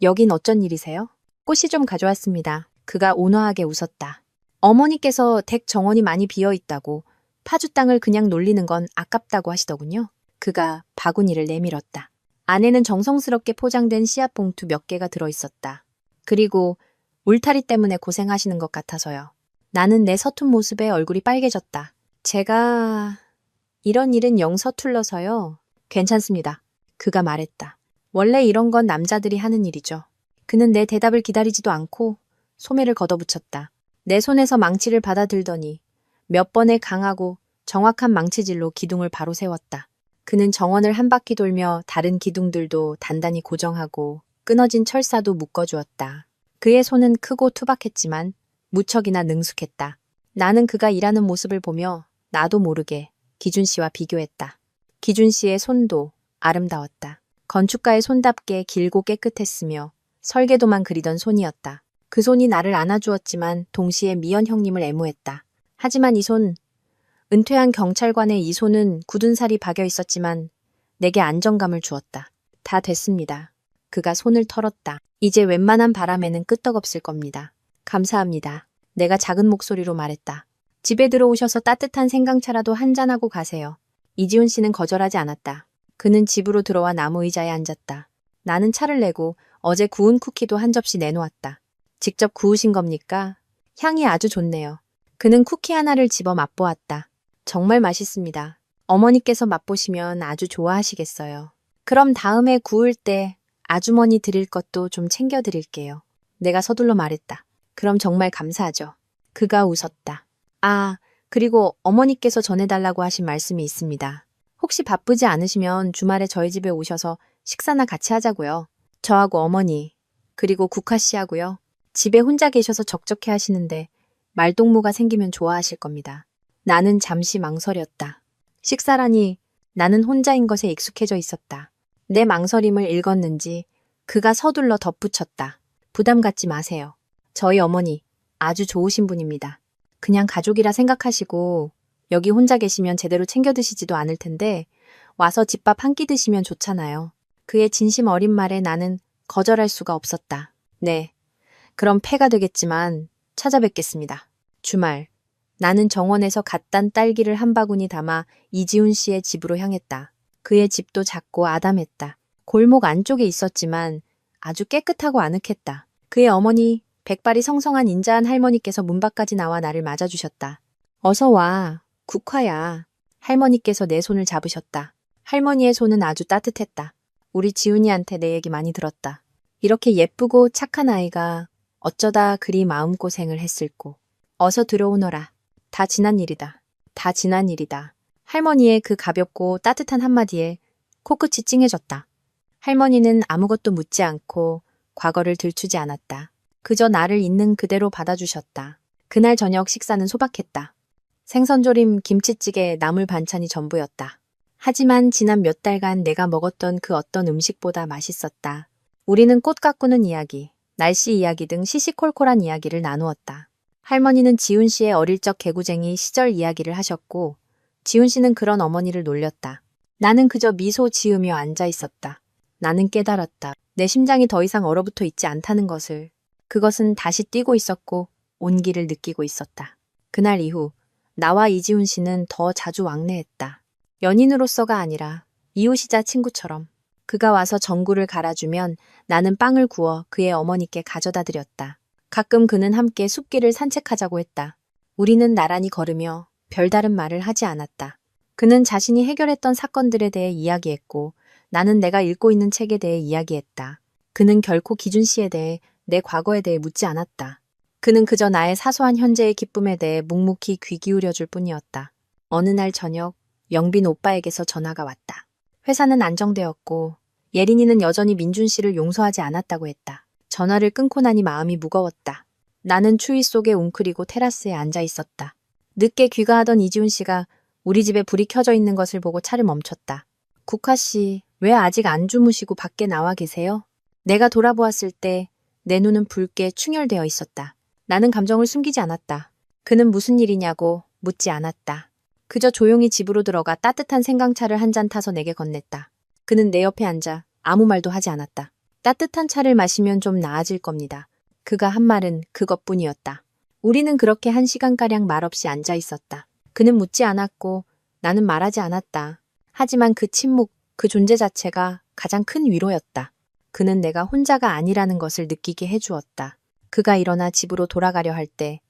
여긴 어쩐 일이세요? 꽃이 좀 가져왔습니다. 그가 온화하게 웃었다. 어머니께서 댁 정원이 많이 비어 있다고 파주 땅을 그냥 놀리는 건 아깝다고 하시더군요. 그가 바구니를 내밀었다. 안에는 정성스럽게 포장된 씨앗 봉투 몇 개가 들어있었다. 그리고 울타리 때문에 고생하시는 것 같아서요. 나는 내 서툰 모습에 얼굴이 빨개졌다. 제가 이런 일은 영 서툴러서요. 괜찮습니다. 그가 말했다. 원래 이런 건 남자들이 하는 일이죠. 그는 내 대답을 기다리지도 않고 소매를 걷어붙였다. 내 손에서 망치를 받아들더니 몇 번의 강하고 정확한 망치질로 기둥을 바로 세웠다. 그는 정원을 한 바퀴 돌며 다른 기둥들도 단단히 고정하고 끊어진 철사도 묶어주었다. 그의 손은 크고 투박했지만 무척이나 능숙했다. 나는 그가 일하는 모습을 보며 나도 모르게 기준 씨와 비교했다. 기준 씨의 손도 아름다웠다. 건축가의 손답게 길고 깨끗했으며 설계도만 그리던 손이었다. 그 손이 나를 안아주었지만 동시에 미연 형님을 애무했다. 하지만 이 손, 은퇴한 경찰관의 이 손은 굳은 살이 박여 있었지만 내게 안정감을 주었다. 다 됐습니다. 그가 손을 털었다. 이제 웬만한 바람에는 끄떡없을 겁니다. 감사합니다. 내가 작은 목소리로 말했다. 집에 들어오셔서 따뜻한 생강차라도 한잔하고 가세요. 이지훈 씨는 거절하지 않았다. 그는 집으로 들어와 나무 의자에 앉았다. 나는 차를 내고 어제 구운 쿠키도 한 접시 내놓았다. 직접 구우신 겁니까? 향이 아주 좋네요. 그는 쿠키 하나를 집어 맛보았다. 정말 맛있습니다. 어머니께서 맛보시면 아주 좋아하시겠어요. 그럼 다음에 구울 때 아주머니 드릴 것도 좀 챙겨 드릴게요. 내가 서둘러 말했다. 그럼 정말 감사하죠. 그가 웃었다. 아, 그리고 어머니께서 전해달라고 하신 말씀이 있습니다. 혹시 바쁘지 않으시면 주말에 저희 집에 오셔서 식사나 같이 하자고요. 저하고 어머니, 그리고 국화 씨하고요. 집에 혼자 계셔서 적적해 하시는데 말동무가 생기면 좋아하실 겁니다. 나는 잠시 망설였다. 식사라니 나는 혼자인 것에 익숙해져 있었다. 내 망설임을 읽었는지 그가 서둘러 덧붙였다. 부담 갖지 마세요. 저희 어머니 아주 좋으신 분입니다. 그냥 가족이라 생각하시고 여기 혼자 계시면 제대로 챙겨 드시지도 않을 텐데 와서 집밥 한 끼 드시면 좋잖아요. 그의 진심 어린 말에 나는 거절할 수가 없었다. 네, 그럼 폐가 되겠지만 찾아뵙겠습니다. 주말, 나는 정원에서 갓 딴 딸기를 한 바구니 담아 이지훈 씨의 집으로 향했다. 그의 집도 작고 아담했다. 골목 안쪽에 있었지만 아주 깨끗하고 아늑했다. 그의 어머니, 백발이 성성한 인자한 할머니께서 문 밖까지 나와 나를 맞아주셨다. 어서 와, 국화야. 할머니께서 내 손을 잡으셨다. 할머니의 손은 아주 따뜻했다. 우리 지훈이한테 내 얘기 많이 들었다. 이렇게 예쁘고 착한 아이가 어쩌다 그리 마음고생을 했을꼬. 어서 들어오너라. 다 지난 일이다. 다 지난 일이다. 할머니의 그 가볍고 따뜻한 한마디에 코끝이 찡해졌다. 할머니는 아무것도 묻지 않고 과거를 들추지 않았다. 그저 나를 있는 그대로 받아주셨다. 그날 저녁 식사는 소박했다. 생선조림, 김치찌개, 나물 반찬이 전부였다. 하지만 지난 몇 달간 내가 먹었던 그 어떤 음식보다 맛있었다. 우리는 꽃 가꾸는 이야기, 날씨 이야기 등 시시콜콜한 이야기를 나누었다. 할머니는 지훈 씨의 어릴 적 개구쟁이 시절 이야기를 하셨고 지훈 씨는 그런 어머니를 놀렸다. 나는 그저 미소 지으며 앉아 있었다. 나는 깨달았다. 내 심장이 더 이상 얼어붙어 있지 않다는 것을. 그것은 다시 뛰고 있었고 온기를 느끼고 있었다. 그날 이후 나와 이지훈 씨는 더 자주 왕래했다. 연인으로서가 아니라 이웃이자 친구처럼. 그가 와서 전구를 갈아주면 나는 빵을 구워 그의 어머니께 가져다 드렸다. 가끔 그는 함께 숲길을 산책하자고 했다. 우리는 나란히 걸으며 별다른 말을 하지 않았다. 그는 자신이 해결했던 사건들에 대해 이야기했고 나는 내가 읽고 있는 책에 대해 이야기했다. 그는 결코 기준 씨에 대해 내 과거에 대해 묻지 않았다. 그는 그저 나의 사소한 현재의 기쁨에 대해 묵묵히 귀 기울여줄 뿐이었다. 어느 날 저녁 영빈 오빠에게서 전화가 왔다. 회사는 안정되었고 예린이는 여전히 민준 씨를 용서하지 않았다고 했다. 전화를 끊고 나니 마음이 무거웠다. 나는 추위 속에 웅크리고 테라스에 앉아 있었다. 늦게 귀가하던 이지훈 씨가 우리 집에 불이 켜져 있는 것을 보고 차를 멈췄다. 국화 씨, 왜 아직 안 주무시고 밖에 나와 계세요? 내가 돌아보았을 때 내 눈은 붉게 충혈되어 있었다. 나는 감정을 숨기지 않았다. 그는 무슨 일이냐고 묻지 않았다. 그저 조용히 집으로 들어가 따뜻한 생강차를 한 잔 타서 내게 건넸다. 그는 내 옆에 앉아 아무 말도 하지 않았다. 따뜻한 차를 마시면 좀 나아질 겁니다. 그가 한 말은 그것뿐이었다. 우리는 그렇게 1시간가량 말없이 앉아 있었다. 그는 묻지 않았고 나는 말하지 않았다. 하지만 그 침묵, 그 존재 자체가 가장 큰 위로였다. 그는 내가 혼자가 아니라는 것을 느끼게 해주었다. 그가 일어나 집으로 돌아가려 할 때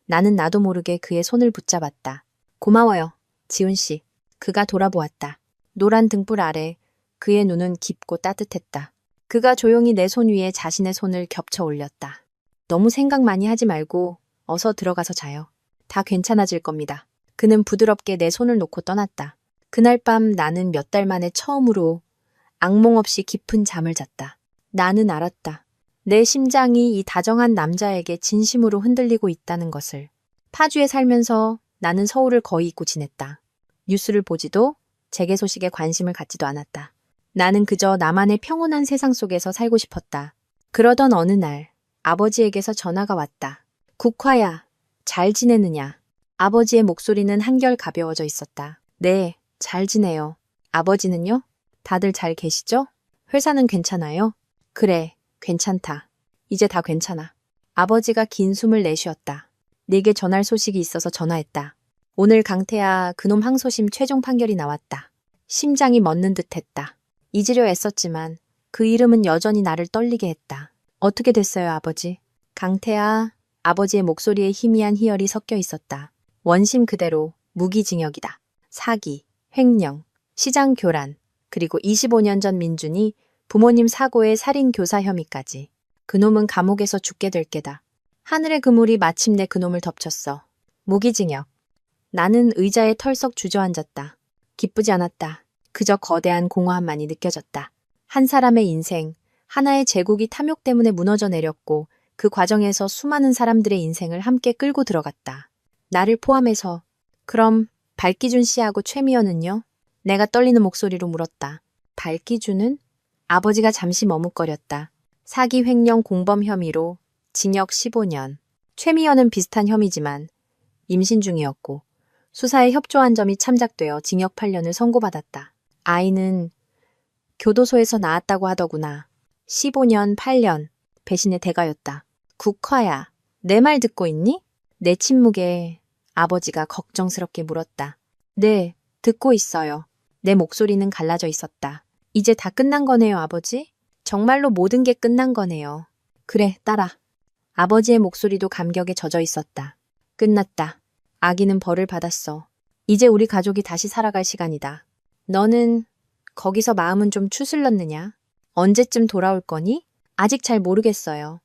나는 나도 모르게 그의 손을 붙잡았다. 고마워요, 지훈 씨. 그가 돌아보았다. 노란 등불 아래 그의 눈은 깊고 따뜻했다. 그가 조용히 내 손 위에 자신의 손을 겹쳐 올렸다. 너무 생각 많이 하지 말고 어서 들어가서 자요. 다 괜찮아질 겁니다. 그는 부드럽게 내 손을 놓고 떠났다. 그날 밤 나는 몇 달 만에 처음으로 악몽 없이 깊은 잠을 잤다. 나는 알았다. 내 심장이 이 다정한 남자에게 진심으로 흔들리고 있다는 것을. 파주에 살면서 나는 서울을 거의 잊고 지냈다. 뉴스를 보지도 재계 소식에 관심을 갖지도 않았다. 나는 그저 나만의 평온한 세상 속에서 살고 싶었다. 그러던 어느 날 아버지에게서 전화가 왔다. 국화야, 잘 지내느냐? 아버지의 목소리는 한결 가벼워져 있었다. 네, 잘 지내요. 아버지는요? 다들 잘 계시죠? 회사는 괜찮아요? 그래, 괜찮다. 이제 다 괜찮아. 아버지가 긴 숨을 내쉬었다. 네게 전할 소식이 있어서 전화했다. 오늘 강태아 그놈 항소심 최종 판결이 나왔다. 심장이 멎는 듯했다. 잊으려 애썼지만 그 이름은 여전히 나를 떨리게 했다. 어떻게 됐어요, 아버지? 강태아, 아버지의 목소리에 희미한 희열이 섞여 있었다. 원심 그대로 무기징역이다. 사기, 횡령, 시장 교란, 그리고 25년 전 민준이 부모님 사고에 살인 교사 혐의까지. 그놈은 감옥에서 죽게 될 게다. 하늘의 그물이 마침내 그놈을 덮쳤어. 무기징역. 나는 의자에 털썩 주저앉았다. 기쁘지 않았다. 그저 거대한 공허함만이 느껴졌다. 한 사람의 인생, 하나의 제국이 탐욕 때문에 무너져 내렸고 그 과정에서 수많은 사람들의 인생을 함께 끌고 들어갔다. 나를 포함해서. 그럼 발기준 씨하고 최미연은요? 내가 떨리는 목소리로 물었다. 발기준은? 아버지가 잠시 머뭇거렸다. 사기 횡령 공범 혐의로 징역 15년. 최미연은 비슷한 혐의지만 임신 중이었고 수사에 협조한 점이 참작되어 징역 8년을 선고받았다. 아이는 교도소에서 나왔다고 하더구나. 15년 8년. 배신의 대가였다. 국화야, 내 말 듣고 있니? 내 침묵에 아버지가 걱정스럽게 물었다. 네, 듣고 있어요. 내 목소리는 갈라져 있었다. 이제 다 끝난 거네요, 아버지? 정말로 모든 게 끝난 거네요. 그래, 딸아. 아버지의 목소리도 감격에 젖어 있었다. 끝났다. 아기는 벌을 받았어. 이제 우리 가족이 다시 살아갈 시간이다. 너는 거기서 마음은 좀 추슬렀느냐? 언제쯤 돌아올 거니? 아직 잘 모르겠어요.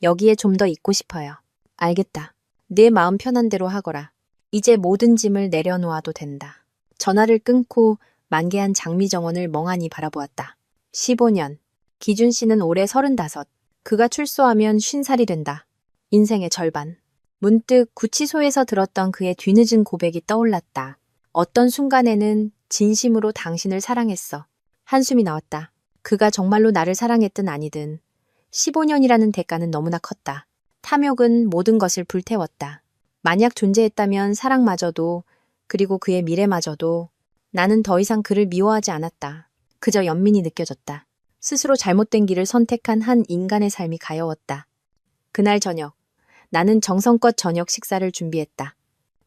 여기에 좀 더 있고 싶어요. 알겠다. 네 마음 편한 대로 하거라. 이제 모든 짐을 내려놓아도 된다. 전화를 끊고 만개한 장미정원을 멍하니 바라보았다. 15년. 기준 씨는 올해 35. 그가 출소하면 50살이 된다. 인생의 절반. 문득 구치소에서 들었던 그의 뒤늦은 고백이 떠올랐다. 어떤 순간에는 진심으로 당신을 사랑했어. 한숨이 나왔다. 그가 정말로 나를 사랑했든 아니든 15년이라는 대가는 너무나 컸다. 탐욕은 모든 것을 불태웠다. 만약 존재했다면 사랑마저도 그리고 그의 미래마저도 나는 더 이상 그를 미워하지 않았다. 그저 연민이 느껴졌다. 스스로 잘못된 길을 선택한 한 인간의 삶이 가여웠다. 그날 저녁, 나는 정성껏 저녁 식사를 준비했다.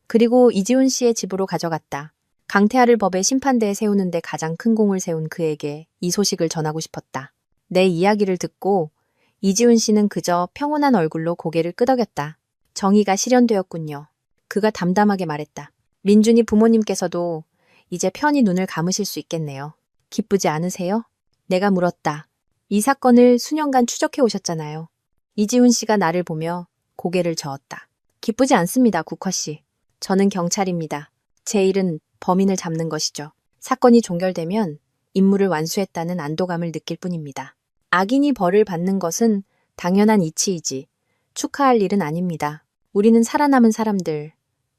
그리고 이지훈 씨의 집으로 가져갔다. 강태하를 법의 심판대에 세우는데 가장 큰 공을 세운 그에게 이 소식을 전하고 싶었다. 내 이야기를 듣고 이지훈 씨는 그저 평온한 얼굴로 고개를 끄덕였다. 정의가 실현되었군요. 그가 담담하게 말했다. 민준이 부모님께서도 이제 편히 눈을 감으실 수 있겠네요. 기쁘지 않으세요? 내가 물었다. 이 사건을 수년간 추적해 오셨잖아요. 이지훈 씨가 나를 보며 고개를 저었다. 기쁘지 않습니다, 국화 씨. 저는 경찰입니다. 제 일은 범인을 잡는 것이죠. 사건이 종결되면 임무를 완수했다는 안도감을 느낄 뿐입니다. 악인이 벌을 받는 것은 당연한 이치이지 축하할 일은 아닙니다. 우리는 살아남은 사람들,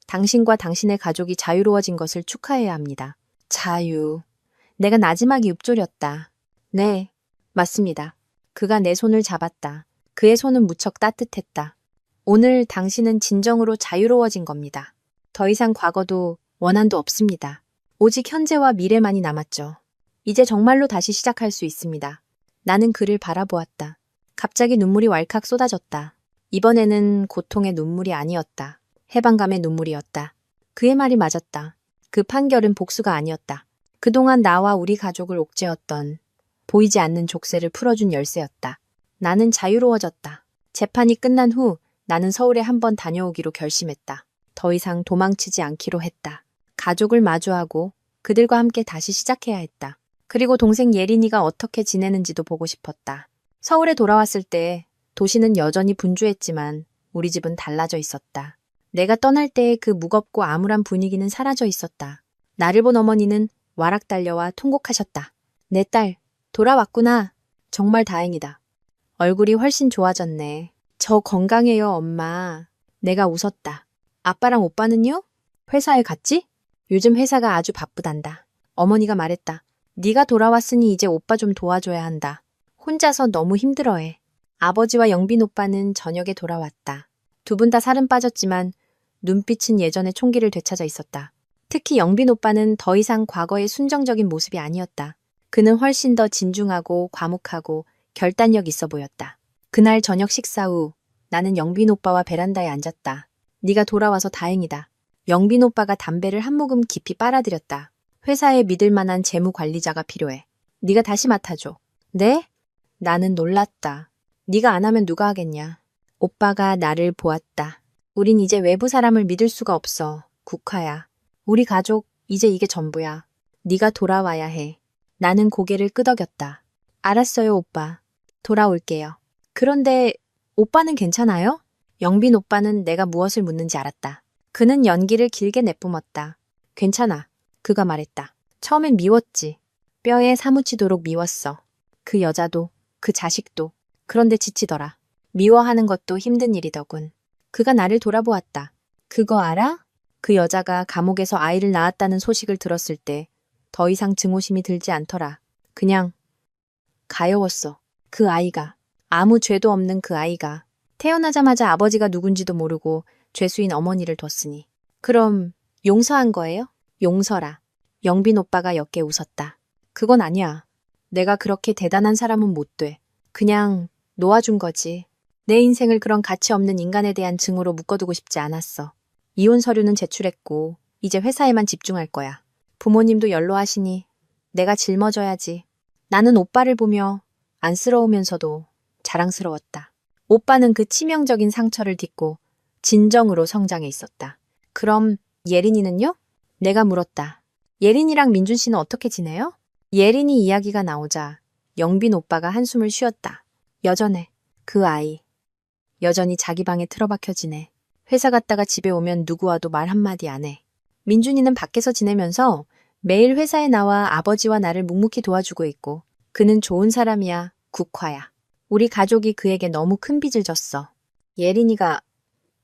당신과 당신의 가족이 자유로워진 것을 축하해야 합니다. 자유. 내가 나지막이 읊조렸다. 네, 맞습니다. 그가 내 손을 잡았다. 그의 손은 무척 따뜻했다. 오늘 당신은 진정으로 자유로워진 겁니다. 더 이상 과거도 원한도 없습니다. 오직 현재와 미래만이 남았죠. 이제 정말로 다시 시작할 수 있습니다. 나는 그를 바라보았다. 갑자기 눈물이 왈칵 쏟아졌다. 이번에는 고통의 눈물이 아니었다. 해방감의 눈물이었다. 그의 말이 맞았다. 그 판결은 복수가 아니었다. 그동안 나와 우리 가족을 옥죄었던 보이지 않는 족쇄를 풀어준 열쇠였다. 나는 자유로워졌다. 재판이 끝난 후 나는 서울에 한번 다녀오기로 결심했다. 더 이상 도망치지 않기로 했다. 가족을 마주하고 그들과 함께 다시 시작해야 했다. 그리고 동생 예린이가 어떻게 지내는지도 보고 싶었다. 서울에 돌아왔을 때 도시는 여전히 분주했지만 우리 집은 달라져 있었다. 내가 떠날 때의 그 무겁고 암울한 분위기는 사라져 있었다. 나를 본 어머니는 와락 달려와 통곡하셨다. 내 딸, 돌아왔구나. 정말 다행이다. 얼굴이 훨씬 좋아졌네. 저 건강해요, 엄마. 내가 웃었다. 아빠랑 오빠는요? 회사에 갔지? 요즘 회사가 아주 바쁘단다. 어머니가 말했다. 네가 돌아왔으니 이제 오빠 좀 도와줘야 한다. 혼자서 너무 힘들어해. 아버지와 영빈 오빠는 저녁에 돌아왔다. 두 분 다 살은 빠졌지만 눈빛은 예전의 총기를 되찾아 있었다. 특히 영빈 오빠는 더 이상 과거의 순정적인 모습이 아니었다. 그는 훨씬 더 진중하고 과묵하고 결단력 있어 보였다. 그날 저녁 식사 후 나는 영빈 오빠와 베란다에 앉았다. 네가 돌아와서 다행이다. 영빈 오빠가 담배를 한 모금 깊이 빨아들였다. 회사에 믿을 만한 재무 관리자가 필요해. 네가 다시 맡아줘. 네? 나는 놀랐다. 네가 안 하면 누가 하겠냐. 오빠가 나를 보았다. 우린 이제 외부 사람을 믿을 수가 없어. 국화야. 우리 가족, 이제 이게 전부야. 네가 돌아와야 해. 나는 고개를 끄덕였다. 알았어요, 오빠. 돌아올게요. 그런데 오빠는 괜찮아요? 영빈 오빠는 내가 무엇을 묻는지 알았다. 그는 연기를 길게 내뿜었다. 괜찮아. 그가 말했다. 처음엔 미웠지. 뼈에 사무치도록 미웠어. 그 여자도, 그 자식도. 그런데 지치더라. 미워하는 것도 힘든 일이더군. 그가 나를 돌아보았다. 그거 알아? 그 여자가 감옥에서 아이를 낳았다는 소식을 들었을 때 더 이상 증오심이 들지 않더라. 그냥 가여웠어. 그 아이가. 아무 죄도 없는 그 아이가. 태어나자마자 아버지가 누군지도 모르고 죄수인 어머니를 뒀으니. 그럼 용서한 거예요? 용서라. 영빈 오빠가 옅게 웃었다. 그건 아니야. 내가 그렇게 대단한 사람은 못 돼. 그냥 놓아준 거지. 내 인생을 그런 가치 없는 인간에 대한 증오로 묶어두고 싶지 않았어. 이혼 서류는 제출했고 이제 회사에만 집중할 거야. 부모님도 연로하시니 내가 짊어져야지. 나는 오빠를 보며 안쓰러우면서도 자랑스러웠다. 오빠는 그 치명적인 상처를 딛고 진정으로 성장해 있었다. 그럼 예린이는요? 내가 물었다. 예린이랑 민준 씨는 어떻게 지내요? 예린이 이야기가 나오자 영빈 오빠가 한숨을 쉬었다. 여전해. 그 아이. 여전히 자기 방에 틀어박혀 지내. 회사 갔다가 집에 오면 누구와도 말 한마디 안 해. 민준이는 밖에서 지내면서 매일 회사에 나와 아버지와 나를 묵묵히 도와주고 있고 그는 좋은 사람이야. 국화야. 우리 가족이 그에게 너무 큰 빚을 졌어. 예린이가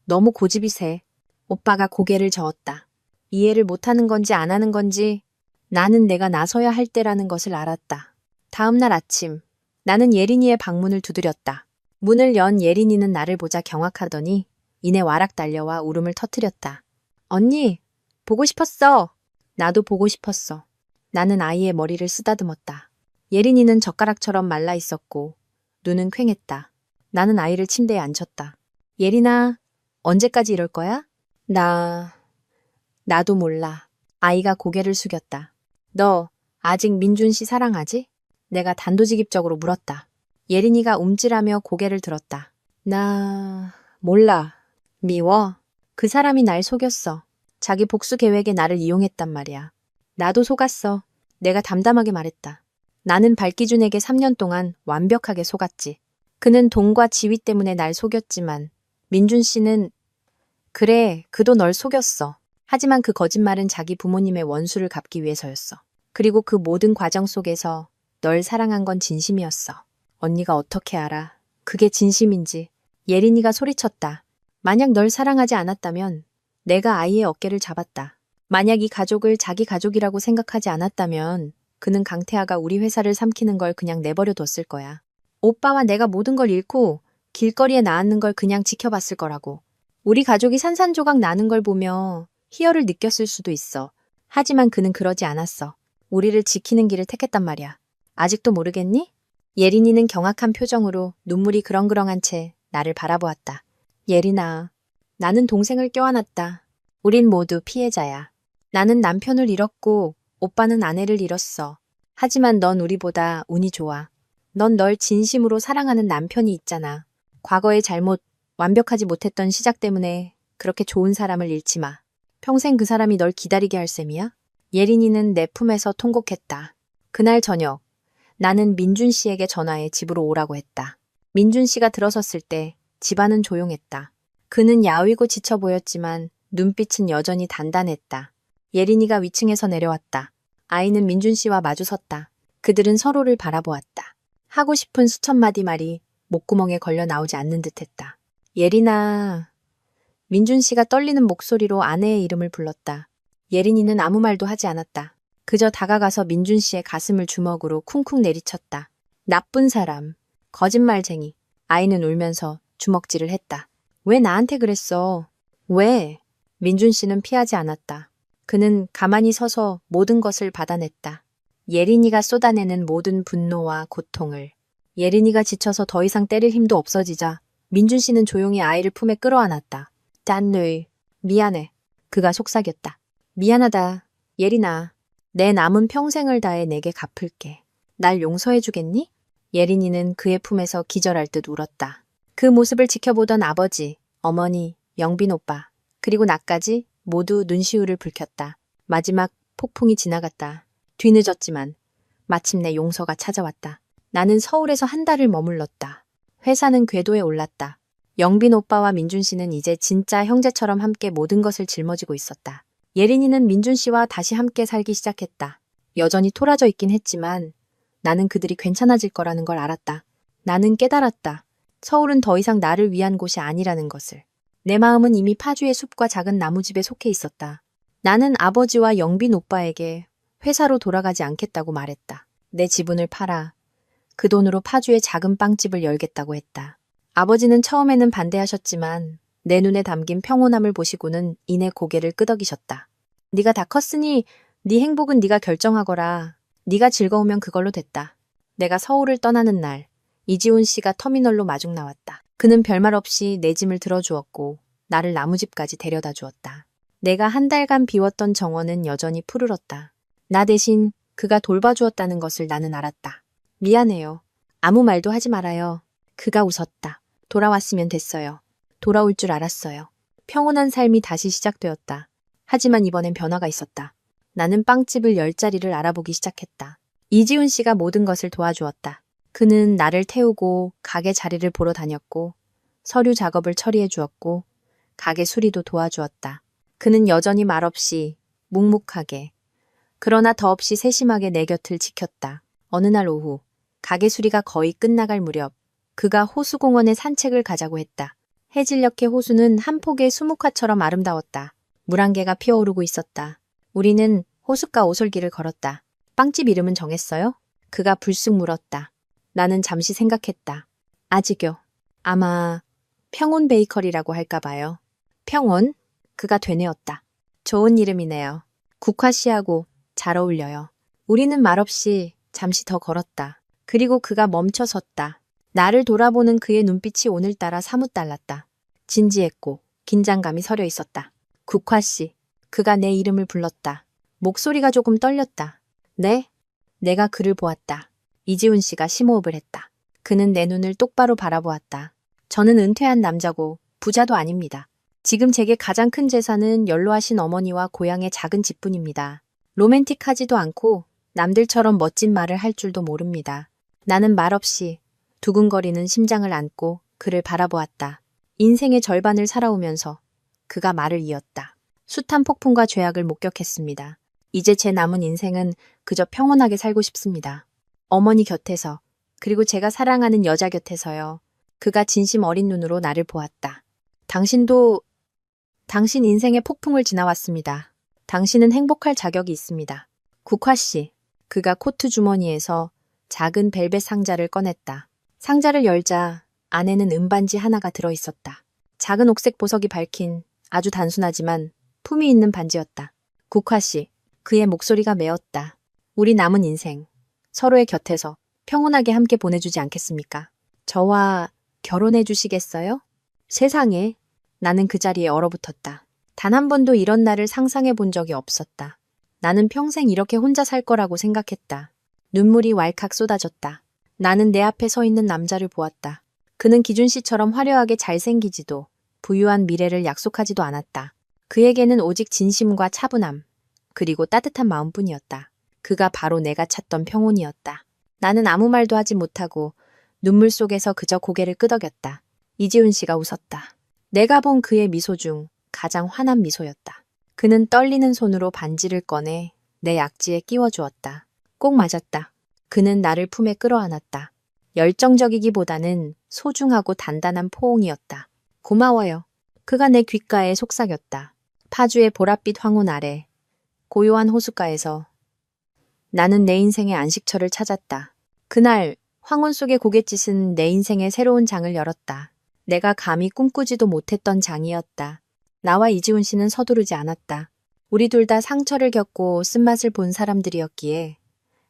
너무 고집이 세. 오빠가 고개를 저었다. 이해를 못하는 건지 안 하는 건지 나는 내가 나서야 할 때라는 것을 알았다. 다음 날 아침 나는 예린이의 방문을 두드렸다. 문을 연 예린이는 나를 보자 경악하더니 이내 와락 달려와 울음을 터뜨렸다. 언니, 보고 싶었어. 나도 보고 싶었어. 나는 아이의 머리를 쓰다듬었다. 예린이는 젓가락처럼 말라 있었고 눈은 퀭했다. 나는 아이를 침대에 앉혔다. 예린아, 언제까지 이럴 거야? 나도 몰라. 아이가 고개를 숙였다. 너 아직 민준 씨 사랑하지? 내가 단도직입적으로 물었다. 예린이가 움찔하며 고개를 들었다. 나 몰라. 미워? 그 사람이 날 속였어. 자기 복수 계획에 나를 이용했단 말이야. 나도 속았어. 내가 담담하게 말했다. 나는 발기준에게 3년 동안 완벽하게 속았지. 그는 돈과 지위 때문에 날 속였지만 민준 씨는 그래, 그도 널 속였어. 하지만 그 거짓말은 자기 부모님의 원수를 갚기 위해서였어. 그리고 그 모든 과정 속에서 널 사랑한 건 진심이었어. 언니가 어떻게 알아? 그게 진심인지. 예린이가 소리쳤다. 만약 널 사랑하지 않았다면 내가 아이의 어깨를 잡았다. 만약 이 가족을 자기 가족이라고 생각하지 않았다면 그는 강태하가 우리 회사를 삼키는 걸 그냥 내버려 뒀을 거야. 오빠와 내가 모든 걸 잃고 길거리에 나앉는 걸 그냥 지켜봤을 거라고. 우리 가족이 산산조각 나는 걸 보며 희열을 느꼈을 수도 있어. 하지만 그는 그러지 않았어. 우리를 지키는 길을 택했단 말이야. 아직도 모르겠니? 예린이는 경악한 표정으로 눈물이 그렁그렁한 채 나를 바라보았다. 예린아, 나는 동생을 껴안았다. 우린 모두 피해자야. 나는 남편을 잃었고 오빠는 아내를 잃었어. 하지만 넌 우리보다 운이 좋아. 넌 널 진심으로 사랑하는 남편이 있잖아. 과거의 잘못, 완벽하지 못했던 시작 때문에 그렇게 좋은 사람을 잃지 마. 평생 그 사람이 널 기다리게 할 셈이야? 예린이는 내 품에서 통곡했다. 그날 저녁, 나는 민준 씨에게 전화해 집으로 오라고 했다. 민준 씨가 들어섰을 때 집안은 조용했다. 그는 야위고 지쳐 보였지만 눈빛은 여전히 단단했다. 예린이가 위층에서 내려왔다. 아이는 민준 씨와 마주 섰다. 그들은 서로를 바라보았다. 하고 싶은 수천 마디 말이 목구멍에 걸려 나오지 않는 듯했다. 예린아. 민준 씨가 떨리는 목소리로 아내의 이름을 불렀다. 예린이는 아무 말도 하지 않았다. 그저 다가가서 민준 씨의 가슴을 주먹으로 쿵쿵 내리쳤다. 나쁜 사람, 거짓말쟁이. 아이는 울면서 주먹질을 했다. 왜 나한테 그랬어? 왜? 민준 씨는 피하지 않았다. 그는 가만히 서서 모든 것을 받아냈다. 예린이가 쏟아내는 모든 분노와 고통을. 예린이가 지쳐서 더 이상 때릴 힘도 없어지자 민준 씨는 조용히 아이를 품에 끌어안았다. 짠누이, 미안해. 그가 속삭였다. 미안하다. 예린아, 내 남은 평생을 다해 내게 갚을게. 날 용서해주겠니? 예린이는 그의 품에서 기절할 듯 울었다. 그 모습을 지켜보던 아버지, 어머니, 영빈 오빠, 그리고 나까지 모두 눈시울을 붉혔다. 마지막 폭풍이 지나갔다. 뒤늦었지만 마침내 용서가 찾아왔다. 나는 서울에서 한 달을 머물렀다. 회사는 궤도에 올랐다. 영빈 오빠와 민준 씨는 이제 진짜 형제처럼 함께 모든 것을 짊어지고 있었다. 예린이는 민준 씨와 다시 함께 살기 시작했다. 여전히 토라져 있긴 했지만 나는 그들이 괜찮아질 거라는 걸 알았다. 나는 깨달았다. 서울은 더 이상 나를 위한 곳이 아니라는 것을. 내 마음은 이미 파주의 숲과 작은 나무집에 속해 있었다. 나는 아버지와 영빈 오빠에게 회사로 돌아가지 않겠다고 말했다. 내 지분을 팔아 그 돈으로 파주의 작은 빵집을 열겠다고 했다. 아버지는 처음에는 반대하셨지만 내 눈에 담긴 평온함을 보시고는 이내 고개를 끄덕이셨다. 네가 다 컸으니 네 행복은 네가 결정하거라. 네가 즐거우면 그걸로 됐다. 내가 서울을 떠나는 날 이지훈 씨가 터미널로 마중 나왔다. 그는 별말 없이 내 짐을 들어주었고 나를 나무집까지 데려다 주었다. 내가 한 달간 비웠던 정원은 여전히 푸르렀다. 나 대신 그가 돌봐주었다는 것을 나는 알았다. 미안해요. 아무 말도 하지 말아요. 그가 웃었다. 돌아왔으면 됐어요. 돌아올 줄 알았어요. 평온한 삶이 다시 시작되었다. 하지만 이번엔 변화가 있었다. 나는 빵집을 열 자리를 알아보기 시작했다. 이지훈 씨가 모든 것을 도와주었다. 그는 나를 태우고 가게 자리를 보러 다녔고 서류 작업을 처리해 주었고 가게 수리도 도와주었다. 그는 여전히 말없이 묵묵하게 그러나 더없이 세심하게 내 곁을 지켰다. 어느 날 오후 가게 수리가 거의 끝나갈 무렵 그가 호수공원에 산책을 가자고 했다. 해질녘의 호수는 한 폭의 수묵화처럼 아름다웠다. 물 한 개가 피어오르고 있었다. 우리는 호숫가 오솔길을 걸었다. 빵집 이름은 정했어요? 그가 불쑥 물었다. 나는 잠시 생각했다. 아직요. 아마 평온 베이커리라고 할까 봐요. 평온? 그가 되뇌었다. 좋은 이름이네요. 국화 씨하고 잘 어울려요. 우리는 말없이 잠시 더 걸었다. 그리고 그가 멈춰 섰다. 나를 돌아보는 그의 눈빛이 오늘따라 사뭇 달랐다. 진지했고 긴장감이 서려 있었다. 국화 씨. 그가 내 이름을 불렀다. 목소리가 조금 떨렸다. 네? 내가 그를 보았다. 이지훈 씨가 심호흡을 했다. 그는 내 눈을 똑바로 바라보았다. 저는 은퇴한 남자고 부자도 아닙니다. 지금 제게 가장 큰 재산은 연로하신 어머니와 고향의 작은 집뿐입니다. 로맨틱하지도 않고 남들처럼 멋진 말을 할 줄도 모릅니다. 나는 말없이 두근거리는 심장을 안고 그를 바라보았다. 인생의 절반을 살아오면서 그가 말을 이었다. 숱한 폭풍과 죄악을 목격했습니다. 이제 제 남은 인생은 그저 평온하게 살고 싶습니다. 어머니 곁에서, 그리고 제가 사랑하는 여자 곁에서요. 그가 진심 어린 눈으로 나를 보았다. 당신도 당신 인생의 폭풍을 지나왔습니다. 당신은 행복할 자격이 있습니다. 국화 씨. 그가 코트 주머니에서 작은 벨벳 상자를 꺼냈다. 상자를 열자 안에는 은반지 하나가 들어있었다. 작은 옥색 보석이 밝힌 아주 단순하지만 품이 있는 반지였다. 국화 씨. 그의 목소리가 메었다. 우리 남은 인생, 서로의 곁에서 평온하게 함께 보내주지 않겠습니까? 저와 결혼해 주시겠어요? 세상에, 나는 그 자리에 얼어붙었다. 단 한 번도 이런 날을 상상해 본 적이 없었다. 나는 평생 이렇게 혼자 살 거라고 생각했다. 눈물이 왈칵 쏟아졌다. 나는 내 앞에 서 있는 남자를 보았다. 그는 기준 씨처럼 화려하게 잘생기지도 부유한 미래를 약속하지도 않았다. 그에게는 오직 진심과 차분함, 그리고 따뜻한 마음뿐이었다. 그가 바로 내가 찾던 평온이었다. 나는 아무 말도 하지 못하고 눈물 속에서 그저 고개를 끄덕였다. 이지훈 씨가 웃었다. 내가 본 그의 미소 중 가장 환한 미소였다. 그는 떨리는 손으로 반지를 꺼내 내 약지에 끼워주었다. 꼭 맞았다. 그는 나를 품에 끌어안았다. 열정적이기보다는 소중하고 단단한 포옹이었다. 고마워요. 그가 내 귓가에 속삭였다. 파주의 보랏빛 황혼 아래 고요한 호숫가에서 나는 내 인생의 안식처를 찾았다. 그날 황혼 속의 고갯짓은 내 인생의 새로운 장을 열었다. 내가 감히 꿈꾸지도 못했던 장이었다. 나와 이지훈 씨는 서두르지 않았다. 우리 둘 다 상처를 겪고 쓴맛을 본 사람들이었기에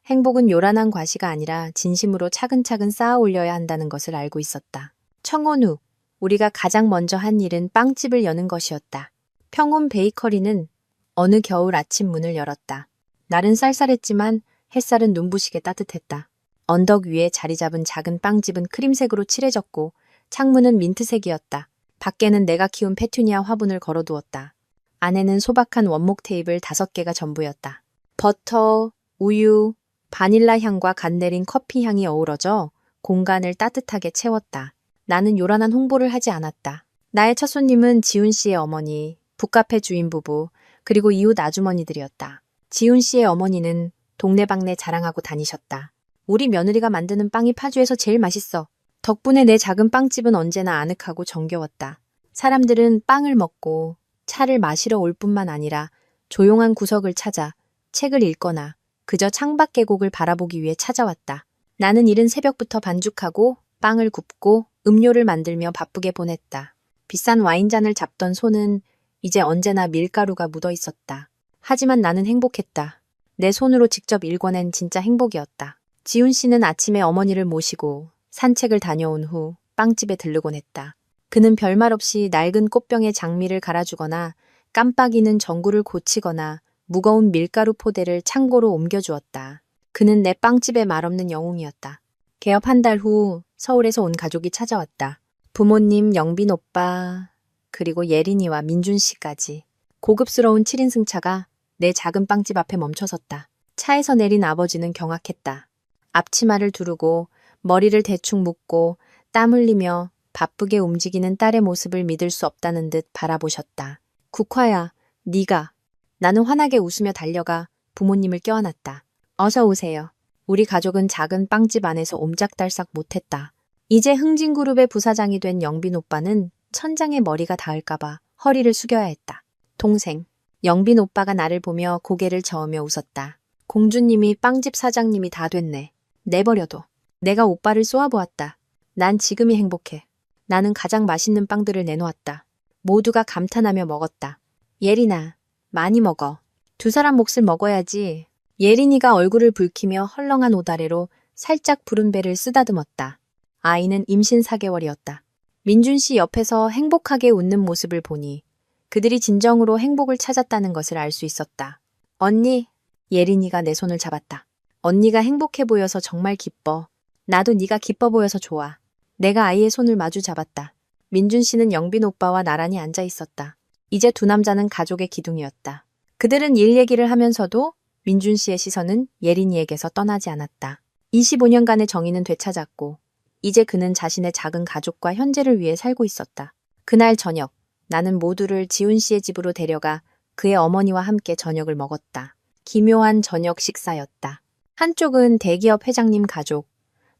행복은 요란한 과시가 아니라 진심으로 차근차근 쌓아 올려야 한다는 것을 알고 있었다. 청혼 후 우리가 가장 먼저 한 일은 빵집을 여는 것이었다. 평온 베이커리는 어느 겨울 아침 문을 열었다. 날은 쌀쌀했지만 햇살은 눈부시게 따뜻했다. 언덕 위에 자리 잡은 작은 빵집은 크림색으로 칠해졌고 창문은 민트색이었다. 밖에는 내가 키운 페투니아 화분을 걸어두었다. 안에는 소박한 원목 테이블 5개가 전부였다. 버터, 우유, 바닐라 향과 갓 내린 커피 향이 어우러져 공간을 따뜻하게 채웠다. 나는 요란한 홍보를 하지 않았다. 나의 첫 손님은 지훈 씨의 어머니, 북카페 주인 부부, 그리고 이웃 아주머니들이었다. 지훈 씨의 어머니는 동네방네 자랑하고 다니셨다. 우리 며느리가 만드는 빵이 파주에서 제일 맛있어. 덕분에 내 작은 빵집은 언제나 아늑하고 정겨웠다. 사람들은 빵을 먹고 차를 마시러 올 뿐만 아니라 조용한 구석을 찾아 책을 읽거나 그저 창밖 계곡을 바라보기 위해 찾아왔다. 나는 이른 새벽부터 반죽하고 빵을 굽고 음료를 만들며 바쁘게 보냈다. 비싼 와인잔을 잡던 손은 이제 언제나 밀가루가 묻어 있었다. 하지만 나는 행복했다. 내 손으로 직접 일궈낸 진짜 행복이었다. 지훈 씨는 아침에 어머니를 모시고 산책을 다녀온 후 빵집에 들르곤 했다. 그는 별말 없이 낡은 꽃병에 장미를 갈아주거나 깜빡이는 전구를 고치거나 무거운 밀가루 포대를 창고로 옮겨주었다. 그는 내 빵집의 말없는 영웅이었다. 개업 한 달 후 서울에서 온 가족이 찾아왔다. 부모님, 영빈 오빠, 그리고 예린이와 민준 씨까지. 고급스러운 7인승차가 내 작은 빵집 앞에 멈춰섰다. 차에서 내린 아버지는 경악했다. 앞치마를 두르고 머리를 대충 묶고 땀 흘리며 바쁘게 움직이는 딸의 모습을 믿을 수 없다는 듯 바라보셨다. 국화야, 네가. 나는 환하게 웃으며 달려가 부모님을 껴안았다. 어서 오세요. 우리 가족은 작은 빵집 안에서 옴짝달싹 못했다. 이제 흥진그룹의 부사장이 된 영빈 오빠는 천장에 머리가 닿을까봐 허리를 숙여야 했다. 동생. 영빈 오빠가 나를 보며 고개를 저으며 웃었다. 공주님이 빵집 사장님이 다 됐네. 내버려둬. 내가 오빠를 쏘아보았다. 난 지금이 행복해. 나는 가장 맛있는 빵들을 내놓았다. 모두가 감탄하며 먹었다. 예린아, 많이 먹어. 두 사람 몫을 먹어야지. 예린이가 얼굴을 붉히며 헐렁한 오다래로 살짝 부른 배를 쓰다듬었다. 아이는 임신 4개월이었다. 민준 씨 옆에서 행복하게 웃는 모습을 보니 그들이 진정으로 행복을 찾았다는 것을 알 수 있었다. 언니, 예린이가 내 손을 잡았다. 언니가 행복해 보여서 정말 기뻐. 나도 네가 기뻐 보여서 좋아. 내가 아이의 손을 마주 잡았다. 민준 씨는 영빈 오빠와 나란히 앉아 있었다. 이제 두 남자는 가족의 기둥이었다. 그들은 일 얘기를 하면서도 민준 씨의 시선은 예린이에게서 떠나지 않았다. 25년간의 정의는 되찾았고 이제 그는 자신의 작은 가족과 현재를 위해 살고 있었다. 그날 저녁, 나는 모두를 지훈 씨의 집으로 데려가 그의 어머니와 함께 저녁을 먹었다. 기묘한 저녁 식사였다. 한쪽은 대기업 회장님 가족,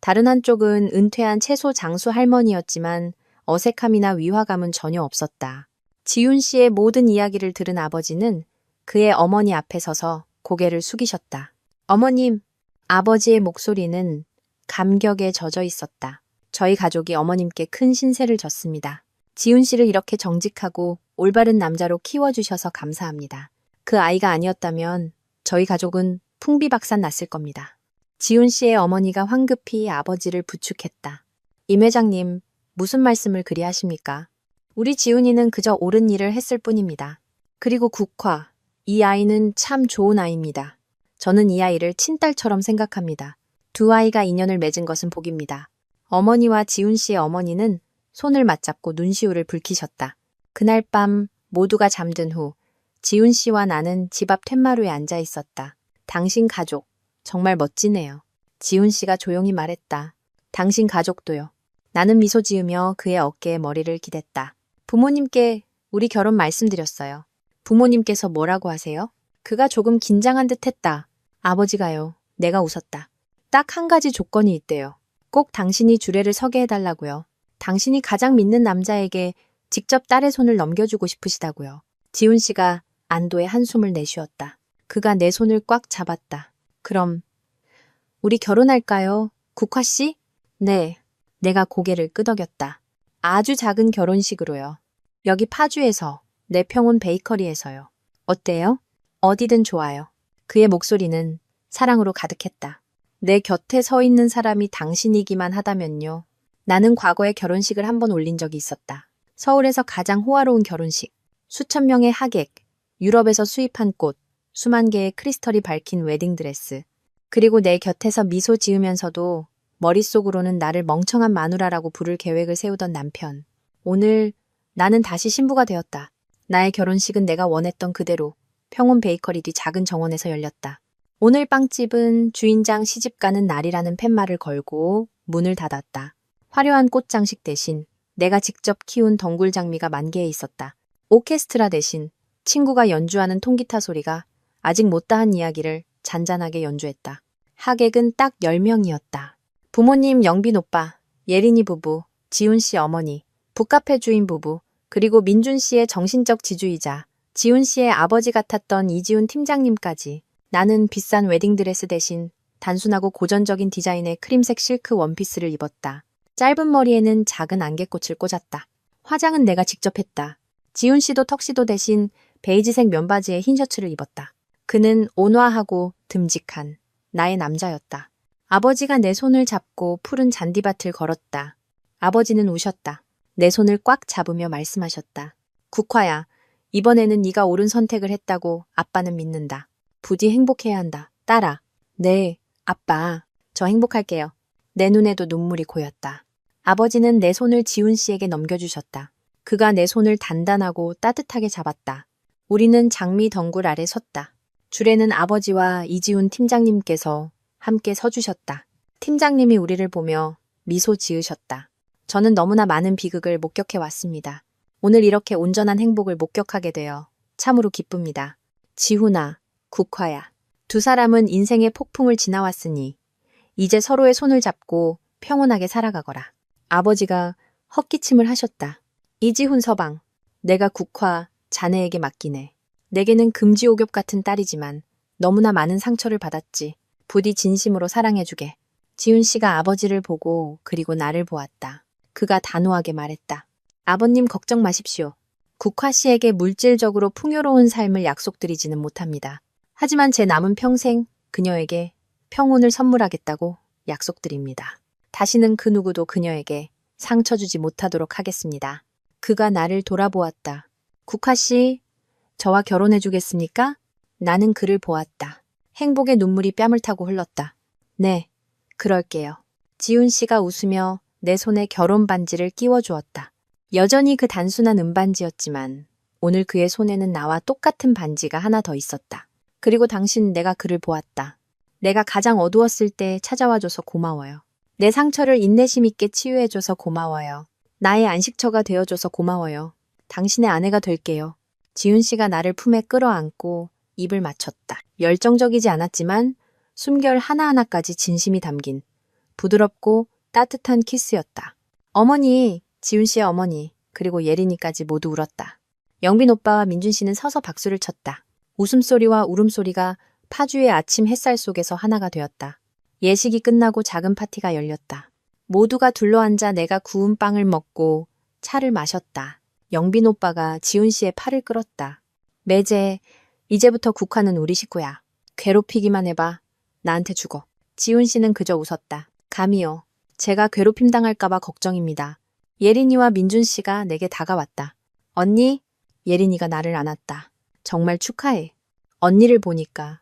다른 한쪽은 은퇴한 채소 장수 할머니였지만 어색함이나 위화감은 전혀 없었다. 지훈 씨의 모든 이야기를 들은 아버지는 그의 어머니 앞에 서서 고개를 숙이셨다. 어머님, 아버지의 목소리는 감격에 젖어 있었다. 저희 가족이 어머님께 큰 신세를 졌습니다. 지훈 씨를 이렇게 정직하고 올바른 남자로 키워주셔서 감사합니다. 그 아이가 아니었다면 저희 가족은 풍비박산 났을 겁니다. 지훈 씨의 어머니가 황급히 아버지를 부축했다. 임 회장님, 무슨 말씀을 그리 하십니까? 우리 지훈이는 그저 옳은 일을 했을 뿐입니다. 그리고 국화, 이 아이는 참 좋은 아이입니다. 저는 이 아이를 친딸처럼 생각합니다. 두 아이가 인연을 맺은 것은 복입니다. 어머니와 지훈 씨의 어머니는 손을 맞잡고 눈시울을 붉히셨다. 그날 밤 모두가 잠든 후 지훈 씨와 나는 집 앞 툇마루에 앉아 있었다. 당신 가족, 정말 멋지네요. 지훈 씨가 조용히 말했다. 당신 가족도요. 나는 미소 지으며 그의 어깨에 머리를 기댔다. 부모님께 우리 결혼 말씀드렸어요. 부모님께서 뭐라고 하세요? 그가 조금 긴장한 듯 했다. 아버지가요. 내가 웃었다. 딱 한 가지 조건이 있대요. 꼭 당신이 주례를 서게 해달라고요. 당신이 가장 믿는 남자에게 직접 딸의 손을 넘겨주고 싶으시다고요. 지훈 씨가 안도의 한숨을 내쉬었다. 그가 내 손을 꽉 잡았다. 그럼 우리 결혼할까요? 국화 씨? 네. 내가 고개를 끄덕였다. 아주 작은 결혼식으로요. 여기 파주에서, 내 평온 베이커리에서요. 어때요? 어디든 좋아요. 그의 목소리는 사랑으로 가득했다. 내 곁에 서 있는 사람이 당신이기만 하다면요. 나는 과거에 결혼식을 한 번 올린 적이 있었다. 서울에서 가장 호화로운 결혼식. 수천 명의 하객, 유럽에서 수입한 꽃, 수만 개의 크리스털이 밝힌 웨딩드레스. 그리고 내 곁에서 미소 지으면서도 머릿속으로는 나를 멍청한 마누라라고 부를 계획을 세우던 남편. 오늘 나는 다시 신부가 되었다. 나의 결혼식은 내가 원했던 그대로 평온 베이커리 뒤 작은 정원에서 열렸다. 오늘 빵집은 주인장 시집가는 날이라는 팻말을 걸고 문을 닫았다. 화려한 꽃 장식 대신 내가 직접 키운 덩굴 장미가 만개해 있었다. 오케스트라 대신 친구가 연주하는 통기타 소리가 아직 못다한 이야기를 잔잔하게 연주했다. 하객은 딱 10명이었다. 부모님 영빈 오빠, 예린이 부부, 지훈 씨 어머니, 북카페 주인 부부, 그리고 민준 씨의 정신적 지주이자 지훈 씨의 아버지 같았던 이지훈 팀장님까지. 나는 비싼 웨딩드레스 대신 단순하고 고전적인 디자인의 크림색 실크 원피스를 입었다. 짧은 머리에는 작은 안개꽃을 꽂았다. 화장은 내가 직접 했다. 지훈 씨도 턱시도 대신 베이지색 면바지에 흰 셔츠를 입었다. 그는 온화하고 듬직한 나의 남자였다. 아버지가 내 손을 잡고 푸른 잔디밭을 걸었다. 아버지는 우셨다. 내 손을 꽉 잡으며 말씀하셨다. 국화야, 이번에는 네가 옳은 선택을 했다고 아빠는 믿는다. 부디 행복해야 한다. 딸아. 네, 아빠. 저 행복할게요. 내 눈에도 눈물이 고였다. 아버지는 내 손을 지훈 씨에게 넘겨주셨다. 그가 내 손을 단단하고 따뜻하게 잡았다. 우리는 장미 덩굴 아래 섰다. 줄에는 아버지와 이지훈 팀장님께서 함께 서주셨다. 팀장님이 우리를 보며 미소 지으셨다. 저는 너무나 많은 비극을 목격해 왔습니다. 오늘 이렇게 온전한 행복을 목격하게 되어 참으로 기쁩니다. 지훈아, 국화야. 두 사람은 인생의 폭풍을 지나왔으니 이제 서로의 손을 잡고 평온하게 살아가거라. 아버지가 헛기침을 하셨다. 이지훈 서방, 내가 국화 자네에게 맡기네. 내게는 금지옥엽 같은 딸이지만 너무나 많은 상처를 받았지. 부디 진심으로 사랑해주게. 지훈 씨가 아버지를 보고 그리고 나를 보았다. 그가 단호하게 말했다. 아버님 걱정 마십시오. 국화 씨에게 물질적으로 풍요로운 삶을 약속드리지는 못합니다. 하지만 제 남은 평생 그녀에게 평온을 선물하겠다고 약속드립니다. 다시는 그 누구도 그녀에게 상처 주지 못하도록 하겠습니다. 그가 나를 돌아보았다. 국화 씨, 저와 결혼해 주겠습니까? 나는 그를 보았다. 행복의 눈물이 뺨을 타고 흘렀다. 네, 그럴게요. 지훈 씨가 웃으며 내 손에 결혼 반지를 끼워 주었다. 여전히 그 단순한 은반지였지만 오늘 그의 손에는 나와 똑같은 반지가 하나 더 있었다. 그리고 당신 내가 그를 보았다. 내가 가장 어두웠을 때 찾아와줘서 고마워요. 내 상처를 인내심 있게 치유해줘서 고마워요. 나의 안식처가 되어줘서 고마워요. 당신의 아내가 될게요. 지훈 씨가 나를 품에 끌어안고 입을 맞췄다. 열정적이지 않았지만 숨결 하나하나까지 진심이 담긴 부드럽고 따뜻한 키스였다. 어머니, 지훈 씨의 어머니, 그리고 예린이까지 모두 울었다. 영빈 오빠와 민준 씨는 서서 박수를 쳤다. 웃음소리와 울음소리가 파주의 아침 햇살 속에서 하나가 되었다. 예식이 끝나고 작은 파티가 열렸다. 모두가 둘러앉아 내가 구운 빵을 먹고 차를 마셨다. 영빈 오빠가 지훈 씨의 팔을 끌었다. 매제, 이제부터 국화는 우리 식구야. 괴롭히기만 해봐. 나한테 죽어. 지훈 씨는 그저 웃었다. 감히요. 제가 괴롭힘 당할까봐 걱정입니다. 예린이와 민준 씨가 내게 다가왔다. 언니? 예린이가 나를 안았다. 정말 축하해. 언니를 보니까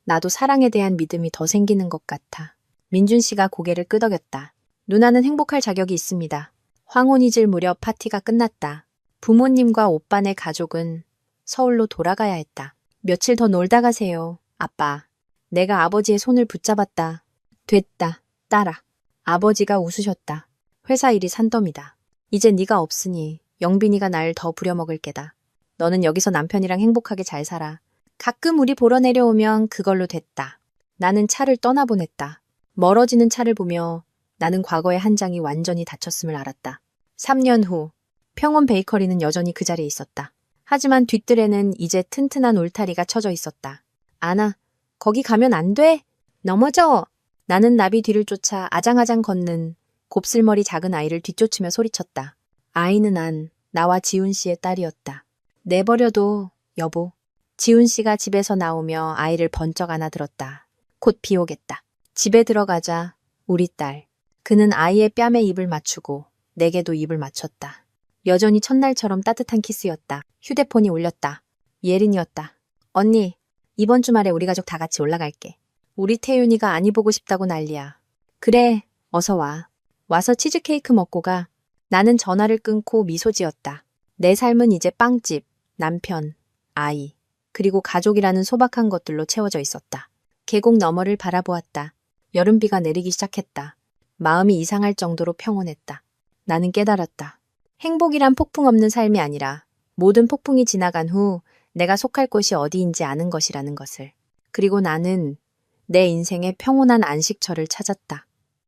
나도 사랑에 대한 믿음이 더 생기는 것 같아. 민준 씨가 고개를 끄덕였다. 누나는 행복할 자격이 있습니다. 황혼이 질 무렵 파티가 끝났다. 부모님과 오빠네 가족은 서울로 돌아가야 했다. 며칠 더 놀다 가세요, 아빠. 내가 아버지의 손을 붙잡았다. 됐다, 딸아. 아버지가 웃으셨다. 회사 일이 산더미다. 이제 네가 없으니 영빈이가 날 더 부려먹을 게다. 너는 여기서 남편이랑 행복하게 잘 살아. 가끔 우리 보러 내려오면 그걸로 됐다. 나는 차를 떠나보냈다. 멀어지는 차를 보며 나는 과거의 한 장이 완전히 닫혔음을 알았다. 3년 후 평온 베이커리는 여전히 그 자리에 있었다. 하지만 뒤뜰에는 이제 튼튼한 울타리가 쳐져 있었다. 아나, 거기 가면 안 돼! 넘어져! 나는 나비 뒤를 쫓아 아장아장 걷는 곱슬머리 작은 아이를 뒤쫓으며 소리쳤다. 아이는 나와 지훈 씨의 딸이었다. 내버려둬, 여보. 지훈 씨가 집에서 나오며 아이를 번쩍 안아들었다. 곧 비 오겠다. 집에 들어가자 우리 딸. 그는 아이의 뺨에 입을 맞추고 내게도 입을 맞췄다. 여전히 첫날처럼 따뜻한 키스였다. 휴대폰이 울렸다. 예린이었다. 언니, 이번 주말에 우리 가족 다 같이 올라갈게. 우리 태윤이가 아니 보고 싶다고 난리야. 그래, 어서 와. 와서 치즈케이크 먹고 가. 나는 전화를 끊고 미소 지었다. 내 삶은 이제 빵집, 남편, 아이, 그리고 가족이라는 소박한 것들로 채워져 있었다. 계곡 너머를 바라보았다. 여름비가 내리기 시작했다. 마음이 이상할 정도로 평온했다. 나는 깨달았다. 행복이란 폭풍 없는 삶이 아니라 모든 폭풍이 지나간 후 내가 속할 곳이 어디인지 아는 것이라는 것을. 그리고 나는 내 인생의 평온한 안식처를 찾았다.